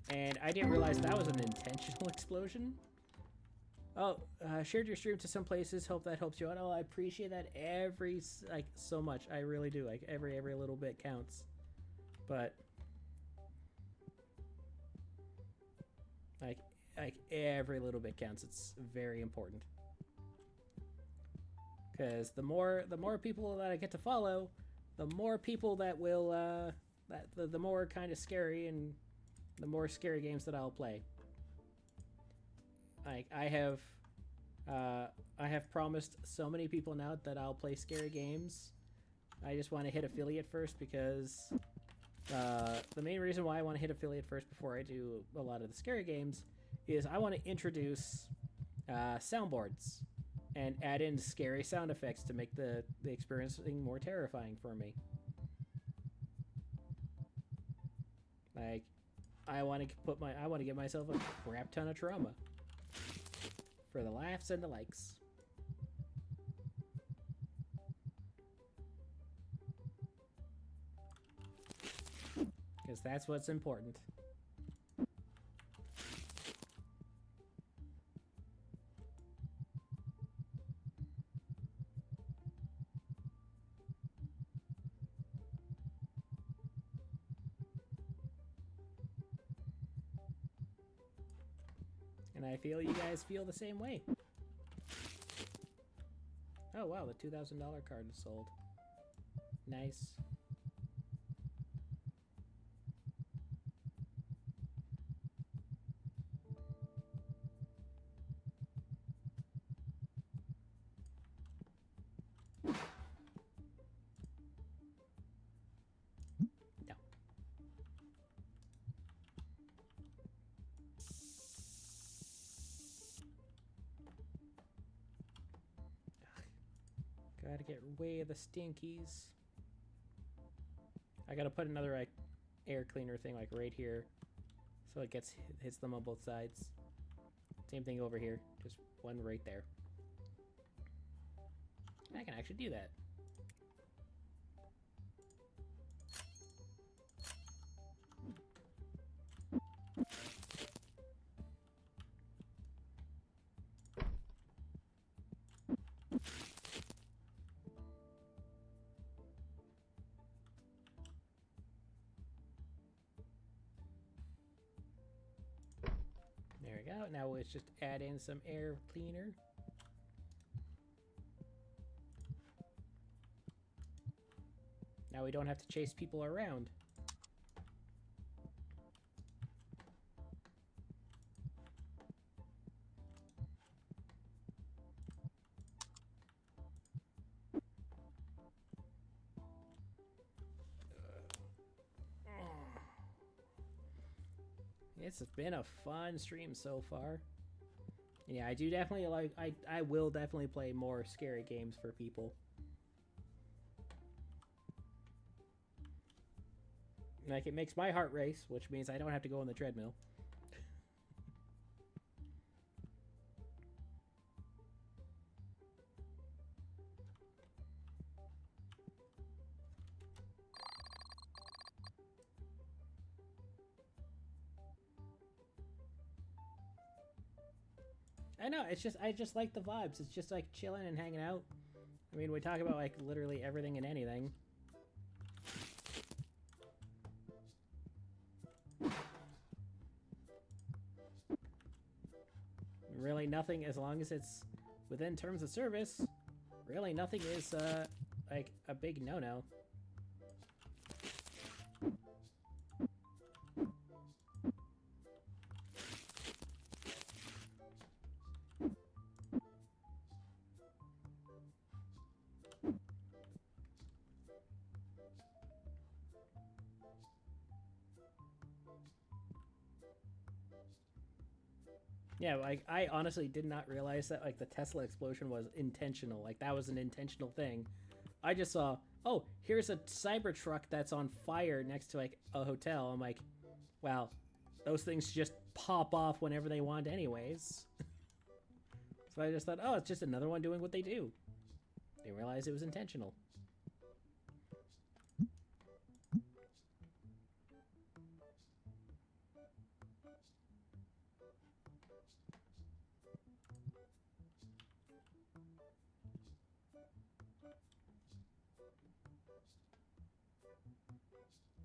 and I didn't realize that was an intentional explosion. Oh, shared your stream to some places. Hope that helps you out. Oh, I appreciate that so much. I really do. Like every little bit counts. But like every little bit counts. It's very important. Because the more people that I get to follow, the more people that will the more kind of scary and the more scary games that I'll play. Like I have promised so many people now that I'll play scary games. I just want to hit affiliate first because the main reason why I want to hit affiliate first before I do a lot of the scary games is I want to introduce soundboards and add in scary sound effects to make the experiencing more terrifying for me. Like I want to give myself a crap ton of trauma. For the laughs and the likes. Because that's what's important. And I feel you guys feel the same way. Oh wow, the $2,000 card is sold. Nice. No. Gotta get way of the stinkies. I gotta put another like air cleaner thing like right here, so it hits them on both sides. Same thing over here, just one right there. I can actually do that. There we go. Now let's just add in some air cleaner. Now we don't have to chase people around. It's been a fun stream so far. Yeah, I do definitely like, I will definitely play more scary games for people. Like, it makes my heart race, which means I don't have to go on the treadmill. I know, I just like the vibes. It's just like chilling and hanging out. I mean, we talk about like literally everything and anything. Really nothing, as long as it's within terms of service, really nothing is like a big no-no. Yeah, like I honestly did not realize that like the Tesla explosion was intentional. Like that was an intentional thing. I just saw, oh, here's a Cybertruck that's on fire next to like a hotel. I'm like, well, those things just pop off whenever they want anyways. So I just thought, oh, it's just another one doing what they do. Didn't realize it was intentional.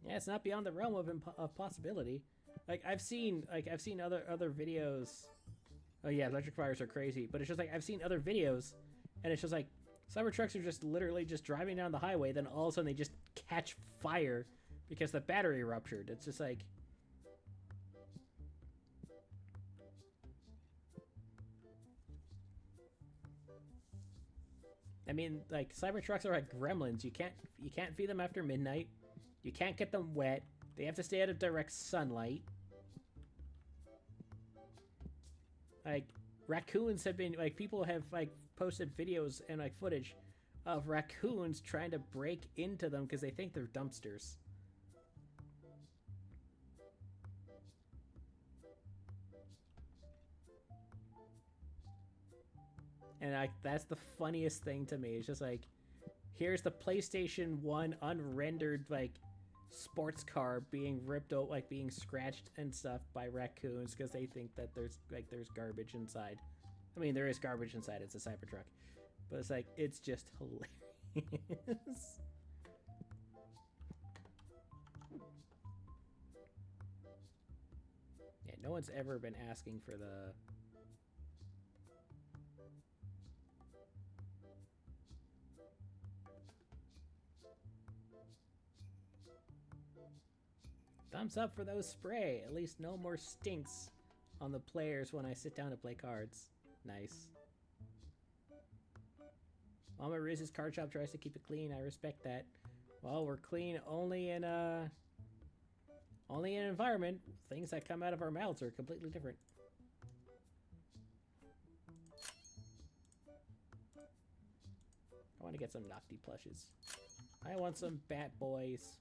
Yeah, it's not beyond the realm of possibility. Like I've seen other videos. Oh yeah, electric fires are crazy, but it's just like I've seen other videos, and it's just like Cybertrucks are just literally just driving down the highway, then all of a sudden they just catch fire because the battery ruptured. It's just like, I mean, like Cybertrucks are like gremlins. You can't feed them after midnight. You can't get them wet. They have to stay out of direct sunlight. Like raccoons have been like people have like posted videos and like footage of raccoons trying to break into them because they think they're dumpsters. And like that's the funniest thing to me. It's just like, here's the PlayStation 1 unrendered like sports car being ripped out, like being scratched and stuff by raccoons because they think that there's garbage inside. I mean, there is garbage inside. It's a Cybertruck, but it's like it's just hilarious. Yeah, no one's ever been asking for the. Thumbs up for those spray. At least no more stinks on the players when I sit down to play cards. Nice. Mama Rizz's card shop tries to keep it clean. I respect that. Well, we're clean only in an environment. Things that come out of our mouths are completely different. I want to get some Nocti plushes. I want some Bat Boys.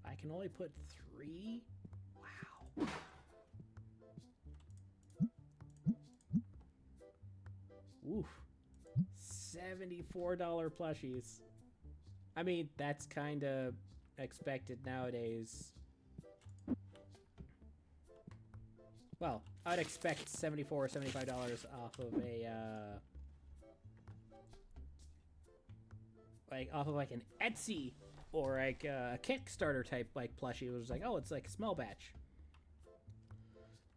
I can only put 3? Wow. Oof. $74 plushies. I mean, that's kind of expected nowadays. Well, I'd expect $74 or $75 off of a, like an Etsy or like a Kickstarter type like plushie. It was like, oh, it's like a small batch.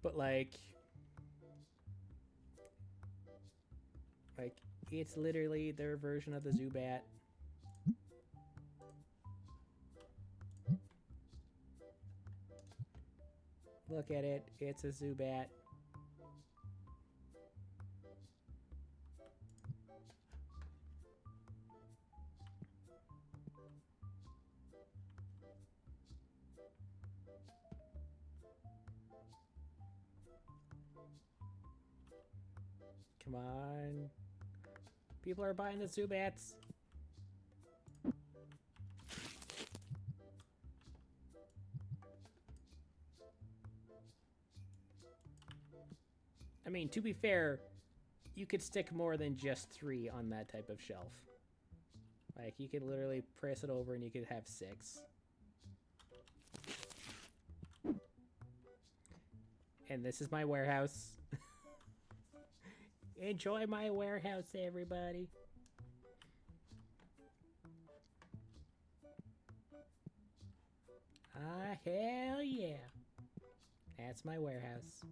But like it's literally their version of the Zubat. Look at it. It's a Zubat. Come on. People are buying the Zubats. I mean, to be fair, you could stick more than just 3 on that type of shelf. Like, you could literally press it over and you could have 6. And this is my warehouse. Enjoy my warehouse, everybody. Ah, hell yeah. That's my warehouse.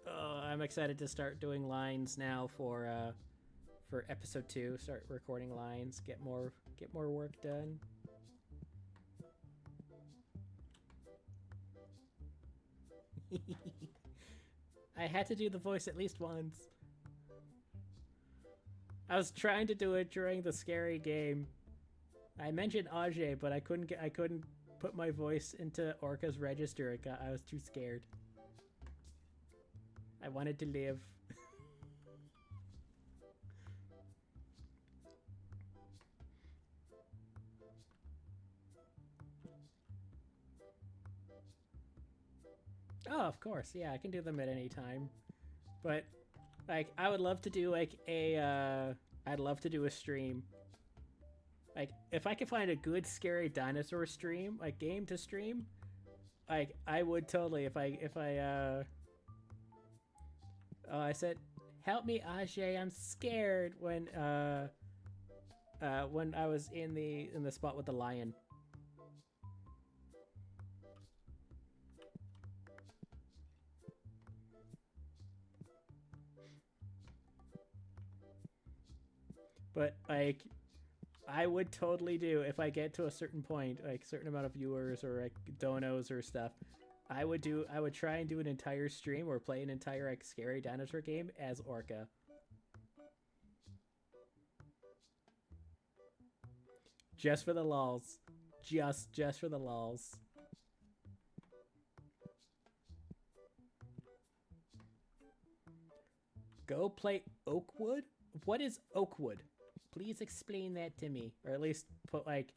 Oh, I'm excited to start doing lines now for episode 2. Start recording lines, get more work done. I had to do the voice at least once. I was trying to do it during the scary game. I mentioned Ajay, but I couldn't put my voice into Orca's register. I was too scared. I wanted to live. Oh, of course. Yeah, I can do them at any time. But like I would love to do like I'd love to do a stream. Like if I could find a good scary dinosaur stream, like game to stream, like I would totally I said, "Help me, Ajay, I'm scared," when I was in the spot with the lion. But like I would totally do if I get to a certain point, like certain amount of viewers or like donos or stuff. I would try and do an entire stream or play an entire like scary dinosaur game as Orca. Just for the lols. Just for the lols. Go play Oakwood? What is Oakwood? Please explain that to me. Or at least put like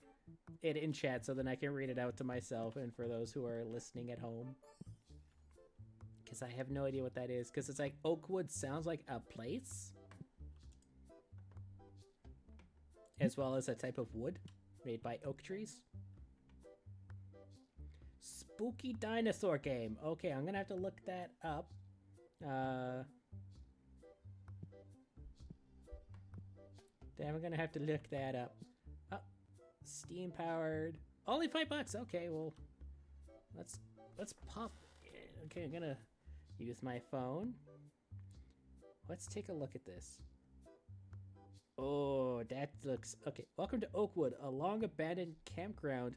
it in chat so then I can read it out to myself and for those who are listening at home. Because I have no idea what that is. Because it's like Oakwood sounds like a place. As well as a type of wood made by oak trees. Spooky dinosaur game. Okay, I'm gonna have to look that up. Damn, I'm gonna have to look that up. Oh, Steam powered. Only $5. Okay, well, let's pop. Okay, I'm gonna use my phone. Let's take a look at this. Oh, that looks okay. Welcome to Oakwood, a long abandoned campground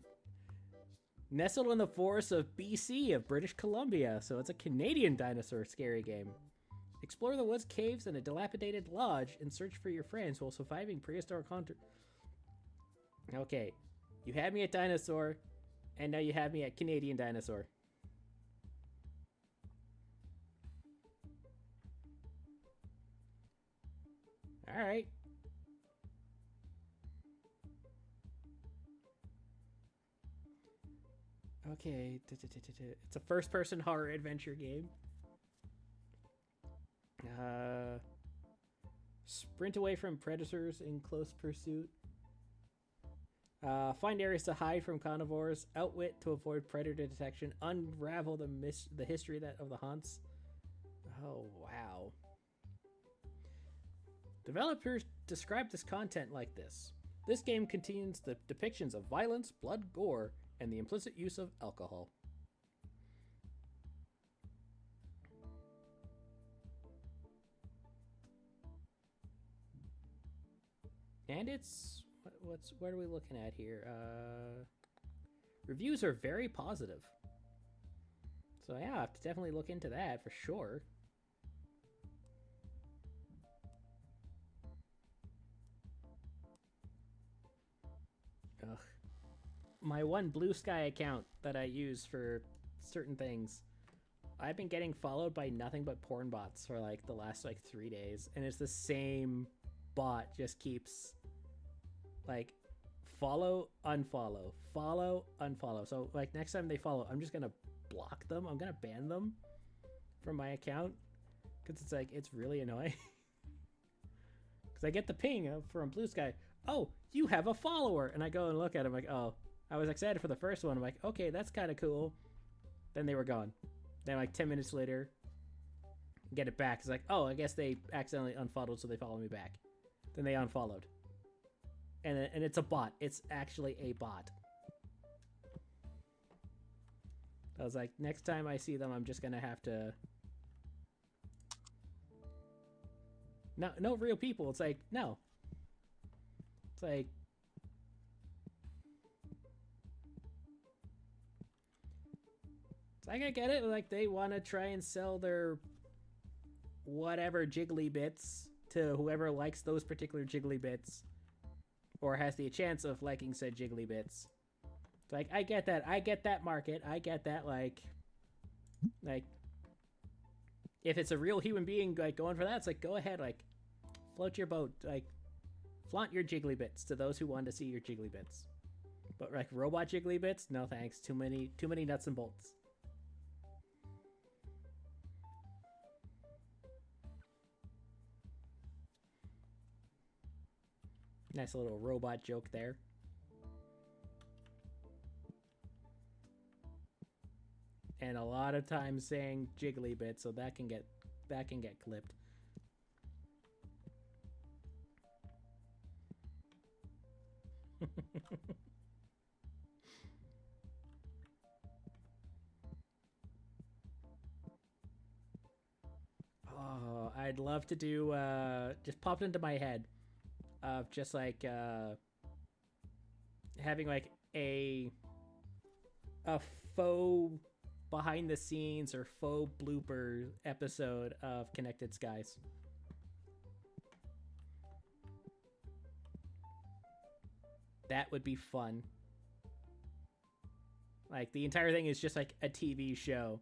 nestled in the forests of BC of British Columbia. So it's a Canadian dinosaur scary game. Explore the woods, caves, and a dilapidated lodge and search for your friends while surviving prehistoric hunter. Okay, you had me at dinosaur, and now you have me at Canadian dinosaur. All right. Okay, it's a first-person horror adventure game. Sprint away from predators in close pursuit. Find areas to hide from carnivores. Outwit to avoid predator detection. Unravel the history of the hunts. Oh, wow. Developers describe this content like this. This game contains the depictions of violence, blood, gore, and the implicit use of alcohol. And it's what are we looking at here? Reviews are very positive. So yeah, I have to definitely look into that for sure. Ugh. My one Blue Sky account that I use for certain things, I've been getting followed by nothing but porn bots for like the last like 3 days, and it's the same bot just keeps like follow, unfollow, follow, unfollow. So like next time they follow, I'm just gonna block them. I'm gonna ban them from my account because it's like it's really annoying. Because I get the ping from Blue Sky. Oh, you have a follower, and I go and look at him like, oh, I was excited for the first one. I'm like, okay, that's kind of cool. Then they were gone. Then like 10 minutes later, get it back. It's like, oh, I guess they accidentally unfollowed, so they follow me back. Then they unfollowed. And it's a bot. It's actually a bot. I was like, next time I see them, I'm just gonna have to... No real people. It's like, no. It's like... It's like, I get it. Like, they want to try and sell their whatever jiggly bits to whoever likes those particular jiggly bits, or has the chance of liking said jiggly bits. It's like, I get that. I get that market. I get that, like, if it's a real human being, like, going for that, it's like, go ahead, like, float your boat, like, flaunt your jiggly bits to those who want to see your jiggly bits. But, like, robot jiggly bits? No thanks. Too many nuts and bolts. Nice little robot joke there. And a lot of times saying jiggly bit, so that can get clipped. Oh, I'd love to do just popped into my head of just like having like a faux behind the scenes or faux blooper episode of Connected Skies. That would be fun. Like the entire thing is just like a TV show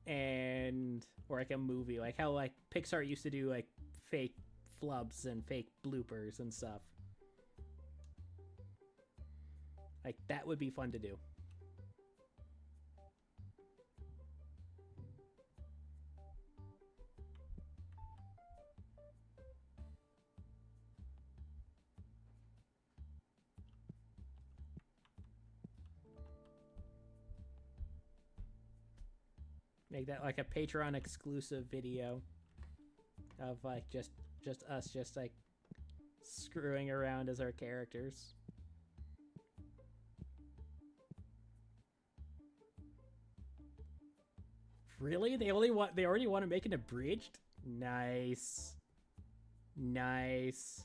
and or like a movie, like how like Pixar used to do like fake flubs and fake bloopers and stuff. Like that would be fun to do. Make that like a Patreon exclusive video of like just us just like screwing around as our characters. Really? They already want to make it abridged? Nice. Nice.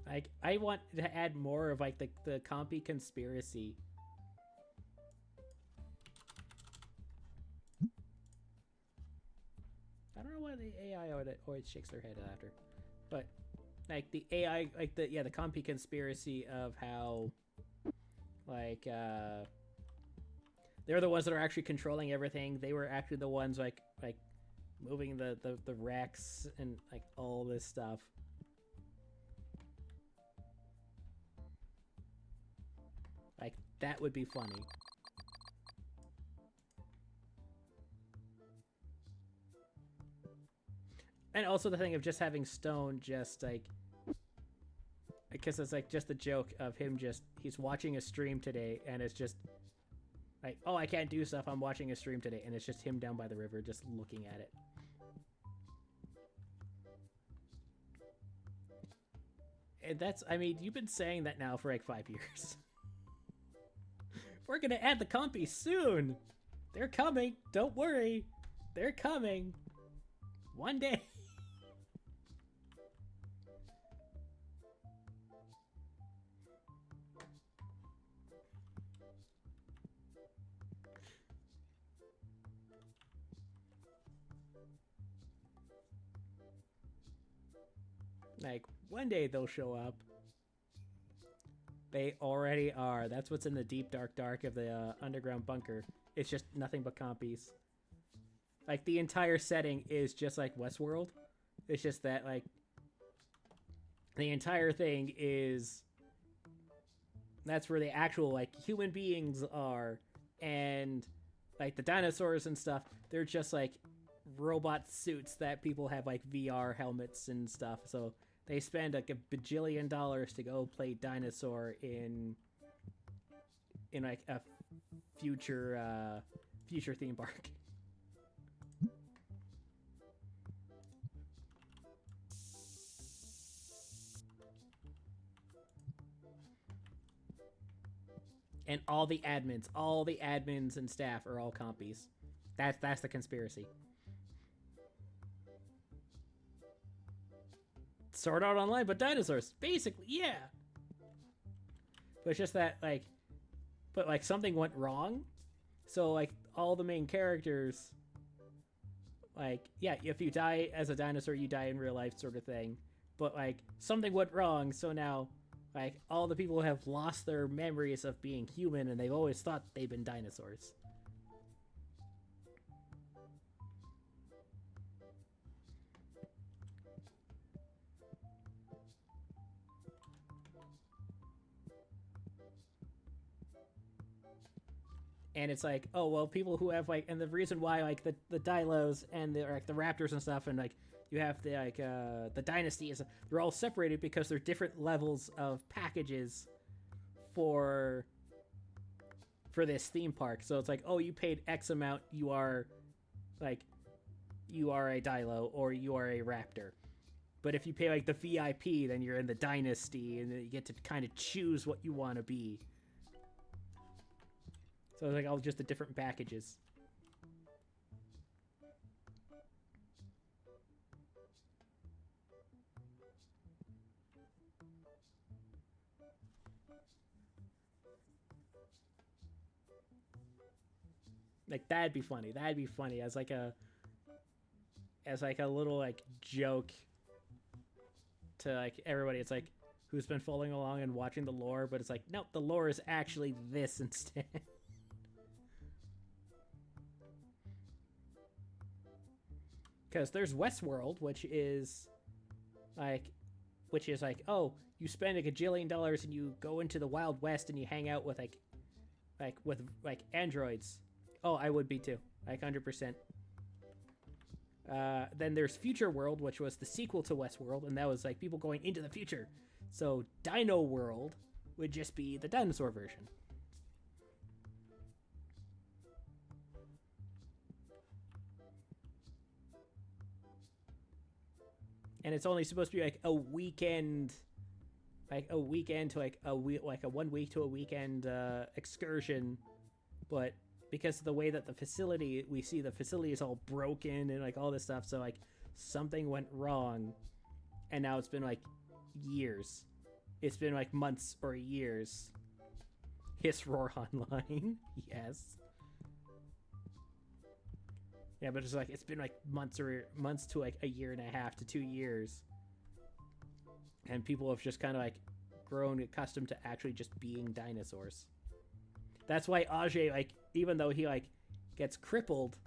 Like, I want to add more of, like, the compy conspiracy. I don't know why the AI always shakes their head after. But, like, the AI, like, the compy conspiracy of how, like, they're the ones that are actually controlling everything. They were actually the ones, like moving the wrecks and, like, all this stuff. Like, that would be funny. And also the thing of just having Stone just, like... Because it's, like, just the joke of him just... He's watching a stream today, and it's just... Like, oh, I can't do stuff, I'm watching a stream today. And it's just him down by the river just looking at it. And that's... I mean, you've been saying that now for, like, 5 years. We're gonna add the compies soon. They're coming. Don't worry. They're coming. One day. Like, one day they'll show up. They already are. That's what's in the deep, dark of the underground bunker. It's just nothing but compies. Like, the entire setting is just like Westworld. It's just that, like, the entire thing is... That's where the actual, like, human beings are. And, like, the dinosaurs and stuff, they're just, like, robot suits that people have, like, VR helmets and stuff. So... They spend like $1 bajillion to go play dinosaur in like a future theme park. And all the admins and staff are all compies. That's the conspiracy. Sword Art Online, but dinosaurs. Basically, yeah. But it's just that, like, but, like, something went wrong. So, like, all the main characters, like, yeah, if you die as a dinosaur, you die in real life sort of thing. But, like, something went wrong, so now, like, all the people have lost their memories of being human, and they've always thought they've been dinosaurs. And it's like, oh, well, people who have, like, and the reason why, like, the Dilos and the, like, the Raptors and stuff, and, like, you have the, like, the dynasties, they're all separated because they're different levels of packages for this theme park. So it's like, oh, you paid X amount, you are, like, you are a Dilo, or you are a Raptor. But if you pay, like, the VIP, then you're in the dynasty, and then you get to kind of choose what you want to be. So it's like all just the different packages. Like, that'd be funny. That'd be funny as like a little, like, joke to, like, everybody. It's like, who's been following along and watching the lore, but it's like, nope, the lore is actually this instead. Because there's Westworld, which is like, oh, you spend a gajillion dollars and you go into the Wild West and you hang out with like androids. Oh, I would be too, like 100%. Then there's Future World, which was the sequel to Westworld, and that was like people going into the future. So Dino World would just be the dinosaur version. And it's only supposed to be like a weekend, to like a week, like a 1 week to a weekend excursion. But because of the way that we see the facility is all broken and like all this stuff, so like something went wrong, and now it's been like years. It's been like months or years. Hiss Roar Online, yes. Yeah, but it's like it's been like months to like a year and a half to 2 years, and people have just kind of like grown accustomed to actually just being dinosaurs. That's why Ajay, like, even though he like gets crippled,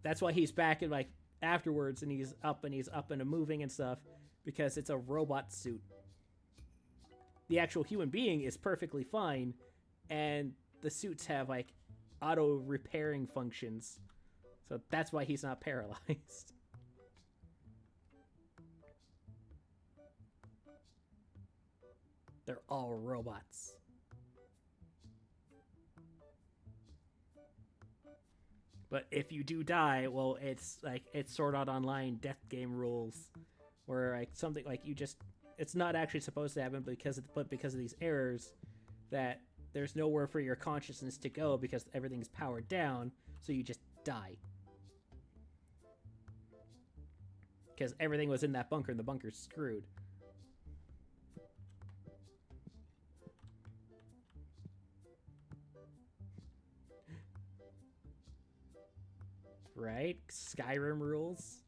that's why he's back and like afterwards, and he's up and moving and stuff, because it's a robot suit. The actual human being is perfectly fine, and the suits have like auto repairing functions, so that's why he's not paralyzed. They're all robots. But if you do die, well, it's like it's Sword Art Online death game rules, where like something like it's not actually supposed to happen, because of these errors, that there's nowhere for your consciousness to go because everything's powered down, so you just die. Because everything was in that bunker, and the bunker's screwed. Right? Skyrim rules.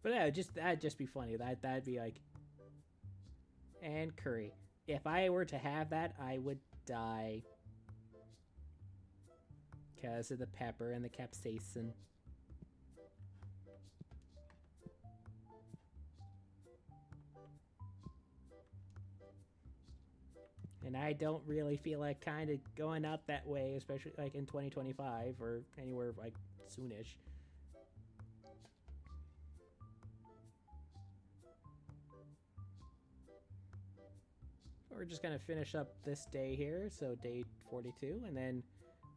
But yeah, that'd just be funny. That'd be like, and curry. If I were to have that, I would die because of the pepper and the capsaicin. And I don't really feel like kind of going out that way, especially like in 2025 or anywhere like soonish. We're just gonna finish up this day here, so day 42, and then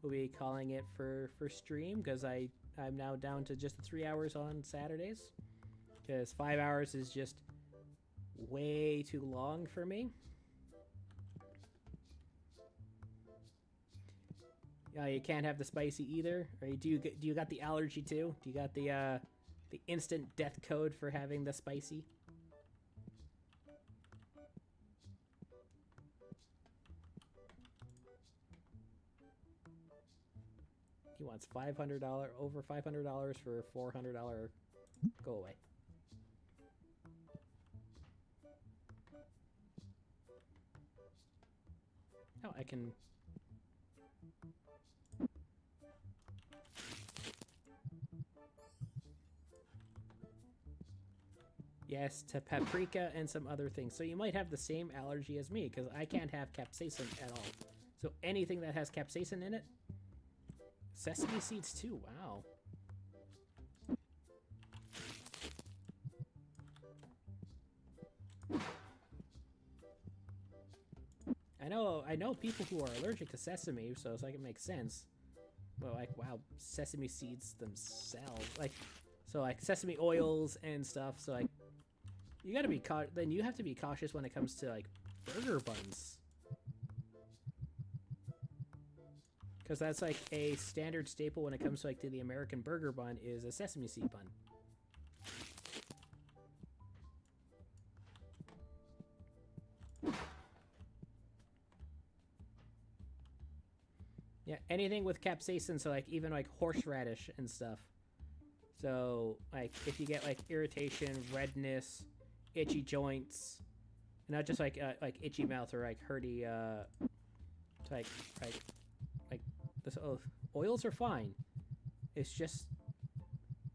we'll be calling it for stream, because I'm now down to just 3 hours on Saturdays, because 5 hours is just way too long for me. You can't have the spicy either? Or do you got the allergy too? Do you got the instant death code for having the spicy? He wants $500, over $500 for a $400. Go away. Oh, I can. Yes, to paprika and some other things. So you might have the same allergy as me, because I can't have capsaicin at all. So anything that has capsaicin in it. Sesame seeds too, wow. I know people who are allergic to sesame, so it's like it makes sense. But like, wow, sesame seeds themselves, like, so like sesame oils and stuff. So like, you gotta be then you have to be cautious when it comes to like burger buns, because that's like a standard staple when it comes to like to the American burger bun is a sesame seed bun. Yeah, anything with capsaicin, so like even like horseradish and stuff. So like if you get like irritation, redness, itchy joints, not just like itchy mouth or like hurty like this. Oh, oils are fine. It's just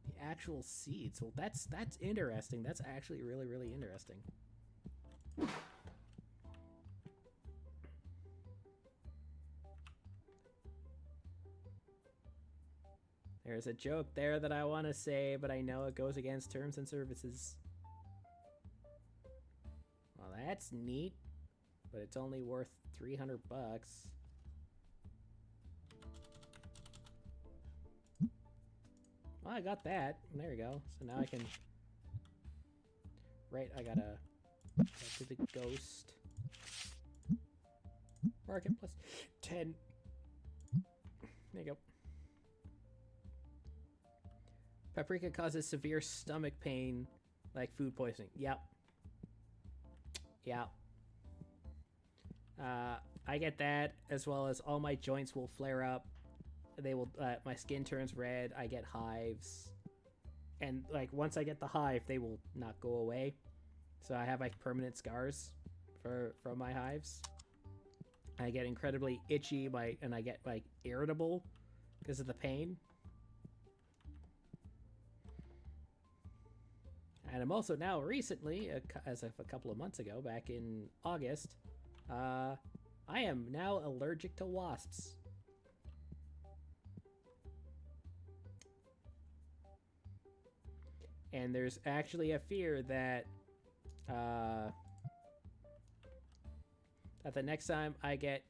the actual seeds. Well, that's interesting. That's actually really interesting. There's a joke there that I want to say, but I know it goes against terms and services. Well, that's neat, but it's only worth $300. Well, I got that. There we go. So now I can... Right, I gotta... Go to the ghost. Market plus 10. There you go. Paprika causes severe stomach pain, like food poisoning. Yep. Yeah. I get that, as well as all my joints will flare up. They will, my skin turns red. I get hives. And, like, once I get the hive, they will not go away. So I have, like, permanent scars from my hives. I get incredibly itchy, and I get, like, irritable because of the pain. And I'm also now recently, as of a couple of months ago, back in August, I am now allergic to wasps. And there's actually a fear that that the next time I get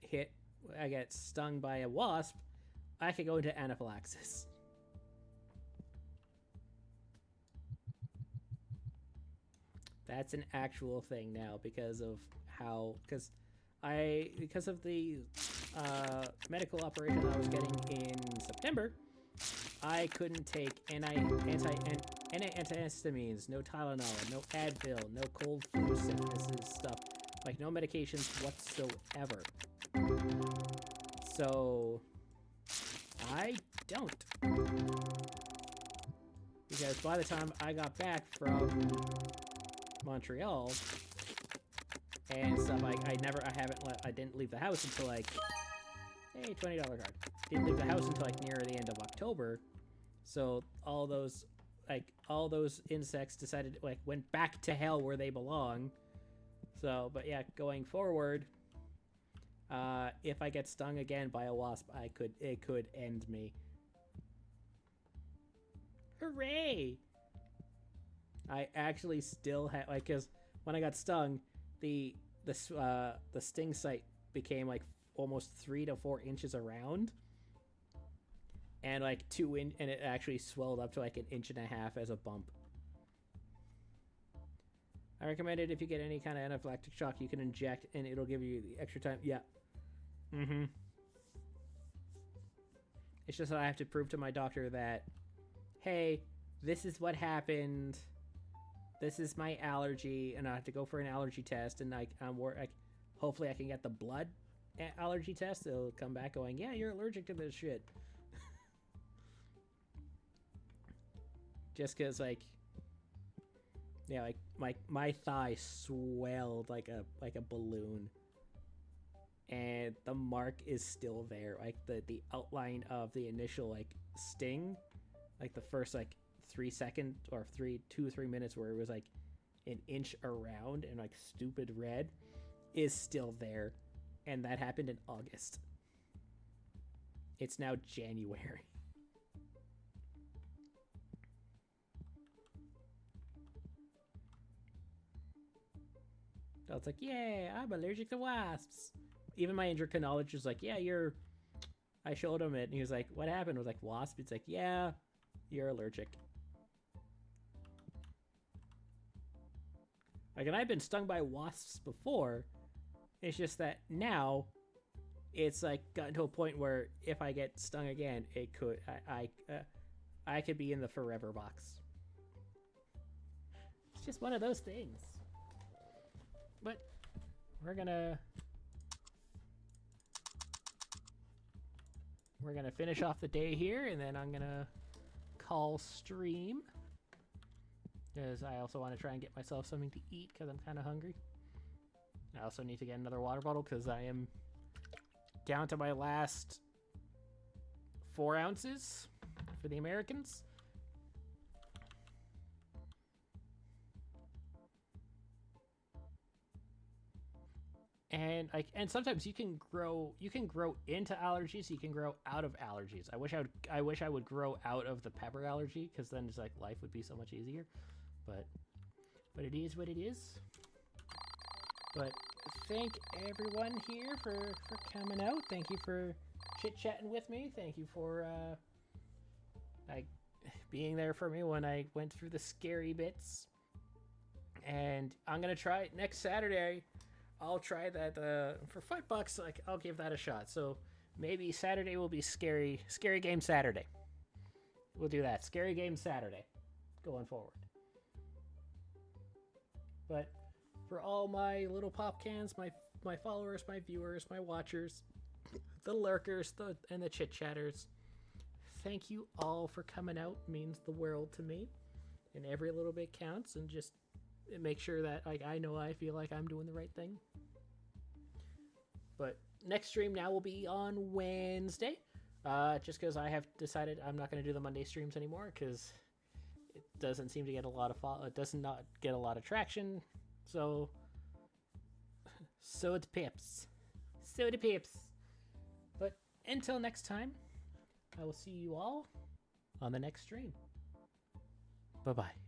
stung by a wasp, I could go into anaphylaxis. That's an actual thing now because of the medical operation I was getting in September. I couldn't take any antihistamines, no Tylenol, no Advil, no cold flu sicknesses stuff, like no medications whatsoever. So I don't, because by the time I got back from Montreal and stuff, I didn't leave the house until like, hey, $20 card. Didn't leave the house until like near the end of October. So all those insects decided, like, went back to hell where they belong. So, but yeah, going forward, if I get stung again by a wasp, it could end me. Hooray! I actually still have, like, cause when I got stung, the sting site became like almost 3 to 4 inches around, and like and it actually swelled up to like 1.5 inches as a bump. I recommend it if you get any kind of anaphylactic shock. You can inject, and it'll give you the extra time. Yeah. It's just that I have to prove to my doctor that, hey, this is what happened. This is my allergy, and I have to go for an allergy test. And hopefully I can get the blood allergy test. It'll come back going, yeah, you're allergic to this shit. Just because, like, yeah, like my thigh swelled like a balloon, and the mark is still there. Like the outline of the initial like sting, like the first like 3 seconds or 2 or 3 minutes where it was like an inch around and like stupid red, is still there, and that happened in August. It's now January. So it's like, yeah, I'm allergic to wasps. Even my endocrinologist was like, yeah, you're... I showed him it, and he was like, what happened? I was like, wasp? It's like, yeah, you're allergic. Like, and I've been stung by wasps before. It's just that now, it's like gotten to a point where if I get stung again, it could... I could be in the forever box. It's just one of those things. But we're gonna finish off the day here, and then I'm gonna call stream, because I also want to try and get myself something to eat because I'm kind of hungry. I also need to get another water bottle because I am down to my last 4 ounces for the Americans. And sometimes you can grow into allergies, you can grow out of allergies. I wish I would grow out of the pepper allergy, because then it's like life would be so much easier. But it is what it is. But thank everyone here for coming out. Thank you for chit-chatting with me. Thank you for like being there for me when I went through the scary bits. And I'm gonna try it next Saturday. I'll try that for $5. Like, I'll give that a shot. So maybe Saturday will be scary game Saturday. We'll do that. Scary game Saturday going forward. But for all my little pop cans, my followers, my viewers, my watchers, the lurkers, and the chit chatters, thank you all for coming out. It means the world to me, and every little bit counts. And just make sure that like I feel like I'm doing the right thing. But next stream now will be on Wednesday, just because I have decided I'm not going to do the Monday streams anymore, because it doesn't seem to get a lot of it does not get a lot of traction. So it pips. But until next time, I will see you all on the next stream. Bye bye.